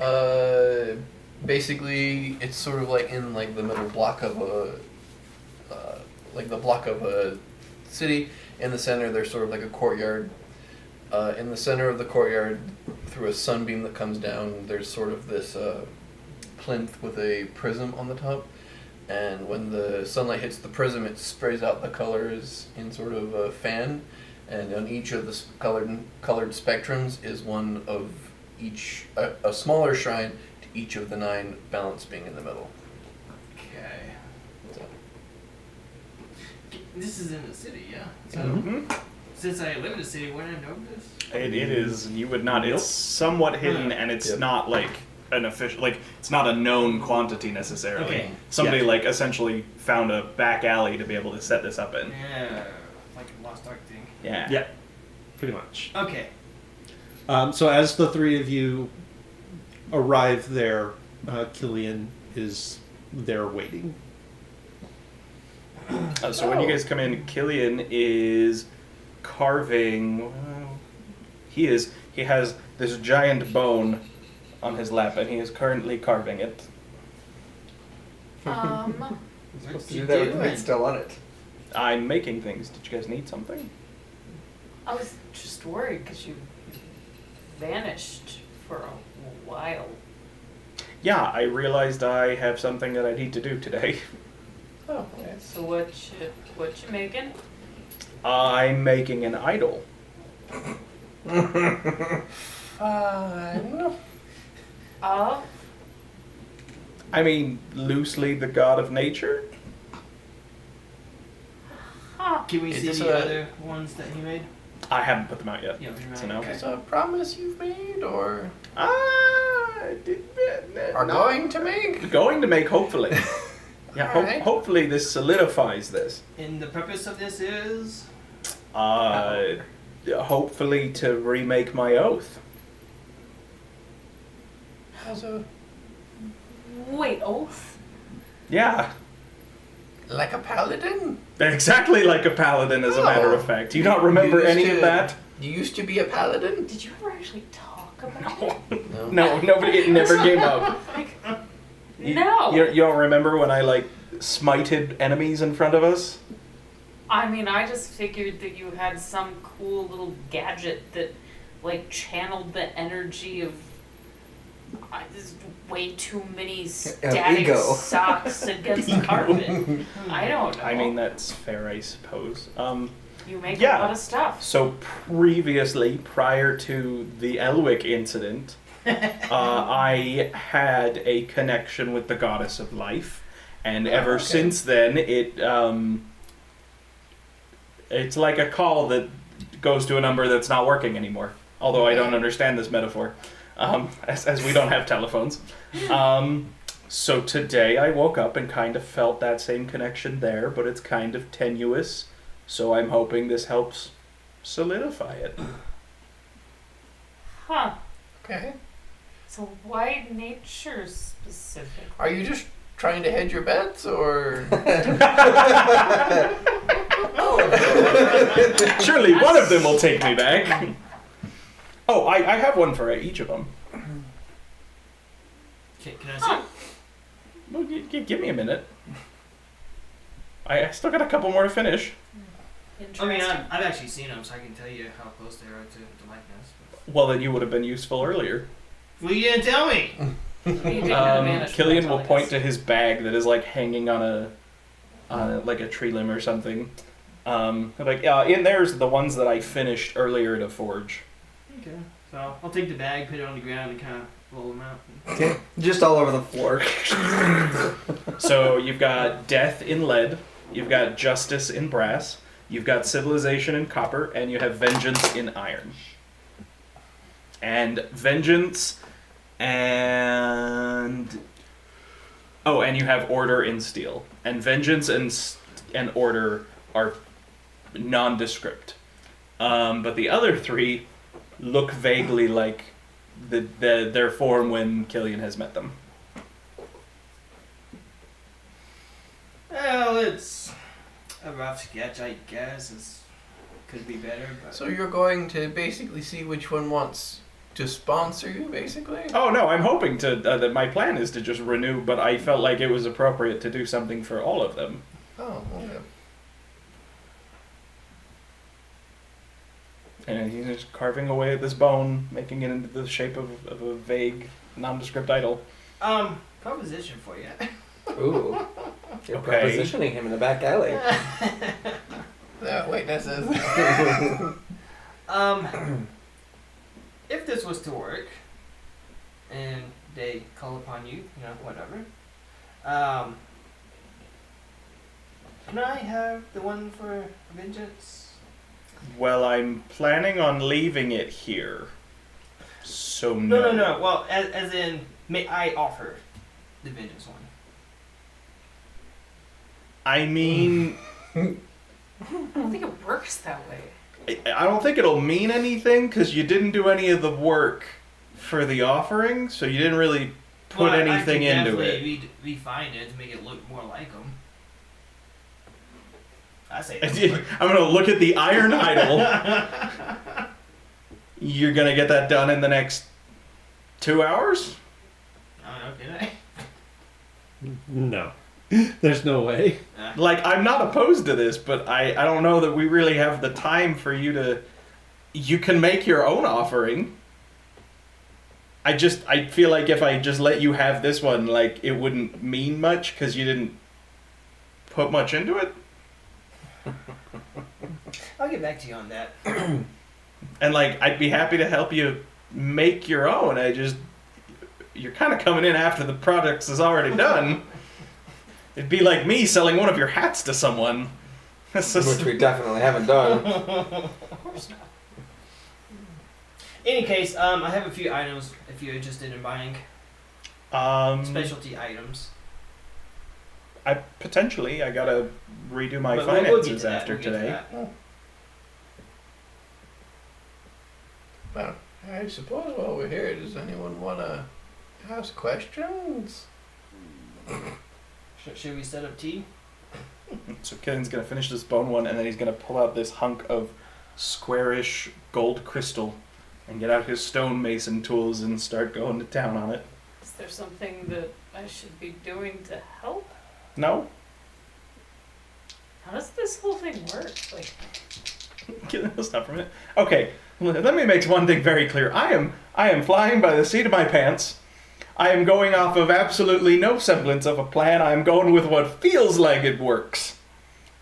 Basically, it's sort of like in like the middle block of a, like the block of a city. In the center, there's sort of like a courtyard. In the center of the courtyard, through a sunbeam that comes down, there's sort of this plinth with a prism on the top. And when the sunlight hits the prism, it sprays out the colors in sort of a fan. And on each of the colored spectrums is one of each, a smaller shrine to each of the 9, balance being in the middle. Okay. So, This is in the city, yeah. So Mhm. since I live in the city, wouldn't I know this? It is. You would not. Nope. It's somewhat hidden, and it's Yep. not like an official. Like it's not a known quantity necessarily. Okay. Somebody Yeah. like essentially found a back alley to be able to set this up in. Yeah, like a Lost Ark thing. Yeah. Yeah, pretty much. Okay. So as the three of you arrive there, Killian is there waiting. So when you guys come in, Killian is carving. Well, he has this giant bone on his lap, and he is currently carving it. Um, Supposed to do that with the meat still on it. I'm making things. Did you guys need something? I was just worried because you vanished for a while. Yeah, I realized I have something that I need to do today. oh, okay. So what you making? I'm making an idol. Fine. Oh, I mean, loosely the god of nature. huh. Can we Is see this the a- other ones that he made? I haven't put them out yet. Yeah, you're So right. no. Okay. Is it a promise you've made, or are no. going to make? Going to make, hopefully. Yeah, Alright. hopefully this solidifies this. And the purpose of this is? Hopefully to remake my oath. How's a Wait, oath? Yeah, like a paladin? exactly like a paladin, as a matter of Oh. fact. Do you not remember You used any of to- that? You used to be a paladin? Did you ever actually talk about it? No. No, nobody. It never came up. Like, You- no. You don't remember when I like smited enemies in front of us? I mean, I just figured that you had some cool little gadget that, like, channeled the energy of there's way too many static ego. socks against the carpet. I don't know. I mean, that's fair, I suppose. You make yeah. a lot of stuff. So previously, prior to the Elwick incident, I had a connection with the goddess of life, and ever since then, it's like a call that goes to a number that's not working anymore. Although I don't understand this metaphor, as we don't have telephones. So today I woke up and kind of felt that same connection there, but it's kind of tenuous. So I'm hoping this helps solidify it. Huh. Okay. So why nature specific? Are you just trying to hedge your bets, or? Surely one of them will take me back. Oh, I have one for each of them. Can I see? Well, give me a minute. I still got a couple more to finish. I mean, Interesting. I've actually seen them, so I can tell you how close they are to the likeness. Well, then you would have been useful earlier. Well, you didn't tell me. You didn't manage Killian to will tell point us. to his bag that is like hanging on like a tree limb or something. In there's the ones that I finished earlier to forge. Okay. So I'll take the bag, put it on the ground, and kind of roll them out. Just all over the floor. So you've got death in lead, you've got justice in brass, you've got civilization in copper, and you have vengeance in iron. And vengeance and you have order in steel. And vengeance and order are nondescript. But the other three look vaguely like their form when Killian has met them. Well, it's a rough sketch, I guess. It could be better, but So you're going to basically see which one wants to sponsor you, basically? Oh no, I'm hoping to. That my plan is to just renew, but I felt like it was appropriate to do something for all of them. Oh, okay. And he's just carving away at this bone, making it into the shape of a vague, nondescript idol. proposition for you. Ooh. You're Okay. positioning him in the back alley. Witnesses. If this was to work, and they call upon you, whatever. Can I have the one for vengeance? Well, I'm planning on leaving it here. So No. Well, as in, may I offer the vengeance one? I mean, I don't think it works that way. I don't think it'll mean anything because you didn't do any of the work for the offering, so you didn't really put anything into it. I can definitely refine it to make it look more like them. I say I'm gonna look at the iron idol. You're gonna get that done in the next 2 hours? I don't know, can I? No. There's no way. Like, I'm not opposed to this, but I don't know that we really have the time for you to... You can make your own offering. I feel like if I just let you have this one, like, it wouldn't mean much because you didn't put much into it. I'll get back to you on that. And, like, I'd be happy to help you make your own. You're kind of coming in after the product is already done. It'd be like me selling one of your hats to someone. Which we definitely haven't done. Of course not. Any case, I have a few items if you're interested in buying. Specialty items. I gotta redo my But we'll get finances to that, after we'll get to today. that. Well, I suppose while we're here, does anyone want to ask questions? Should we set up tea? So Killian's gonna finish this bone one, and then he's gonna pull out this hunk of squarish gold crystal and get out his stonemason tools and start going to town on it. Is there something that I should be doing to help? No, How does this whole thing work? Like, Stop for a minute. Okay, let me make one thing very clear. I am flying by the seat of my pants. I am going off of absolutely no semblance of a plan. I am going with what feels like it works.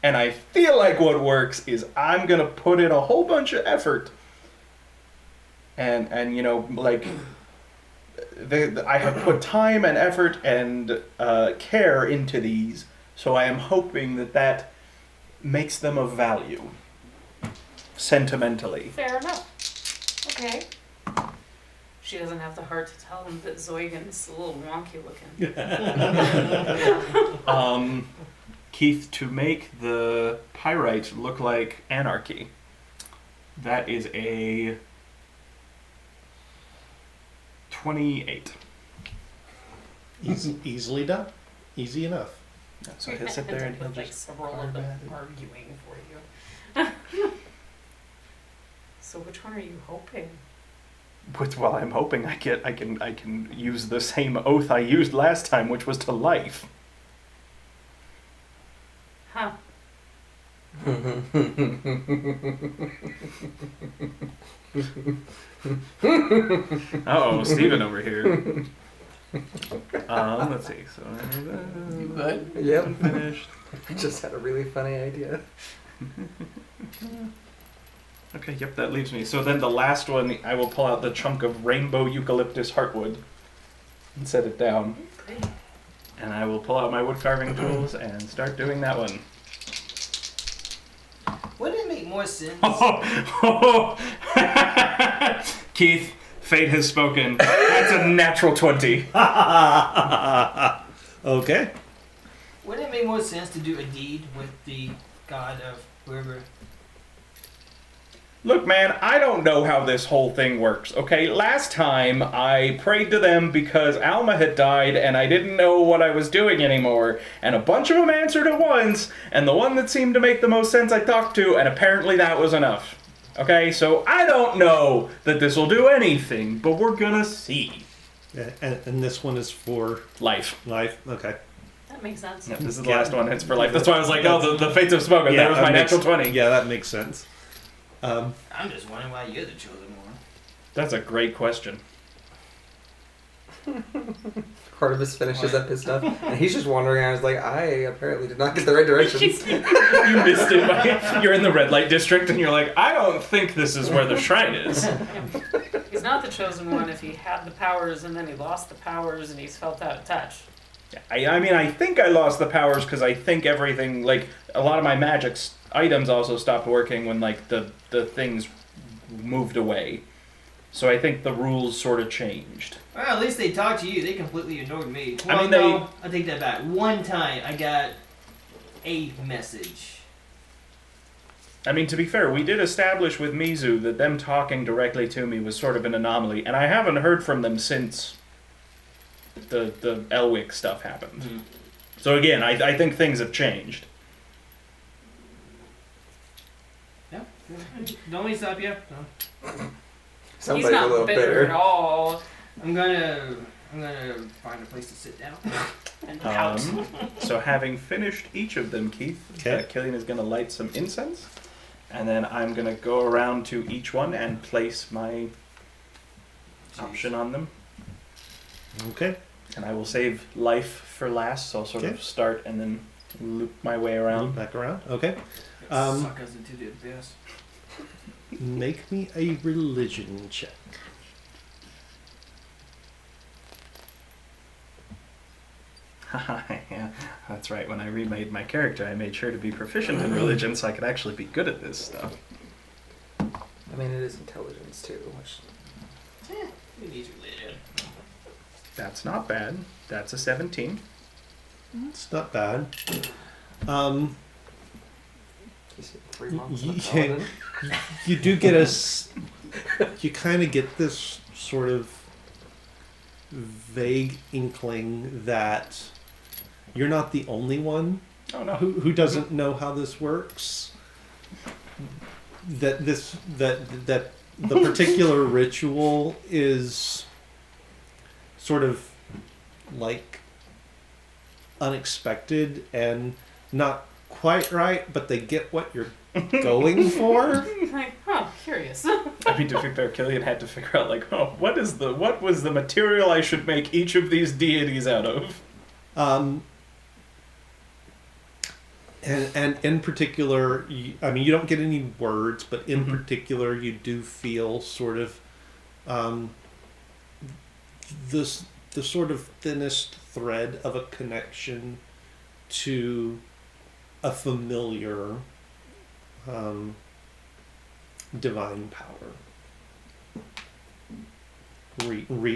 And I feel like what works is I'm going to put in a whole bunch of effort. And you know, like, I have put time and effort and care into these, so I am hoping that makes them of value. Sentimentally. fair enough. Okay. She doesn't have the heart to tell him that Zoigan's a little wonky looking. Keith, to make the pyrite look like anarchy, that is a 28. Easily done. Easy enough. So he'll sit there and he'll With, like, just several of them arguing for you. So which one are you hoping? Well, I'm hoping I can use the same oath I used last time, which was to life. Huh. Uh-oh, Steven over here. Let's see. So You good? Yep. finished. Just had a really funny idea. Okay, yep, that leaves me. So then the last one, I will pull out the chunk of rainbow eucalyptus heartwood and set it down. Great. And I will pull out my wood carving tools and start doing that one. Wouldn't it make more sense? Keith, fate has spoken. That's a natural 20. Okay. Wouldn't it make more sense to do a deed with the god of whoever? Look, man, I don't know how this whole thing works, okay? Last time, I prayed to them because Alma had died and I didn't know what I was doing anymore, and a bunch of them answered at once, and the one that seemed to make the most sense I talked to, and apparently that was enough. Okay, so I don't know that this will do anything, but we're gonna see. Yeah, and this one is for Life. life. Okay. That makes sense. Yep, this is the last one. It's for life. That's why I was like, oh, the fates have spoken. That was that my makes- natural 20. Yeah, that makes sense. I'm just wondering why you're the chosen one. That's a great question. Corvus finishes up his stuff, and he's just wandering around. He's like, I apparently did not get the right directions. You missed it. You're in the red light district, and you're like, I don't think this is where the shrine is. He's not the chosen one if he had the powers and then he lost the powers and he's felt out of touch. I mean, I think I lost the powers because I think everything, like, a lot of my magic items also stopped working when, like, the things moved away. So I think the rules sort of changed. Well, at least they talked to you. They completely ignored me. I Well, mean, no, I take that back. One time I got a message. I mean, to be fair, we did establish with Mizu that them talking directly to me was sort of an anomaly, and I haven't heard from them since the Elwick stuff happened. Mhm. So again, I think things have changed. Yeah. Don't let me stop you. No. Sounds He's like a not little bitter at bitter. all. I'm gonna find a place to sit down. And out. So having finished each of them, Keith, Okay. Killian is going to light some incense, and then I'm going to go around to each one and place my option on them. Okay. And I will save life for last, so I'll sort Okay. of start and then loop my way around. Back around. Okay. Suckers into the abyss. Make me a religion check. Yeah, that's right. When I remade my character, I made sure to be proficient in religion so I could actually be good at this stuff. I mean, it is intelligence too. Which... Who needs religion? That's not bad. That's a 17. It's not bad. You see 3 months of Yeah. paladin? You do get you kind of get this sort of vague inkling that you're not the only one Oh no. who doesn't know how this works. That the particular ritual is sort of like unexpected and not quite right, but they get what you're going for. Like, curious. I mean, to be fair, Killian had to figure out, like, what was the material I should make each of these deities out of? And in particular, you don't get any words, but in particular, you do feel sort of the sort of thinnest thread of a connection to a familiar divine power.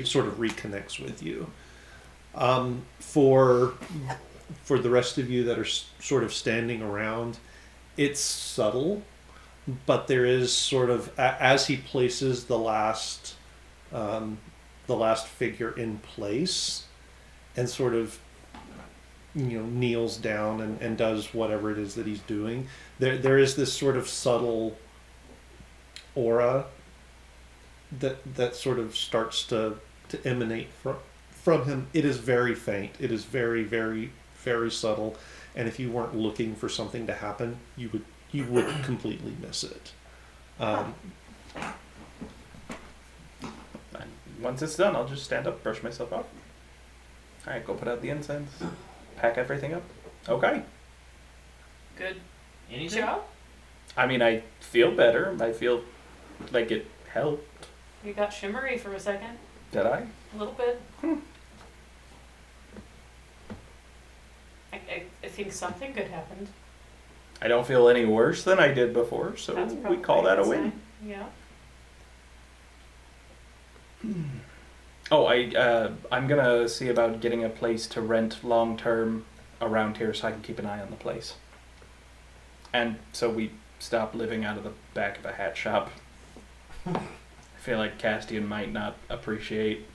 Sort of reconnects with you. For the rest of you that are sort of standing around, it's subtle, but there is sort of, as he places the last figure in place and sort of kneels down and does whatever it is that he's doing, there is this sort of subtle aura that sort of starts to emanate from him. It is very faint. It is very, very, very subtle, and if you weren't looking for something to happen, you would completely miss it. Once it's done, I'll just stand up, brush myself off. All right, go put out the incense, pack everything up. Okay. Good Anything? job. I mean, I feel better. I feel like it helped. You got shimmery for a second. Did I? A little bit. I think something good happened. I don't feel any worse than I did before, so That's we probably call that a good win. sign. Yeah. Oh, I'm gonna see about getting a place to rent long term around here so I can keep an eye on the place. And so we stop living out of the back of a hat shop. I feel like Castian might not appreciate.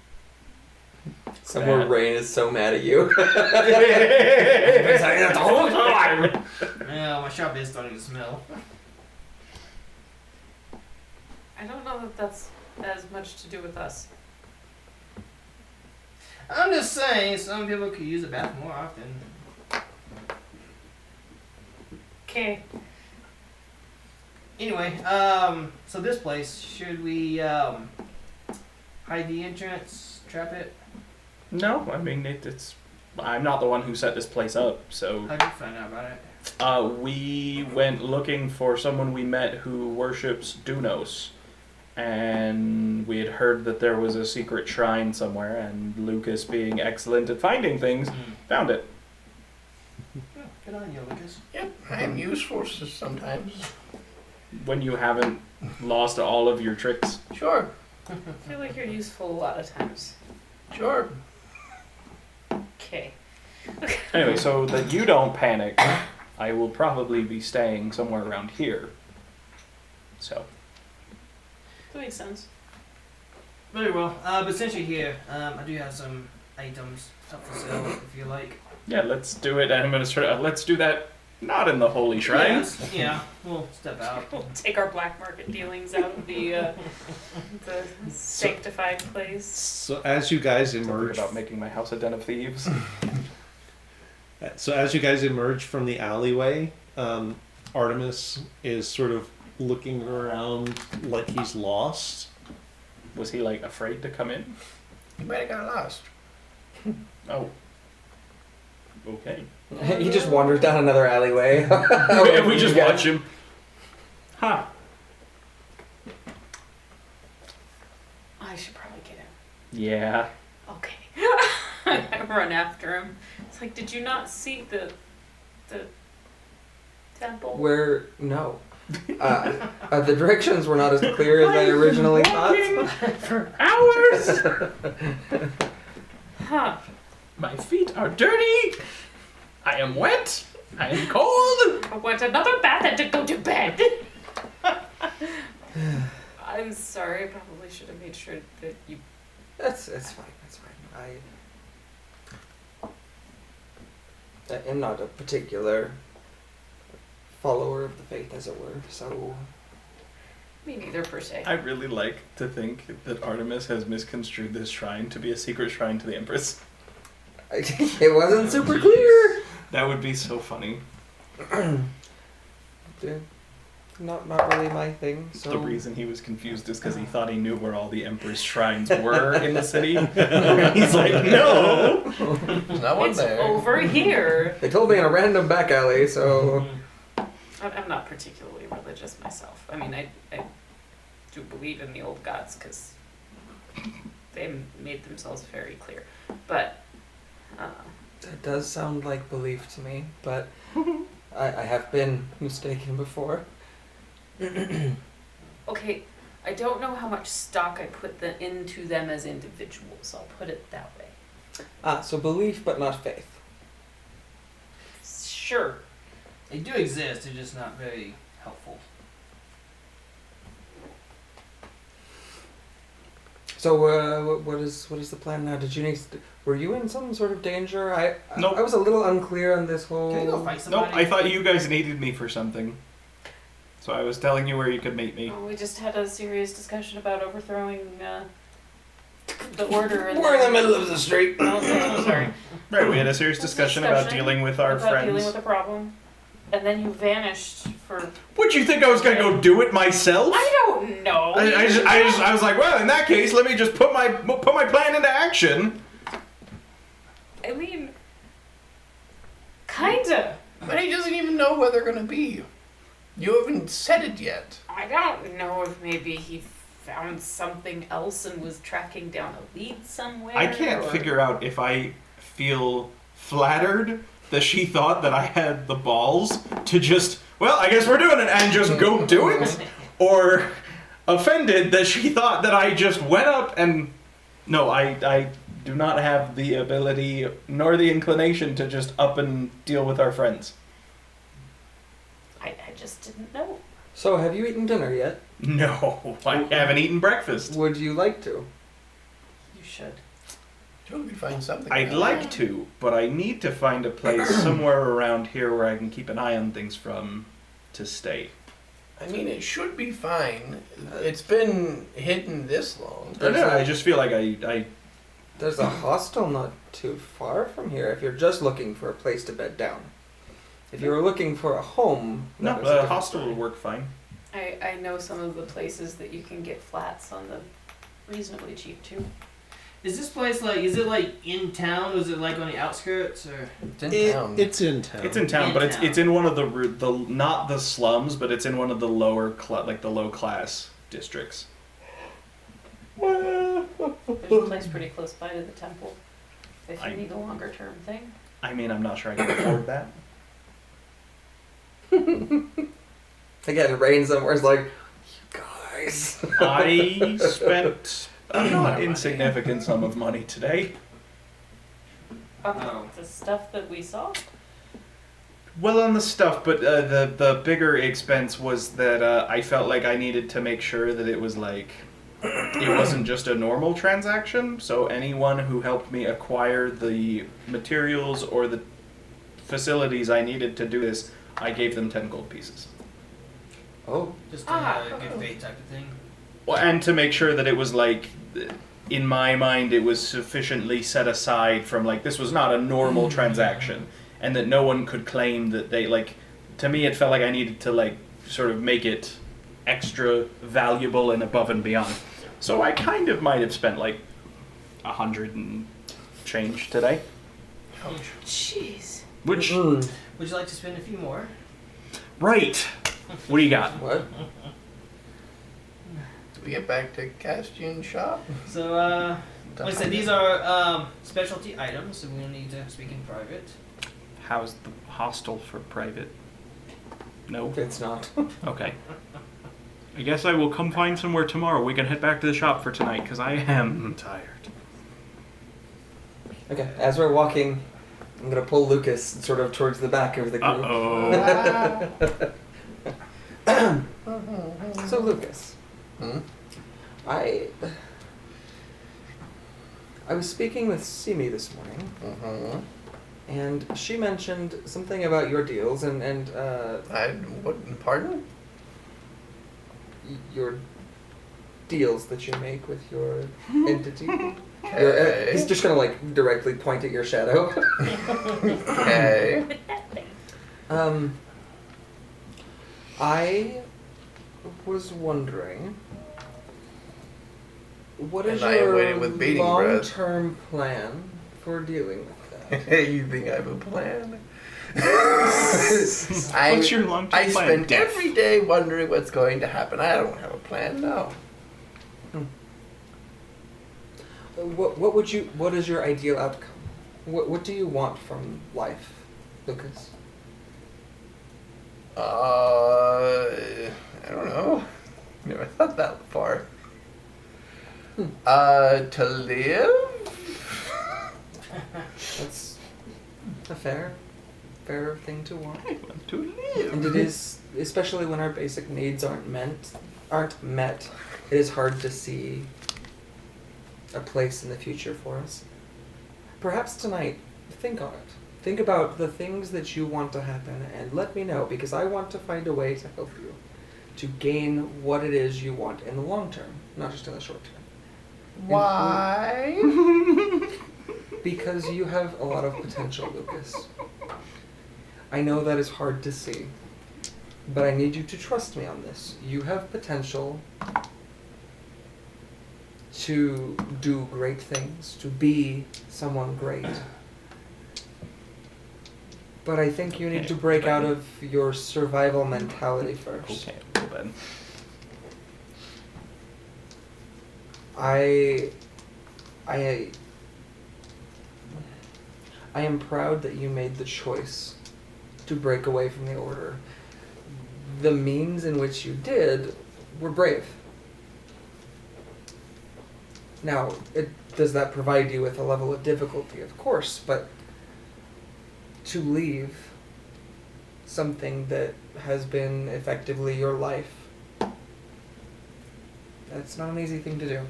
Somewhere Rain is so mad at you. Been saying that the whole time. Yeah, my shop is starting to smell. I don't know that that's as much to do with us. I'm just saying, some people could use a bath more often. Okay. Anyway, so this place, should we hide the entrance, trap it? No, I mean it's. I'm not the one who set this place up, so. How'd you find out about it? We went looking for someone we met who worships Dunos, and we had heard that there was a secret shrine somewhere, and Lucas, being excellent at finding things, found it. Yeah, good on you, Lucas. Yep, I am useful sometimes. When you haven't lost all of your tricks. Sure, I feel like you're useful a lot of times. sure. Okay. Anyway, so that you don't panic, I will probably be staying somewhere around here. So. That makes sense. Very well. But since you're here, I do have some items up for sale if you like. Yeah, let's do it. And I'm gonna sort of let's do that. Not in the holy shrine. Yes, yeah, we'll step out. We'll take our black market dealings out of the sanctified place. So as you guys Don't worry emerge, about making my house a den of thieves. from the alleyway, Artemis is sort of looking around like he's lost. Was he like afraid to come in? You might have got lost. Oh. Okay. He just wanders down another alleyway. And we just watch him. Huh. I should probably get him. Yeah. Okay. I run after him. It's like, did you not see the temple? Where no. The directions were not as clear as I originally thought. For hours. Huh. My feet are dirty. I am wet. I am cold. I want another bath and to go to bed. I'm sorry. I probably should have made sure that you. It's fine. That's fine. I am not a particular follower of the faith, as it were. So Me neither, per se. I really like to think that Artemis has misconstrued this shrine to be a secret shrine to the Empress. it wasn't super clear. That would be so funny. Yeah, not really my thing. So The reason he was confused is because he thought he knew where all the Emperor's shrines were in the city. He's like, no! There's not one It's there. over here. they told me in a random back alley. So I'm not particularly religious myself. I mean, I do believe in the old gods because they made themselves very clear. But that does sound like belief to me, but I have been mistaken before. okay, I don't know how much stock I put into them as individuals. I'll put it that way. So belief, but not faith. Sure. They do exist, they're just not very helpful. So what is the plan now? Were you in some sort of danger? Nope. I was a little unclear on this whole. Can you go fight somebody? Nope, I thought you guys needed me for something. So I was telling you where you could meet me. Oh, we just had a serious discussion about overthrowing the order. And We're in the middle of the street. Oh, okay, I'm sorry. Right, we had a serious discussion about Discussion dealing with our about friends. dealing with a problem, and then you vanished for. Would you think I was gonna go do it myself? I don't know. I was like, well, in that case, let me just put my plan into action. I mean, kinda. But he doesn't even know where they're gonna be. You haven't said it yet. I don't know if maybe he found something else and was tracking down a lead somewhere. I can't or- figure out if I feel flattered that she thought that I had the balls to just, well, I guess we're doing it and just go do it, or offended that she thought that I just went up and no, I do not have the ability nor the inclination to just up and deal with our friends. I just didn't know. So have you eaten dinner yet? No, I haven't eaten breakfast. Would you like to? You should. Sure, we could find something. I'd else. like to, but I need to find a place somewhere around here where I can keep an eye on things from to stay. I mean, it should be fine. It's been hidden this long. I just feel like I There's a hostel not too far from here. If you're just looking for a place to bed down. If you were looking for a home, no, that is a the different hostel story. will work fine. I know some of the places that you can get flats on the reasonably cheap too. Is this place like, is it like in town or is it like on the outskirts or? It's in town. It's in town. It's in town, In but town. it's in one of the not the slums, but it's in one of the lower like the low class districts. There's a place pretty close by to the temple. If you I- need a longer term thing. I mean, I'm not sure I can afford that. Again, Rain somewhere is like, you guys. I spent a not insignificant sum of money today. On Oh. the stuff that we saw. Well, on the stuff, but the bigger expense was that I felt like I needed to make sure that it was like it wasn't just a normal transaction. So anyone who helped me acquire the materials or the facilities I needed to do this, I gave them 10 gold pieces. Oh, Just Ah, a good oh. fate type of thing. Well, and to make sure that it was like, in my mind, it was sufficiently set aside from like this was not a normal transaction, and that no one could claim that they like. To me, it felt like I needed to like sort of make it extra valuable and above and beyond. So I kind of might have spent like 100 and change today, Jeez. which Mm. Would you like to spend a few more? right. What do you got? What? Do we get back to Castian's shop? So, like I said, these are specialty items, so we'll need to speak in private. How's the hostel for private? No. It's not. Okay. I guess I will come find somewhere tomorrow. We can head back to the shop for tonight because I am tired. Okay, as we're walking, I'm gonna pull Lucas sort of towards the back of the group. So Lucas, Hmm? I was speaking with Simi this morning, Mm-hmm. and she mentioned something about your deals and What? Pardon? your deals that you make with your entity. Okay. He's just gonna like directly point at your shadow. Okay. I was wondering, what is And I am your waiting with bating breath. long-term plan for dealing with that? You think I have a plan? What's your long-term I plan? spend Death. every day wondering what's going to happen. I don't have a plan, no. What is your ideal outcome? What do you want from life, Lucas? I don't know. Never thought that far. To live? That's a fair thing to want. I want to live. And it is, especially when our basic needs aren't met, it is hard to see a place in the future for us. Perhaps tonight, think on it. Think about the things that you want to happen and let me know, because I want to find a way to help you to gain what it is you want in the long term, not just in the short term. Why? Because you have a lot of potential, Lucas. I know that is hard to see, but I need you to trust me on this. You have potential to do great things, to be someone great. But I think you need to break out of your survival mentality first. Okay, go bed. I am proud that you made the choice to break away from the Order. The means in which you did were brave. Now, does that provide you with a level of difficulty? Of course, but to leave something that has been effectively your life, that's not an easy thing to do.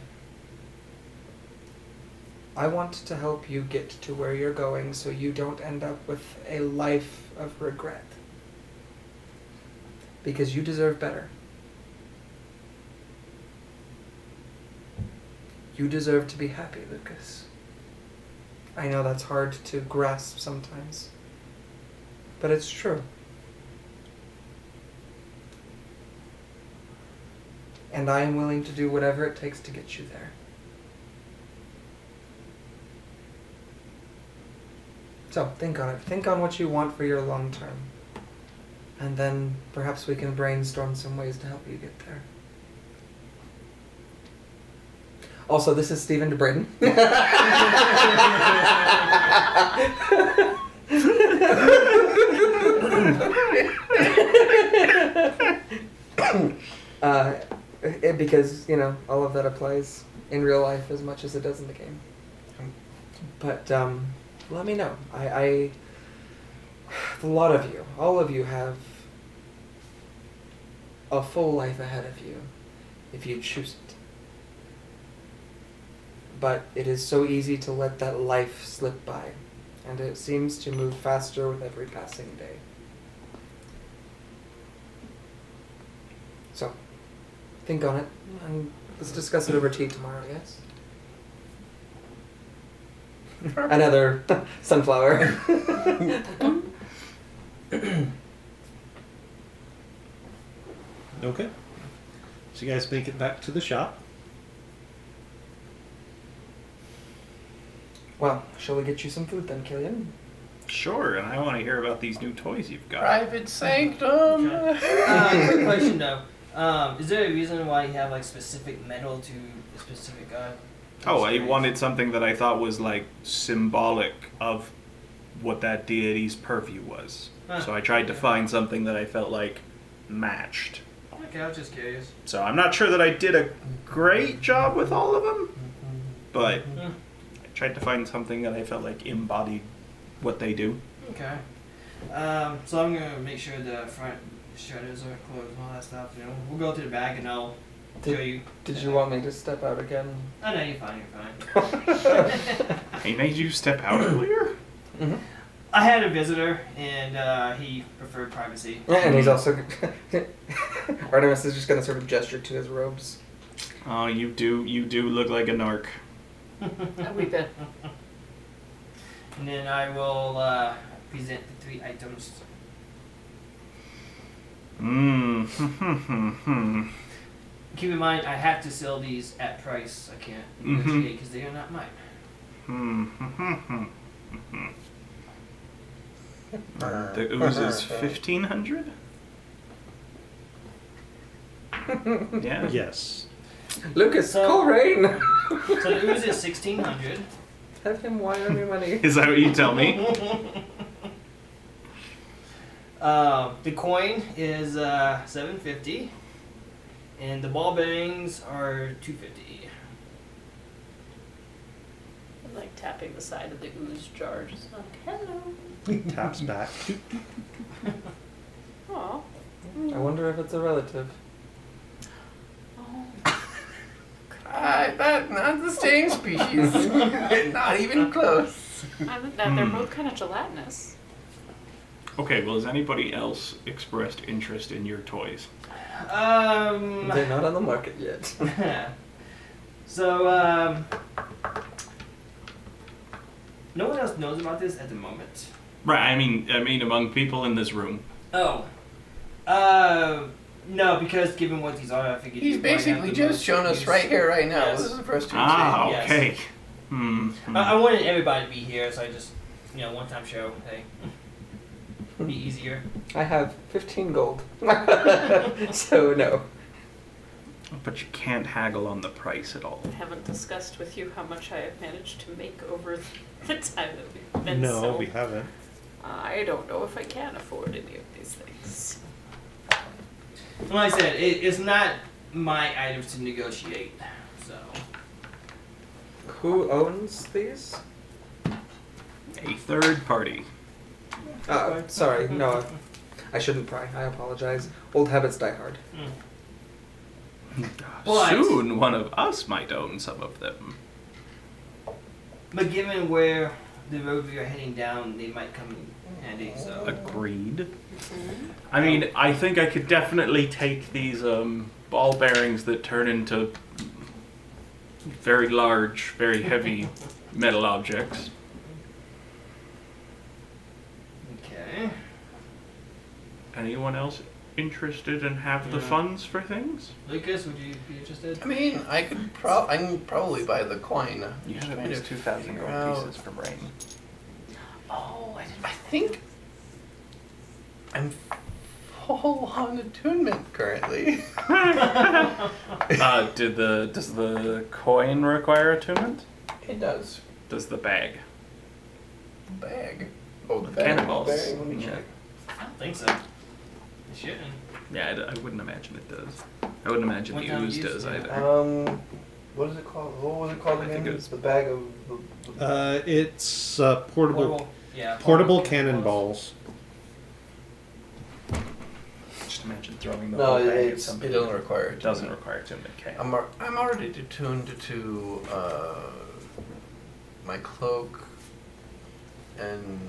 I want to help you get to where you're going so you don't end up with a life of regret. Because you deserve better. You deserve to be happy, Lucas. I know that's hard to grasp sometimes, but it's true. And I am willing to do whatever it takes to get you there. So, think on it. Think on what you want for your long term. And then perhaps we can brainstorm some ways to help you get there. Also, this is Stephen DeBraden. Because, you know, all of that applies in real life as much as it does in the game. But, let me know. A lot of you, all of you have a full life ahead of you if you choose it. But it is so easy to let that life slip by, and it seems to move faster with every passing day. So, think on it, and let's discuss it over tea tomorrow, yes? Another sunflower. Okay. So you guys make it back to the shop. Well, shall we get you some food then, Killian? Sure, and I want to hear about these new toys you've got. Private sanctum. Quick question though. Is there a reason why you have like specific metal to a specific god? Oh, I wanted something that I thought was like symbolic of what that deity's purview was. Huh. So I tried to find something that I felt like matched. Okay, I was just curious. So I'm not sure that I did a great job with all of them, but I tried to find something that I felt like embodied what they do. Okay. So I'm gonna make sure the front shutters are closed and all that stuff. You know, we'll go to the back and I'll show you. Did you want me to step out again? Oh no, you're fine. You're fine. He made you step out earlier? Mm-hmm. I had a visitor and he preferred privacy. And he's also... Artemis is just going to sort of gesture to his robes. Oh, you do look like a narc. We bet. And then I will present the 3 items. Mmm. Keep in mind, I have to sell these at price. I can't Mhm. negotiate because they are not mine. The ooze is 1,500? Yeah. Yes. Lucas, So- call Rain. So the ooze is 1,600. Have him wire me money. Is that what you tell me? The coin is 750, and the ball bearings are 250. I'm like tapping the side of the ooze jar, just like, hello. Taps back. Aw. I wonder if it's a relative. Oh. Not the same species. Not even close. They're both kind of gelatinous. Okay, well, has anybody else expressed interest in your toys? They're not on the market yet. So, no one else knows about this at the moment. Right, I mean among people in this room. Oh. No, because given what these are, I figured He's you'd probably have basically the just most shown us use. right here, right now. Yes. This is the first two. Ah, yes. okay. I wanted everybody to be here, so I just, one-time show. Hey, be easier. I have 15 gold. So no. But you can't haggle on the price at all. I haven't discussed with you how much I have managed to make over the time that we've been No, so. we haven't. I don't know if I can afford any of these things. Like I said, it's not my items to negotiate, so. Who owns these? A third party. Sorry, no. I shouldn't pry. I apologize. Old habits die hard. But- Soon one of us might own some of them. But given where the road we are heading down, they might come in handy, so. Agreed. I mean, I think I could definitely take these ball bearings that turn into very large, very heavy metal objects. Okay. Anyone else interested and have the Yeah. funds for things? Lucas, would you be interested? I mean, I can probably buy the coin. You Just have at trying least to 2,000 figure gold out- pieces from Rain. Oh, I didn't. I think I'm full on attunement currently. Does the coin require attunement? It does. Does the bag? Bag. Oh, the The bag. cannonballs. Bag. Let me Yeah. check. I don't think so. It shouldn't. Yeah, I wouldn't imagine it does. I wouldn't imagine What the time ooze use does it? either. What is it called? What was it called I think again? it was- the bag of. It's portable Portable. Yeah. portable cannonballs. Just imagine throwing the No, whole bag at it somebody. doesn't require It doesn't require attunement. Okay. I'm already attuned to my cloak and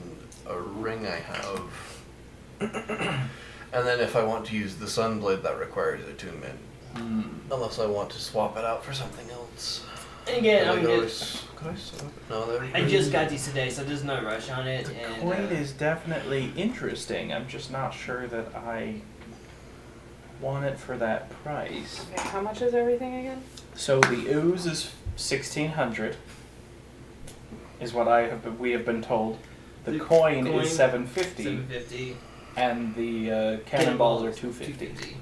a ring I have. And then if I want to use the sunblade, that requires attunement. Unless I want to swap it out for something else. And again, Can I mean, could I swap it? No, that I just got these today, so there's no rush on it. The and, coin is definitely interesting. I'm just not sure that I want it for that price. Okay, how much is everything again? So the ooze is 1,600, is what we have been told. The coin is 750, 750. and the cannonballs are 250. 250.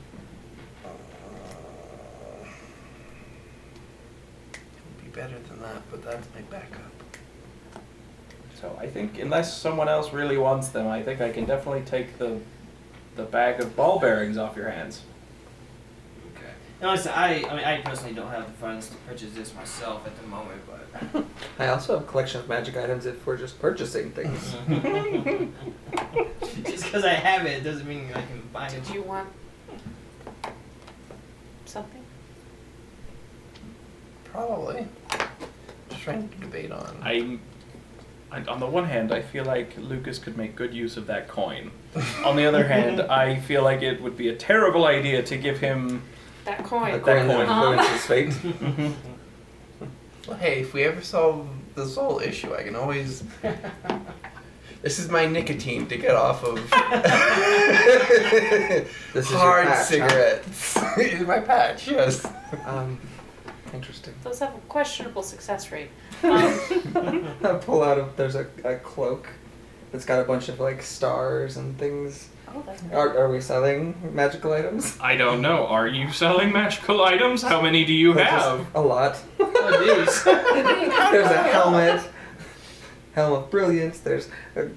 It would be better than that, but that's my backup. So I think unless someone else really wants them, I think I can definitely take the bag of ball bearings off your hands. Okay. And like I said, I personally don't have the funds to purchase this myself at the moment, but. I also have a collection of magic items if we're just purchasing things. Just because I have it doesn't mean I can buy it. Did you want something? Probably. Just trying to debate on. On the one hand, I feel like Lucas could make good use of that coin. On the other hand, I feel like it would be a terrible idea to give him. That A coin. coin that coin. influences fate. Well, hey, if we ever solve this whole issue, I can always This is my nicotine to get off of This is your hard patch, huh? cigarettes. It's my patch, yes. Interesting. Those have a questionable success rate. I pull out there's a cloak that's got a bunch of like stars and things. Oh, that's good. Are we selling magical items? I don't know. Are you selling magical items? How many do you Just have? a lot. Oh, geez. There's a helm of brilliance. There's a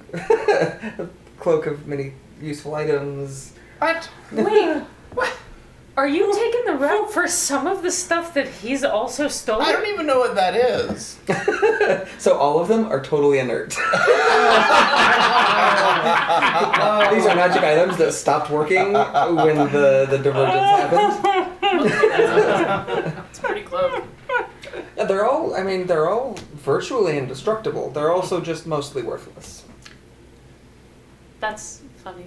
cloak of many useful items. What? Wait, what? Are you taking the route for some of the stuff that he's also stolen? I don't even know what that is. So all of them are totally inert. These are magic items that stopped working when the divergence happened. It's pretty close. They're all virtually indestructible. They're also just mostly worthless. That's funny.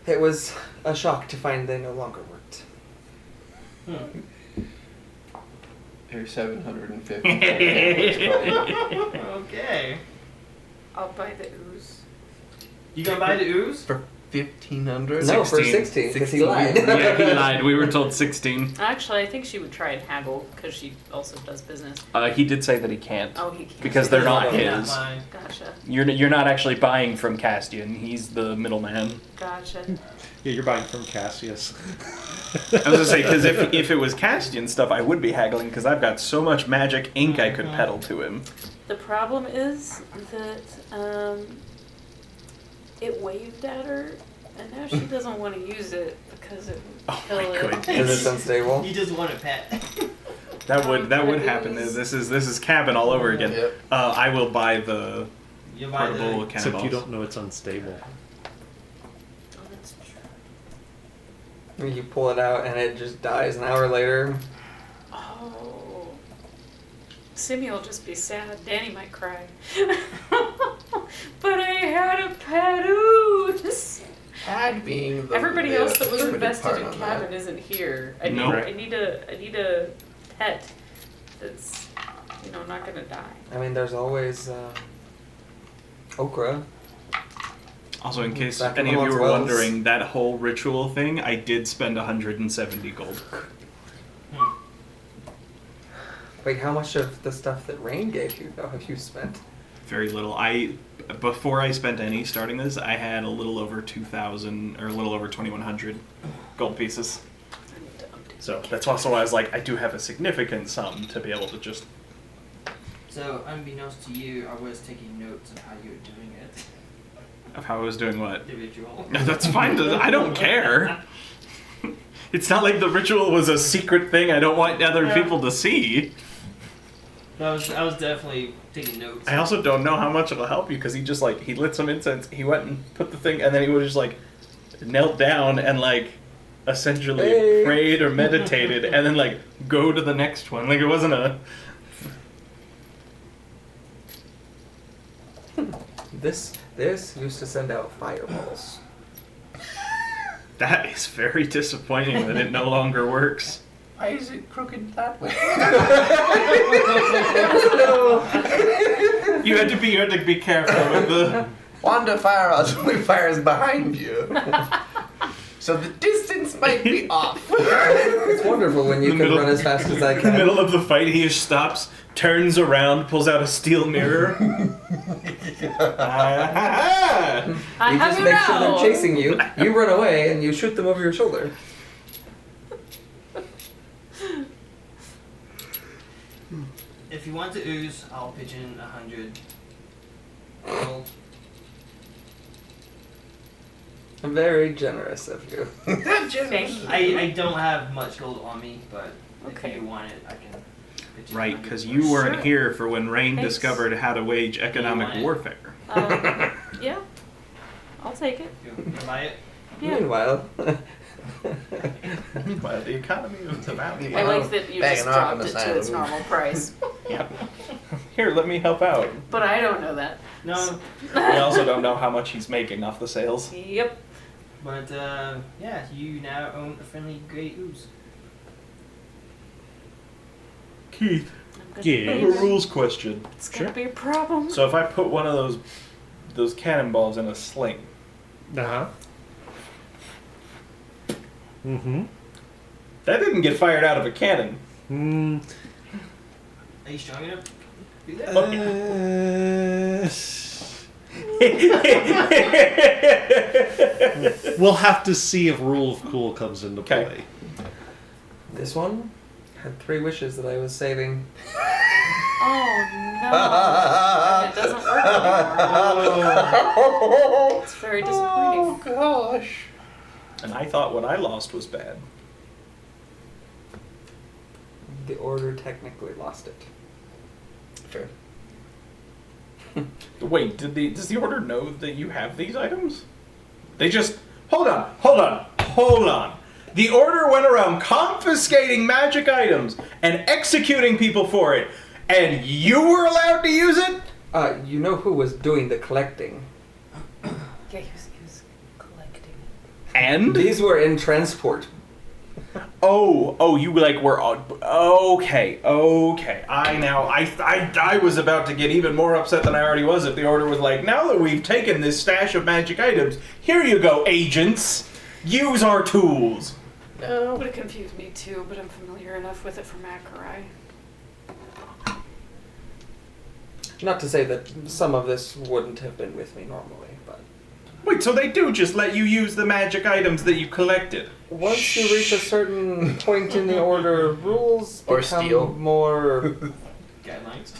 It was a shock to find they no longer worked. Here's 750. Okay. I'll buy the ooze. You gonna buy the ooze? For 1,500? No, for 16. 60, because he 16. lied. Yeah, he lied. We were told 16. Actually, I think she would try and haggle because she also does business. He did say that he can't. Oh, he can't. Because they're not Yeah, his. fine. Gotcha. You're not actually buying from Castian. He's the middleman. Gotcha. Yeah, you're buying from Cassius. I was gonna say, because if it was Castian stuff, I would be haggling because I've got so much magic ink I could peddle to him. The problem is that it waved at her, and now she doesn't want to use it because it would Oh kill my it. goodness. Because it's unstable. You just want a pet. That would happen. This is cabin all over again. Yep. I will buy the You buy portable the. Except cannonballs. you don't know it's unstable. Oh, that's true. You pull it out and it just dies an hour later. Oh. Simmy will just be sad. Danny might cry. But I had a pet ooze. Had being the Everybody else that was limited invested part in on cabin isn't here. I need, Nope. I need a pet that's not gonna die. I mean, there's always okra. Also, in case Back in any the of you were Wells. wondering, that whole ritual thing, I did spend 170 gold. Wait, how much of the stuff that Rain gave you, though, have you spent? Very little. Before I spent any starting this, I had a little over 2,000 or a little over 2,100 gold pieces. I need to update. So that's also why I was like, I do have a significant sum to be able to just. So, unbeknownst to you, I was taking notes of how you were doing it. Of how I was doing what? The ritual. That's fine. I don't care. It's not like the ritual was a secret thing I don't want other people to see. I was definitely taking notes. I also don't know how much it'll help you because he just he lit some incense, he went and put the thing, and then he would just knelt down and essentially Hey. prayed or meditated, and then go to the next one. It wasn't a. This used to send out fireballs. That is very disappointing that it no longer works. Why is it crooked that way? You had to be careful with the. Wanda Firehouse only fires behind you. So the distance might be off. It's wonderful when you The can middle- run as fast as I In the can. middle of the fight, he just stops, turns around, pulls out a steel mirror. I You have just you make sure now. they're chasing you. You run away and you shoot them over your shoulder. If you want to ooze, I'll pitch in 100 gold. I'm very generous of you. Thank you. I don't have much gold on me, but Okay. if you want it, I can pitch in Right, 100 because for you it. weren't Sure. here for when Rain Thanks. discovered how to wage economic want it? warfare. Yeah, I'll take it. You buy it? Yeah. Meanwhile, Well, the economy of the valley. I like that you Banging just off dropped on the it side to of its the normal price. Yep. Here, let me help out. But I don't know that. No, We also don't know how much he's making off the sales. Yep. but yeah, you now own a friendly grey ooze. Keith, I'm gonna Yeah. be- a rules question. It's gonna be a problem. So if I put one of those those cannonballs in a sling. Uh-huh. Mm-hmm. That didn't get fired out of a cannon. Mm. Are you strong enough to do that? We'll have to see if Rule of Cool comes into Okay. play. This one had 3 wishes that I was saving. Oh no. And it doesn't work anymore. It's very disappointing. gosh. And I thought what I lost was bad. The order technically lost it. Fair. Wait, does the order know that you have these items? They just hold on. The order went around confiscating magic items and executing people for it, and you were allowed to use it? You know who was doing the collecting? Yeah, he was collecting it. And These were in transport. you like were okay. I was about to get even more upset than I already was if the order was like, now that we've taken this stash of magic items, here you go, agents. Use our tools. It would have confused me too, but I'm familiar enough with it from Akerai. Not to say that some of this wouldn't have been with me normally, but Wait, so they do just let you use the magic items that you collected? once you reach a certain point in the order, rules Or become steal. more Guidelines.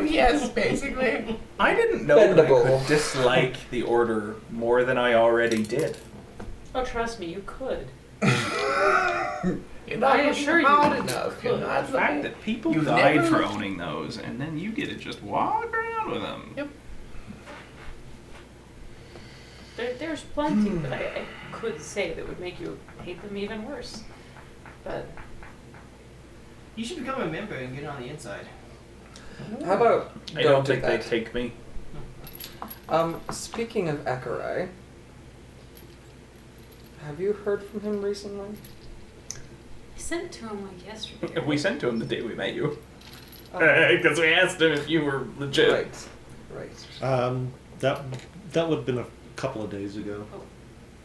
Yes, basically. I didn't know that I Bendable. could dislike the order more than I already did. Oh, trust me, you could. You're not I looking assure you, hard you enough. You're could. not The fact looking- that people You've died never- for owning those, and then you get to just walk around with them. Yep. There's plenty that I could say that would make you hate them even worse. But You should become a member and get on the inside. How about I don't do think that? they take me. Speaking of Akerai, have you heard from him recently? I sent it to him like yesterday. We sent to him the day we met you. Oh, Because we asked him if you were legit. right. That would have been a couple of days ago.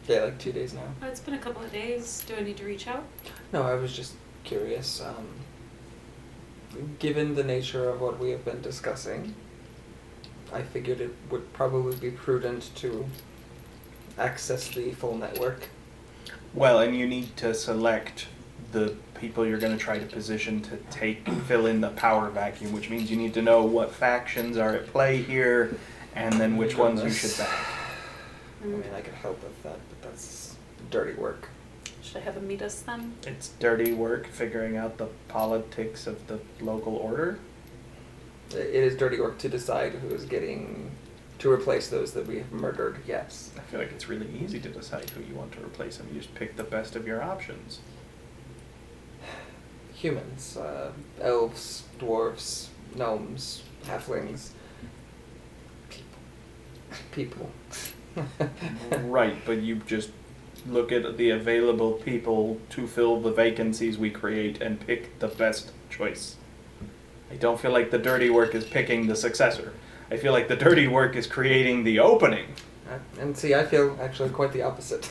Yeah, like 2 days now. Oh, it's been a couple of days. Do I need to reach out? No, I was just curious. Given the nature of what we have been discussing, I figured it would probably be prudent to access the full network. Well, and you need to select the people you're going to try to position to fill in the power vacuum, which means you need to know what factions are at play here, and then which ones you should back. I mean, I could help with that, but that's dirty work. Should I have him meet us then? It's dirty work figuring out the politics of the local order. It is dirty work to decide who is getting to replace those that we have murdered, yes. I feel like it's really easy to decide who you want to replace them. You just pick the best of your options. Humans, elves, dwarves, gnomes, halflings. People. Right, but you just look at the available people to fill the vacancies we create and pick the best choice. I don't feel like the dirty work is picking the successor. I feel like the dirty work is creating the opening. And see, I feel actually quite the opposite.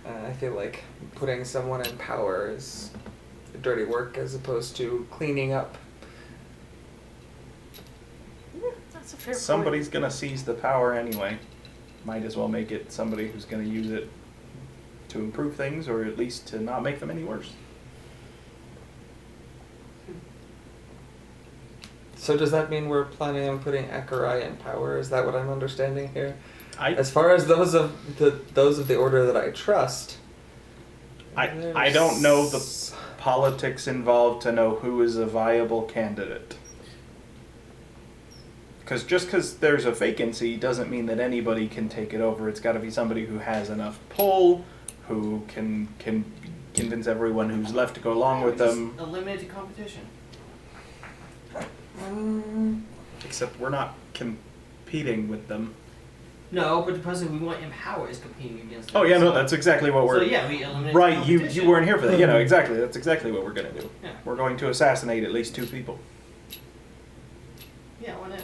I feel like putting someone in power is dirty work as opposed to cleaning up. That's a fair Somebody's gonna seize the power anyway. Might as well make it somebody who's gonna use it to improve things, or at least to not make them any worse. So does that mean we're planning on putting Akerai in power? Is that what I'm understanding here? As I far as those of the order that I trust, I don't know the politics involved to know who is a viable candidate. Because just because there's a vacancy doesn't mean that anybody can take it over. It's got to be somebody who has enough pull, who can convince everyone who's left to go along with them. Eliminated competition. Except we're not competing with them. No, but the person we want in power is competing against. Oh them, yeah, no, so- that's exactly what we're. So yeah, we eliminated. Right, you competition. weren't here for that. You know, exactly. That's exactly what we're gonna do. Yeah. We're going to assassinate at least 2 people. Yeah, why not?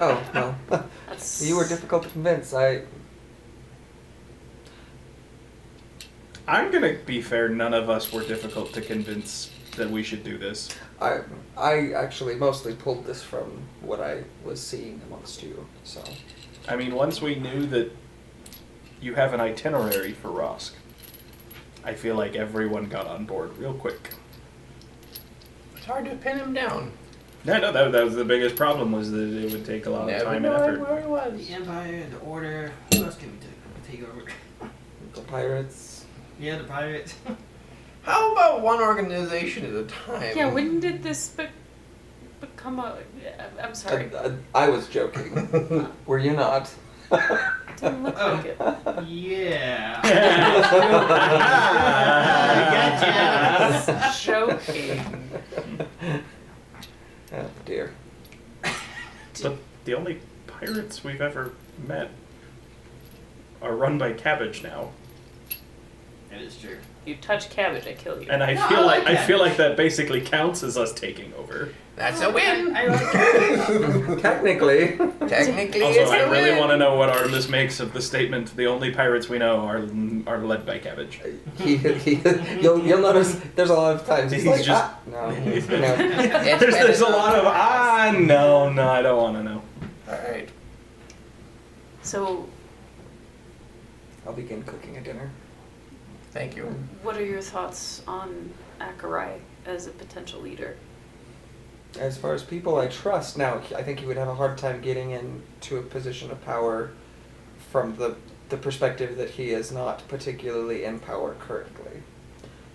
Oh, no. That's You were difficult to convince. I'm gonna be fair, none of us were difficult to convince that we should do this. I actually mostly pulled this from what I was seeing amongst you, so. I mean, once we knew that you have an itinerary for Rosk, I feel like everyone got on board real quick. It's hard to pin him down. No, that was the biggest problem, was that it would take a lot of Never time and know effort. where he was. The Empire, the Order. Who else can we take over? The pirates. Yeah, the pirates. How about one organization at a time? Yeah, when did this become a? I'm sorry. I was joking. Were you not? It didn't look like it. Yeah. Gotcha. Joking. Oh dear. But the only pirates we've ever met are run by Cabbage now. That is true. You touch cabbage, I kill you. And I No, feel I like like I feel like that basically counts as us taking over. That's a win. I like it. Technically. Technically, Also, it's I a really win. want to know what Artemis makes of the statement, the only pirates we know are led by Cabbage. You'll notice there's a lot of times he's He's like, just- no. There's a lot of, no, I don't want to know. Alright. So, I'll begin cooking a dinner. Thank you. what are your thoughts on Akarai as a potential leader? As far as people I trust, now I think he would have a hard time getting into a position of power from the perspective that he is not particularly in power currently.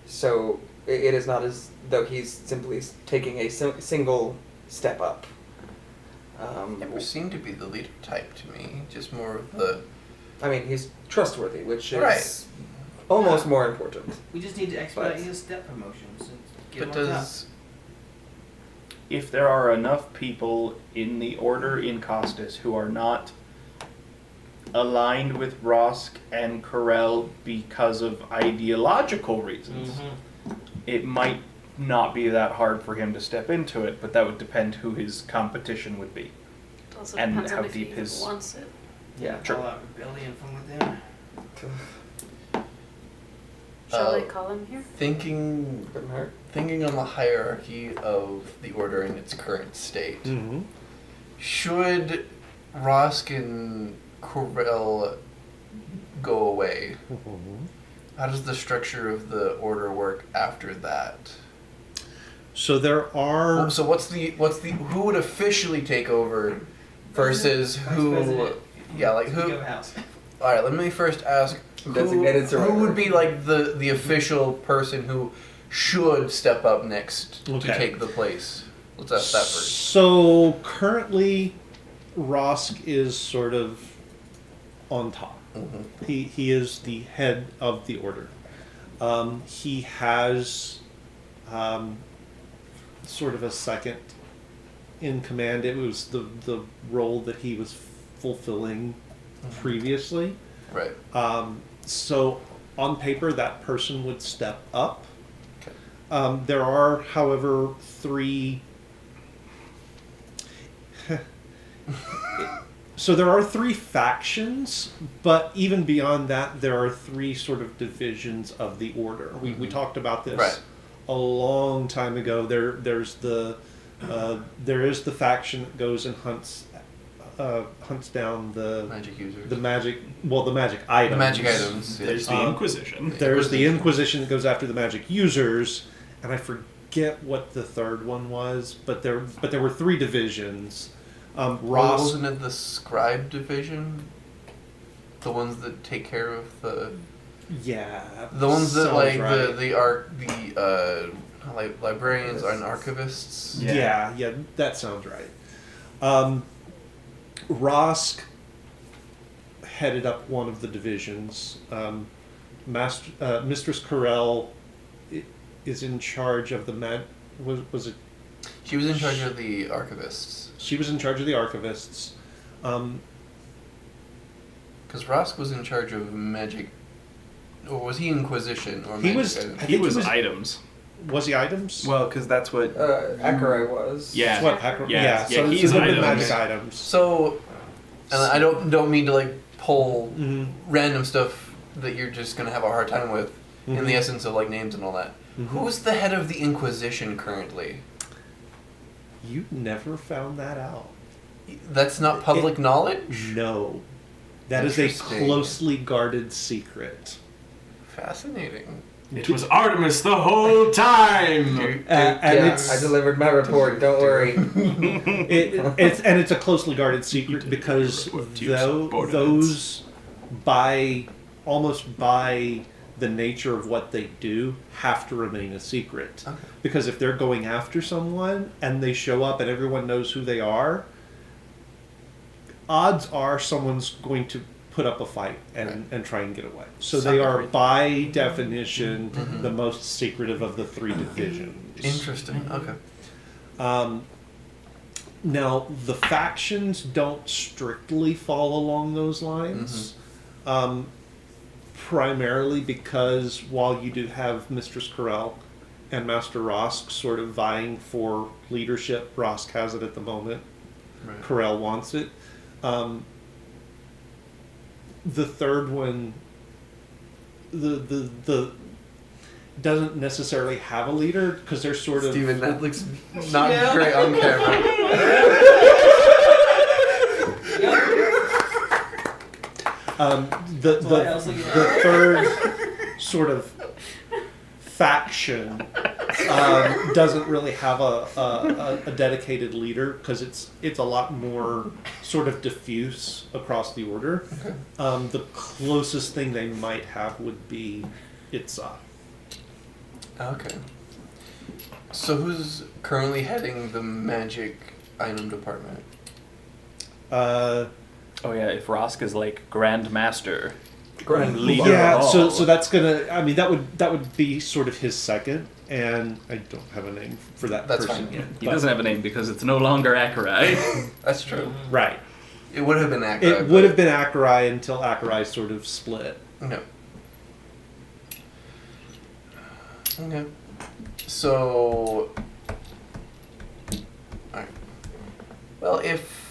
So it is not as though he's simply taking a single step up. Never seemed to be the leader type to me. Just more of the. I mean, he's trustworthy, which is Right. almost more important. We just need to expedite But- his step promotions and get But him on top. does. If there are enough people in the Order in Costas who are not aligned with Rosk and Corel because of ideological reasons, it might not be that hard for him to step into it, but that would depend who his competition would be. It also And depends how on if deep he his- wants it. Yeah. Sure. All out rebellion from within. Shall I Uh, call him here? Thinking Couldn't hurt. on the hierarchy of the Order in its current state, Mm-hmm. should Rosk and Corel go away, how does the structure of the Order work after that? So there are. So what's the who would officially take over versus Vice who? President. Yeah, like who? Speaker of House. All right, let me first ask Designated survivor. who would be like the official person who should step up next to Okay. take the place. Let's ask that first. So currently, Rosk is sort of on top. Mm-hmm. He is the head of the Order. He has sort of a second in command. It was the role that he was fulfilling previously. Right. So on paper, that person would step up. Okay. There are, however, three. So there are three factions, but even beyond that, there are three sort of divisions of the Order. We talked about this Right. a long time ago. There is the faction that goes and hunts down the Magic users. magic The items. magic items. There's the Um, Inquisition. There's the Inquisition that goes after the magic users, and I forget what the third one was, but there were three divisions. Ross, Wasn't it the scribe division? The ones that take care of the ones that sounds like right. the librarians and archivists. Yeah, that sounds right. Rosk headed up one of the divisions. Mistress Corel is in charge of the was it? She was in charge of the archivists. She was in charge of the archivists. Because Rosk was in charge of magic, or was he Inquisition or He magic was- items? I He think was items. Was he items? Well, because that's what. Akarai was. Yeah. That's what Akra- Yeah. yeah. So, He's so they've been items. magic items. So, and I don't mean to like pull Mhm. random stuff that you're just gonna have a hard time with in the Mhm. essence of like names and all that. Mhm. Who's the head of the Inquisition currently? You never found that out. That's not public knowledge? No. That is a Interesting. closely guarded secret. Fascinating. It was Artemis the whole time. And Yeah, it's I delivered my report. Don't worry. it's a closely guarded secret because those almost by the nature of what they do have to remain a secret. Okay. Because if they're going after someone and they show up and everyone knows who they are, odds are someone's going to put up a fight and try and get away. So they are by definition the most secretive of the three divisions. Interesting. Okay. Now, the factions don't strictly fall along those lines, primarily because while you do have Mistress Corell and Master Rosk sort of vying for leadership, Rosk has it at the moment, Right. Corell wants it. The third one, the doesn't necessarily have a leader because they're sort of Steven, that looks not Yeah. great on camera. The third sort of faction doesn't really have a dedicated leader because it's a lot more sort of diffuse across the order. The closest thing they might have would be Itza. Okay. So who's currently heading the magic item department? Oh yeah, if Rosk is like Grand Master, Grand leader Yeah, of all. so that's gonna. I mean, that would be sort of his second, and I don't have a name for that That's person fine. yet. He but- doesn't have a name because it's no longer Akarai. That's true. Right. It would have been accurate. It would have been Akarai until Akarai sort of split. No. Okay. So. Alright. Well, if.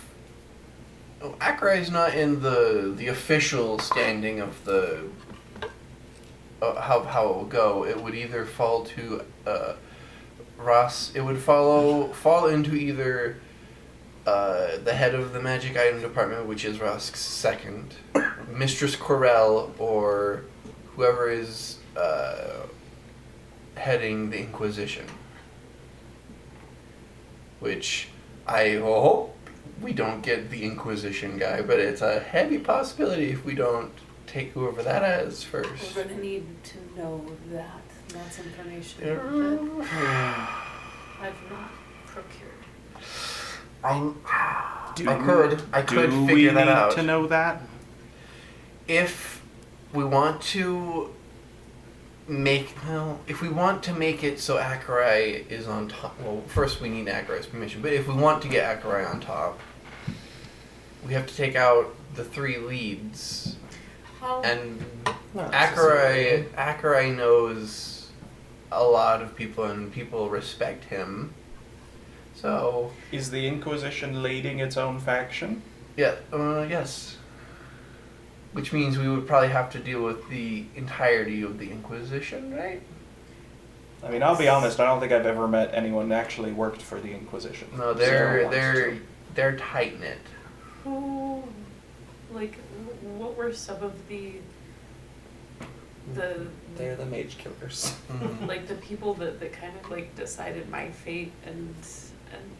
Oh, Akarai is not in the official standing of the. How it will go. It would either fall to. Ross. It would fall into either. The head of the magic item department, which is Rosk's second, Mistress Corell, or whoever is heading the Inquisition. Which I hope we don't get the Inquisition guy, but it's a heavy possibility if we don't take whoever that is first. We're gonna need to know that. That's information that I've not procured. I could Do we figure that need out. to know that? If we want to if we want to make it so Akarai is on top, well, first we need Akarai's permission, but if we want to get Akarai on top, we have to take out the three leads. How? And Not necessarily. Akarai knows a lot of people and people respect him. So, Is the Inquisition leading its own faction? yeah, yes. Which means we would probably have to deal with the entirety of the Inquisition, right? I mean, I'll be honest. I don't think I've ever met anyone that actually worked for the Inquisition. No, Zero they're wants they're tight knit. Who, like, what were some of the They're the mage killers. like the people that kind of like decided my fate and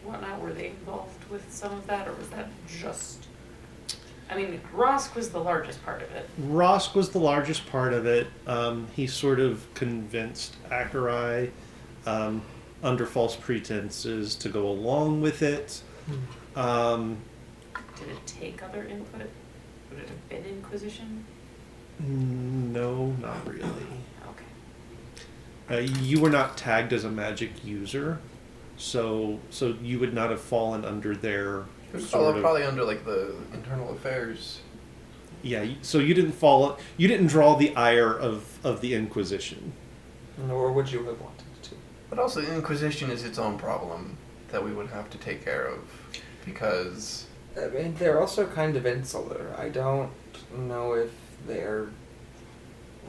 whatnot? Were they involved with some of that, or was that just? I mean, Rosk was the largest part of it. Rosk was the largest part of it. He sort of convinced Akarai, under false pretenses, to go along with it. Did it take other input? Would it have been Inquisition? No, not really. Okay. You were not tagged as a magic user, so you would not have fallen under their It would sort fall of. probably under like the internal affairs. Yeah, so you didn't fall. You didn't draw the ire of the Inquisition. Nor would you have wanted to. But also, the Inquisition is its own problem that we would have to take care of, because I mean, they're also kind of insular. I don't know if they're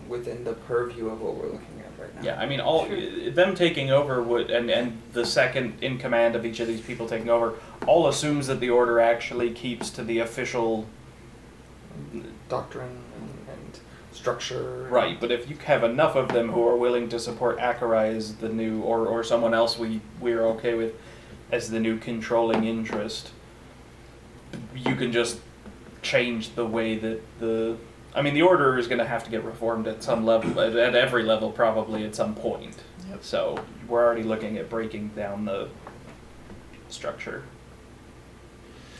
within the purview of what we're looking at right now. Yeah, I mean, all them taking over would, and the second in command of each of these people taking over, all assumes that the order actually keeps to the official. Doctrine and structure. Right, but if you have enough of them who are willing to support Akerai as the new, or someone else we're okay with as the new controlling interest, you can just change the way that the order is going to have to get reformed at some level, at every level probably at some point. Yep. So we're already looking at breaking down the structure.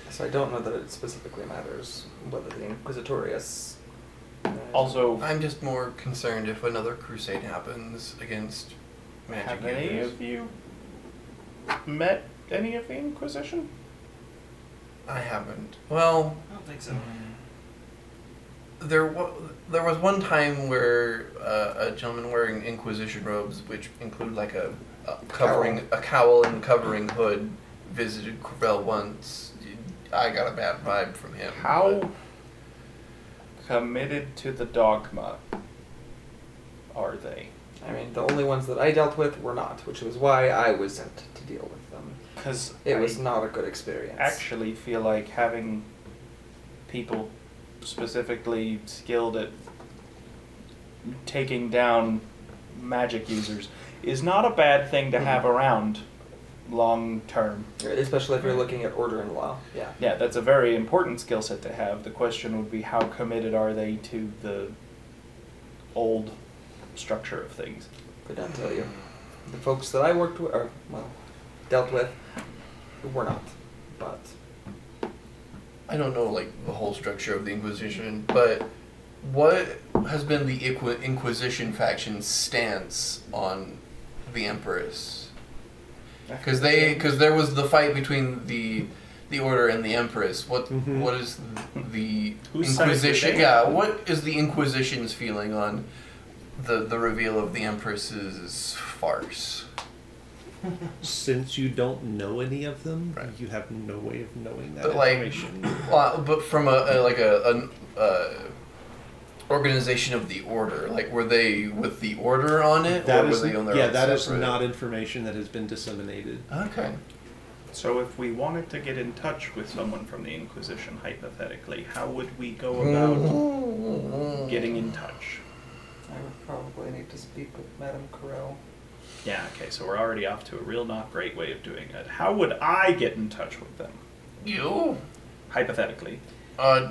So I don't know that it specifically matters whether the Inquisitorius. Also, I'm just more concerned if another crusade happens against magic have any users. of you met any of the Inquisition? I haven't. Well, I don't think so. there was one time where a gentleman wearing Inquisition robes, which include like a cowl and covering hood, visited Corel once. I got a bad vibe from him. How committed to the dogma are they? I mean, the only ones that I dealt with were not, which was why I was sent to deal with them. Because It was not a good experience. actually feel like having people specifically skilled at taking down magic users is not a bad thing to have around long term. Especially if you're looking at order and law. Yeah. Yeah, that's a very important skill set to have. The question would be how committed are they to the old structure of things? Could not tell you. The folks that I worked with, or, well, dealt with, were not. But I don't know like the whole structure of the Inquisition, but what has been the Inquisition faction's stance on the Empress? Because there was the fight between the Order and the Empress. What is the Whose side is Inquisition? it? Yeah, what is the Inquisition's feeling on the reveal of the Empress's farce? Since you don't know any of them, Right. you have no way of knowing that But like, information. but from an organization of the Order, like were they with the Order on it, That or were is, they on their yeah, own that is separate? not information that has been disseminated. Okay. So if we wanted to get in touch with someone from the Inquisition, hypothetically, how would we go about getting in touch? I would probably need to speak with Madame Corel. Yeah, okay, so we're already off to a real not great way of doing it. How would I get in touch with them? You Hypothetically.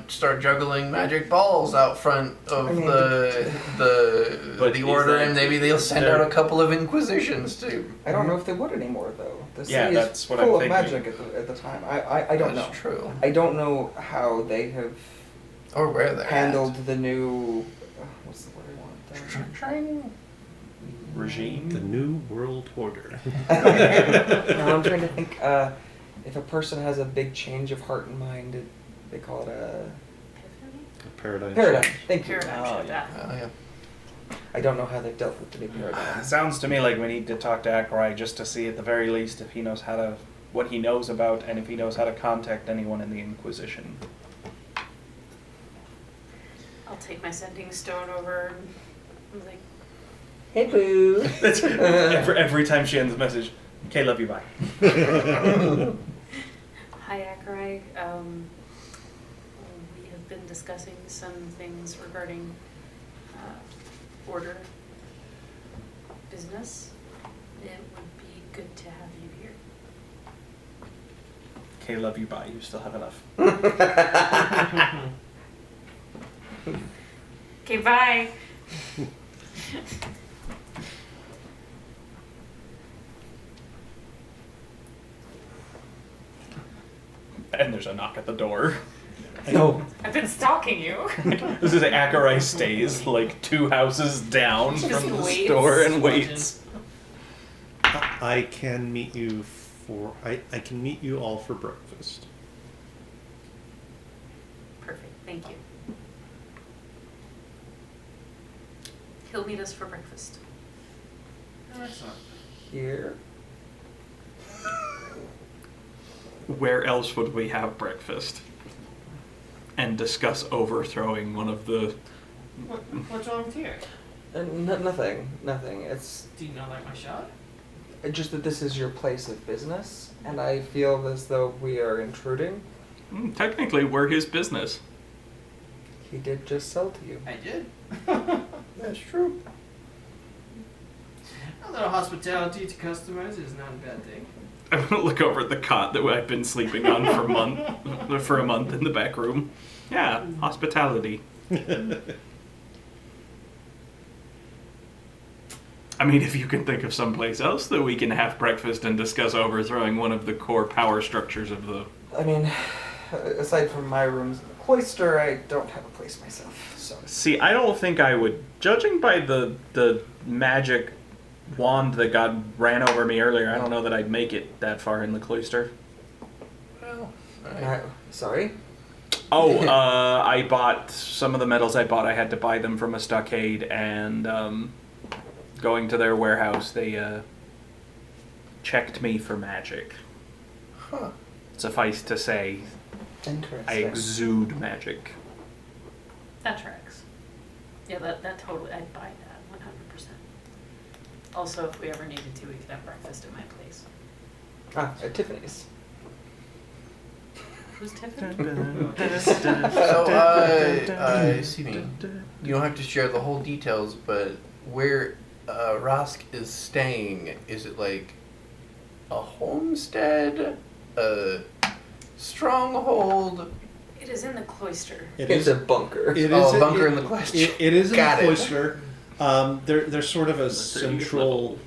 start juggling magic balls out front of I mean, But the is Order, that- and maybe they'll send there- out a couple of Inquisitions too. I don't know if they would anymore, though. The Yeah, city that's is what full I'm of thinking. magic at the time. I don't know. That's true. I don't know how they have Or where they're handled the new. What's the word I want? Training. Regime? The New World Order. No, I'm trying to think. If a person has a big change of heart and mind, they call it a Epiphany? Paradigm. paradigm. shift. Thank you. Paradigm shift, yeah. Yeah. I don't know how they've dealt with the new paradigm. Sounds to me like we need to talk to Akerai just to see at the very least if he knows what he knows about, and if he knows how to contact anyone in the Inquisition. I'll take my sending stone over and like, Hey, boo. That's every time she ends a message. Okay, love you, bye. hi Akerai. We have been discussing some things regarding order business. It would be good to have you here. Okay, love you, bye. You still have enough. Okay, bye. And there's a knock at the door. No. I've been stalking you. This is Akerai stays like 2 houses down Just from the waits. store and waits. I can meet you I can meet you all for breakfast. Perfect, thank you. He'll meet us for breakfast. Excellent. here. Where else would we have breakfast? And discuss overthrowing one of the... What's wrong with here? Nothing. It's Do you not like my shot? just that this is your place of business, and I feel as though we are intruding. Technically, we're his business. He did just sell to you. I did. That's true. A little hospitality to customers is not a bad thing. I want to look over at the cot that I've been sleeping on for a month in the back room. Yeah, hospitality. I mean, if you can think of someplace else that we can have breakfast and discuss overthrowing one of the core power structures of the... I mean, aside from my rooms in the cloister, I don't have a place myself, so... See, I don't think I would... Judging by the magic wand that God ran over me earlier, I don't know that I'd make it that far in the cloister. Well, alright. Sorry? Oh, I bought... Some of the metals I bought, I had to buy them from a stockade, and, going to their warehouse, they, checked me for magic. Huh. Suffice to say, Interesting. I exude magic. That tracks. Yeah, that totally, I'd buy that 100%. Also, if we ever needed to, we could have breakfast at my place. At Tiffany's. Who's Tiffany? See me. You don't have to share the whole details, but where Rosk is staying, is it like a homestead, a stronghold? It is in the cloister. It's a bunker. It Oh, is a bunker in the cloister. It is in Got the it. cloister. There's sort of a central.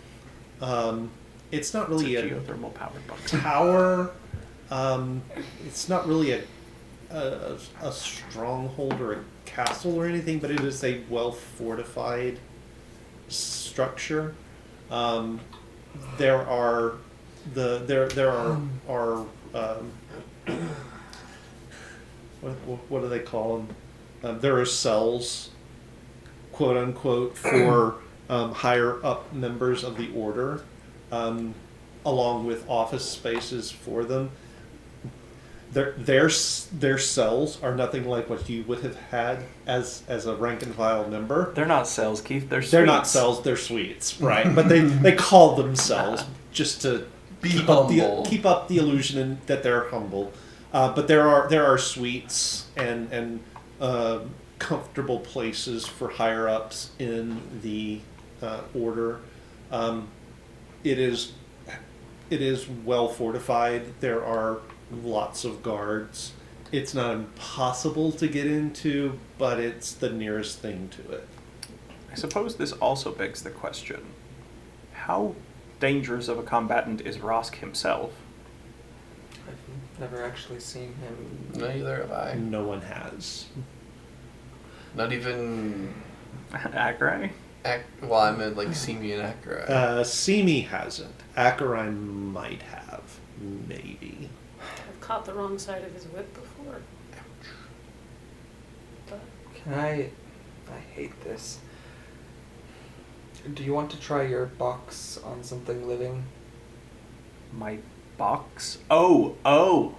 It's not really It's a a geothermal powered box. tower. It's not really a stronghold or a castle or anything, but it is a well fortified structure. There are what do they call them? There are cells, quote unquote, for higher up members of the order, along with office spaces for them. Their cells are nothing like what you would have had as a rank and file member. They're not cells, Keith. They're suites. They're not cells, they're suites, right? But they call them cells just to keep humble. up the illusion that they're humble. But there are suites and comfortable places for higher ups in the order. It is well fortified. There are lots of guards. It's not impossible to get into, but it's the nearest thing to it. I suppose this also begs the question: how dangerous of a combatant is Rosk himself? I've never actually seen him. Neither have I. No one has. Not even. Akrai? Well, I meant like Simi and Akra. Simi hasn't. Acherai might have, maybe. I've caught the wrong side of his whip before. But Can I hate this. Do you want to try your box on something living? My box? Oh!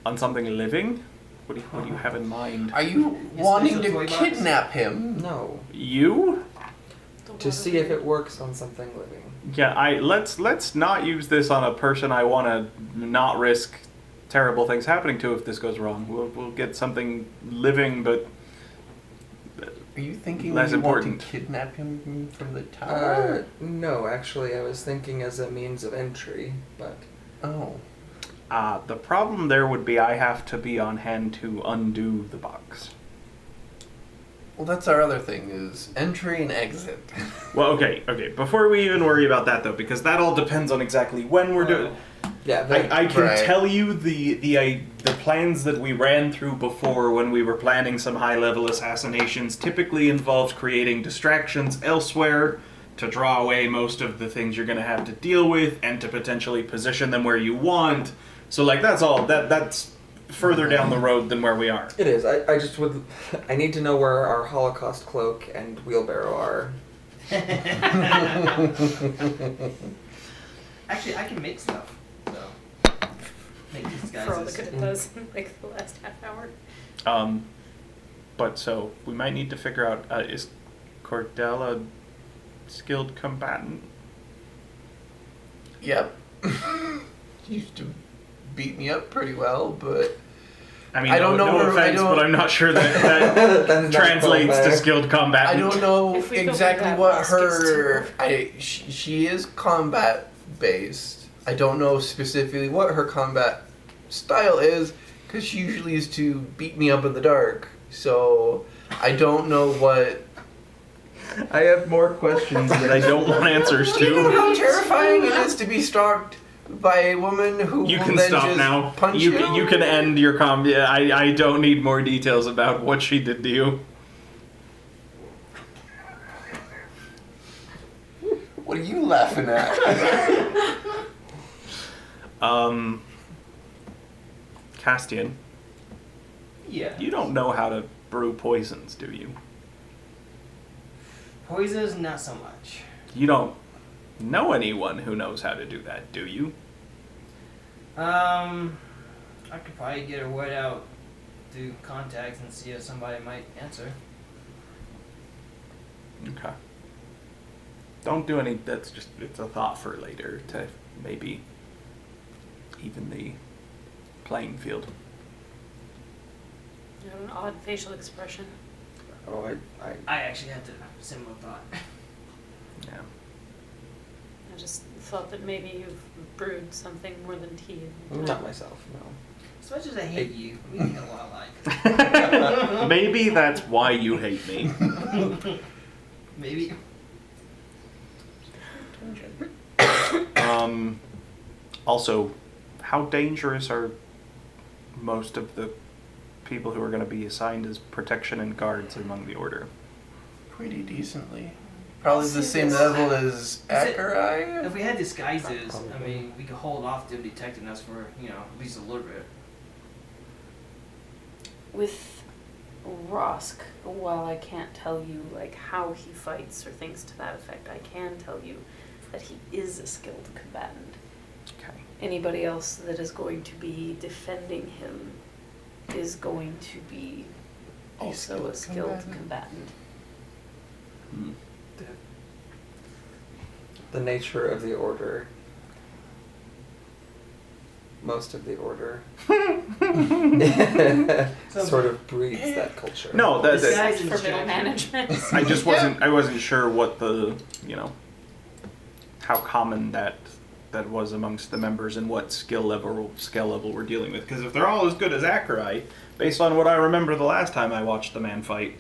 On something living? What do you have in mind? Are you Yes, wanting there's a to toy box. kidnap him? No. You? To see if it works on something living. Yeah, let's not use this on a person I want to not risk terrible things happening to if this goes wrong. We'll get something living, but Are you thinking less you important. want to kidnap him from the tower? No, actually, I was thinking as a means of entry, but Oh. The problem there would be I have to be on hand to undo the box. Well, that's our other thing, is entry and exit. Well, okay. Before we even worry about that, though, because that all depends on exactly when we're doing. yeah, I can Right. tell you the plans that we ran through before when we were planning some high-level assassinations typically involved creating distractions elsewhere to draw away most of the things you're going to have to deal with and to potentially position them where you want. So, like, that's all. That's further down the road than where we are. it is. I just would. I need to know where our Holocaust cloak and wheelbarrow are. Actually, I can make stuff. So make these For all the guys. good it does, like the last half hour. But so we might need to figure out, is Cordell a skilled combatant? Yep. Used to beat me up pretty well, but I mean, I don't know no her- I offense, don't- but I'm not sure that That's that not translates to fair. skilled I combatant. don't know If we go with exactly that, what Musk gets her. two. She is combat based. I don't know specifically what her combat style is because she usually used to beat me up in the dark. So I don't know what. I have more questions that I don't want answers Do you know to. how terrifying it is to be stalked by a woman who You will can then stop just now. punch You you? can end your yeah, I don't need more details about what she did to you. What are you laughing at? Castian, Yeah. you don't know how to brew poisons, do you? Poisons, not so much. You don't know anyone who knows how to do that, do you? I could probably get a word out through contacts and see if somebody might answer. Okay. Don't do any. That's just. It's a thought for later to maybe even the playing field. You have an odd facial expression. Oh, I I actually had a similar thought. Yeah. I just thought that maybe you've brewed something more than tea. not myself, no. As much as I hate you, we get a lot alike. Maybe that's why you hate me. Maybe. Also, how dangerous are most of the people who are going to be assigned as protection and guards among the order? Pretty decently. Probably the See same this- level as it- Akarai. If we had disguises, I Probably. mean, we could hold off them detecting us for, at least a little bit. With Rosk, while I can't tell you like how he fights or things to that effect, I can tell you that he is a skilled combatant. Okay. Anybody else that is going to be defending him is going to be also a skilled combatant. Hmm. The nature of the order. Most of the order sort of breeds that culture. No, that, Disguise For middle distraction. management. I just wasn't. I wasn't sure what the how common that was amongst the members and what skill level we're dealing with. Because if they're all as good as Akarai, based on what I remember the last time I watched the man fight,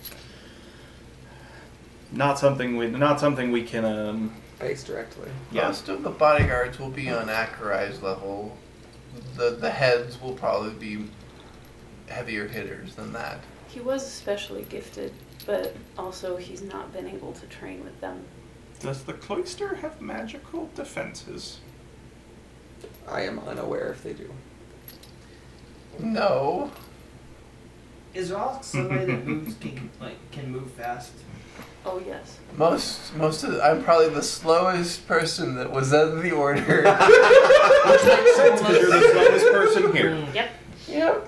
not something we can. Face directly. Most of the bodyguards will be on Akarai's level. The heads will probably be heavier hitters than that. He was especially gifted, but also he's not been able to train with them. Does the cloister have magical defenses? I am unaware if they do. No. Is Ross somebody that can move fast? Oh yes. Most of I'm probably the slowest person that was in the order. Which makes sense because you're the slowest person here. Yep. Yep.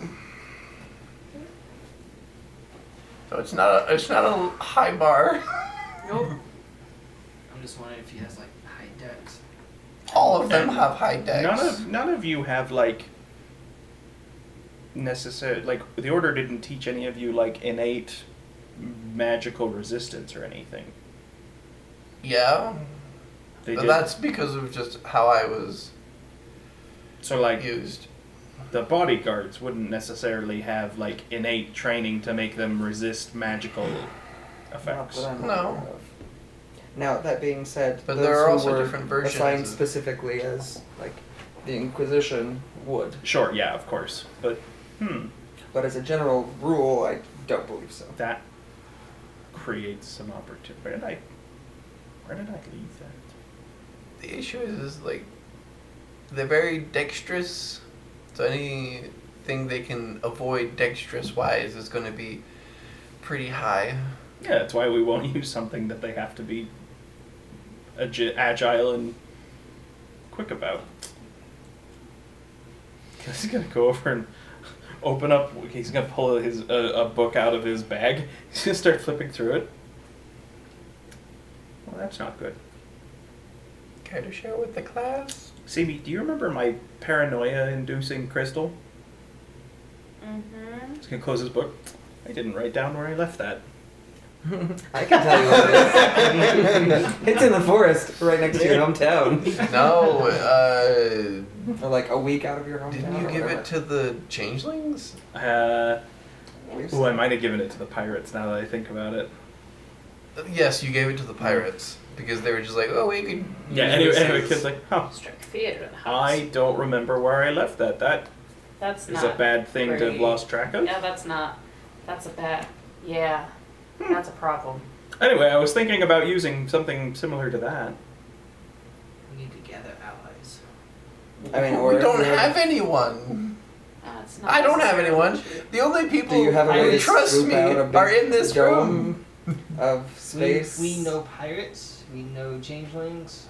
So it's not a high bar. Nope. I'm just wondering if he has high dex. All of them have high decks. None of you have the order didn't teach any of you innate magical resistance or anything. Yeah. They But did. that's because of just how I was So used. the bodyguards wouldn't necessarily have innate training to make them resist magical effects. Not that I'm No. aware of. Now, that being said, But those there are who also were different versions assigned of- specifically as the Inquisition would, Sure, yeah, of course. But but as a general rule, I don't believe so. that creates some opportunity. Where did I leave that? The issue is they're very dexterous. So anything they can avoid dexterous wise is going to be pretty high. Yeah, that's why we won't use something that they have to be agile and quick about. He's gonna go over and open up. He's gonna pull a book out of his bag. He's gonna start flipping through it. Well, that's not good. Care to share with the class? Sammy, do you remember my paranoia-inducing crystal? Mm-hmm. He's gonna close his book. I didn't write down where I left that. I can tell you what it is. It's in the forest right next to your hometown. No, Or like a week out of your hometown. didn't you or give whatever. it to the changelings? I might have given it to the pirates now that I think about it. Yes, you gave it to the pirates because they were just like, oh, we could. Yeah, use anyway, this kid's as-" like, oh, Strike theater in the house. I don't remember where I left that. That That's is not a bad thing to have great. lost track of. Yeah, that's a bad. Yeah, that's a problem. Anyway, I was thinking about using something similar to that. We need to gather allies. I mean, or we don't have anyone. That's not I don't have necessarily anyone. true. The only people Do you have a way who to trust scoop me out a big are in this dome room. of space? We know pirates. We know changelings.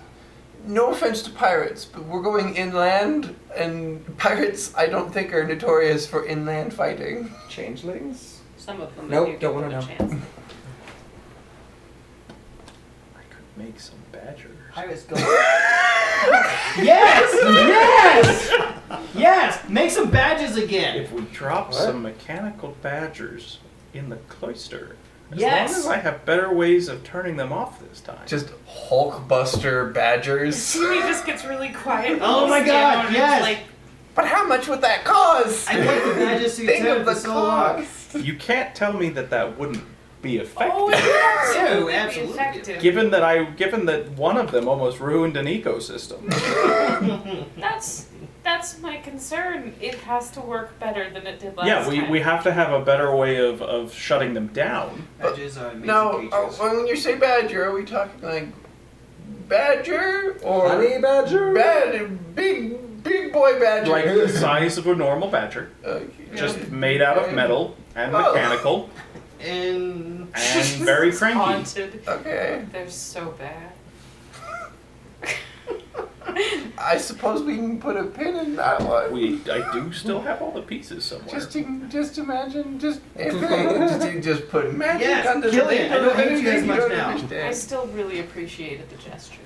No offense to pirates, but we're going inland, and pirates I don't think are notorious for inland fighting. Changelings? Some of them. Nope, I do don't give wanna them a chance. I could make some badgers. Pirates go. Yes! Yes! Yes! Make some badges again. If we drop What? some mechanical badgers in the cloister, as Yes. long as I have better ways of turning them off this time. Just Hulkbuster badgers. He just gets really quiet. Oh my looks God, down, and yes. is like, But how much would that cost? I want the badges to Think get of the for so long. cost. You can't tell me that wouldn't be effective. oh, it Oh, would be absolutely. effective. Given that one of them almost ruined an ecosystem. That's my concern. It has to work better than it did last Yeah, time. we have to have a better way of shutting them down. Badges are amazing Now, creatures. when you say badger, are we talking like badger or Honey badger? big boy badger? Like the size of a normal badger, Okay. just made out of metal and Oh. mechanical And and very It's cranky. haunted. Okay. They're so bad. I suppose we can put a pin in that one. I do still have all the pieces somewhere. Just imagine, just put magic Yes, under the Killian, name I of don't hate you anything guys much don't now. I understand. still really appreciated the gesture.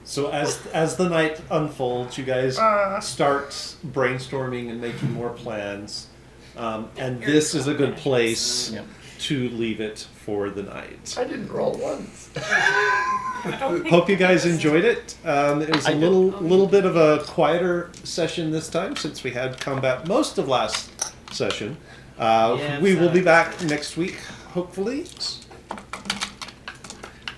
So as the night unfolds, you guys start brainstorming and making more plans, and this is a good place Yep. to leave it for the night. I didn't roll once. I don't think Hope you guys enjoyed it. It was I a did. little bit of a quieter session this time since we had combat most of last session. Yeah, We will be so- back next week, hopefully.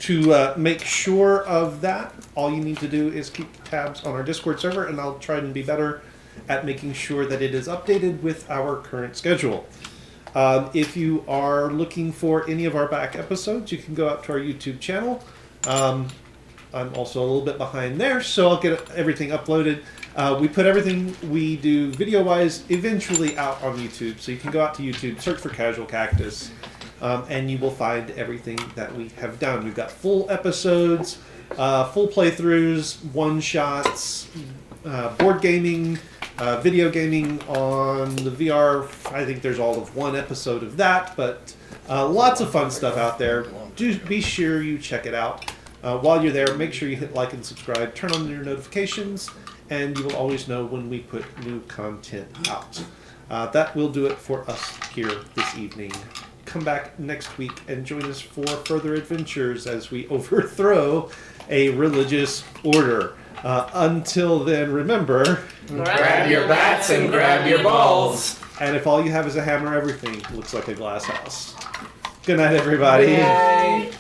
To make sure of that, all you need to do is keep tabs on our Discord server, and I'll try and be better at making sure that it is updated with our current schedule. If you are looking for any of our back episodes, you can go out to our YouTube channel. I'm also a little bit behind there, so I'll get everything uploaded. We put everything we do video-wise eventually out on YouTube, so you can go out to YouTube, search for Casual Cactus, and you will find everything that we have done. We've got full episodes, full playthroughs, one-shots, board gaming, video gaming on the VR. I think there's all of one episode of that, but lots of fun stuff out there. Do be sure you check it out. While you're there, make sure you hit like and subscribe, turn on your notifications, and you will always know when we put new content out. That will do it for us here this evening. Come back next week and join us for further adventures as we overthrow a religious order. Until then, remember, Grab your bats and grab your balls. and if all you have is a hammer, everything looks like a glass house. Good night, everybody. Bye.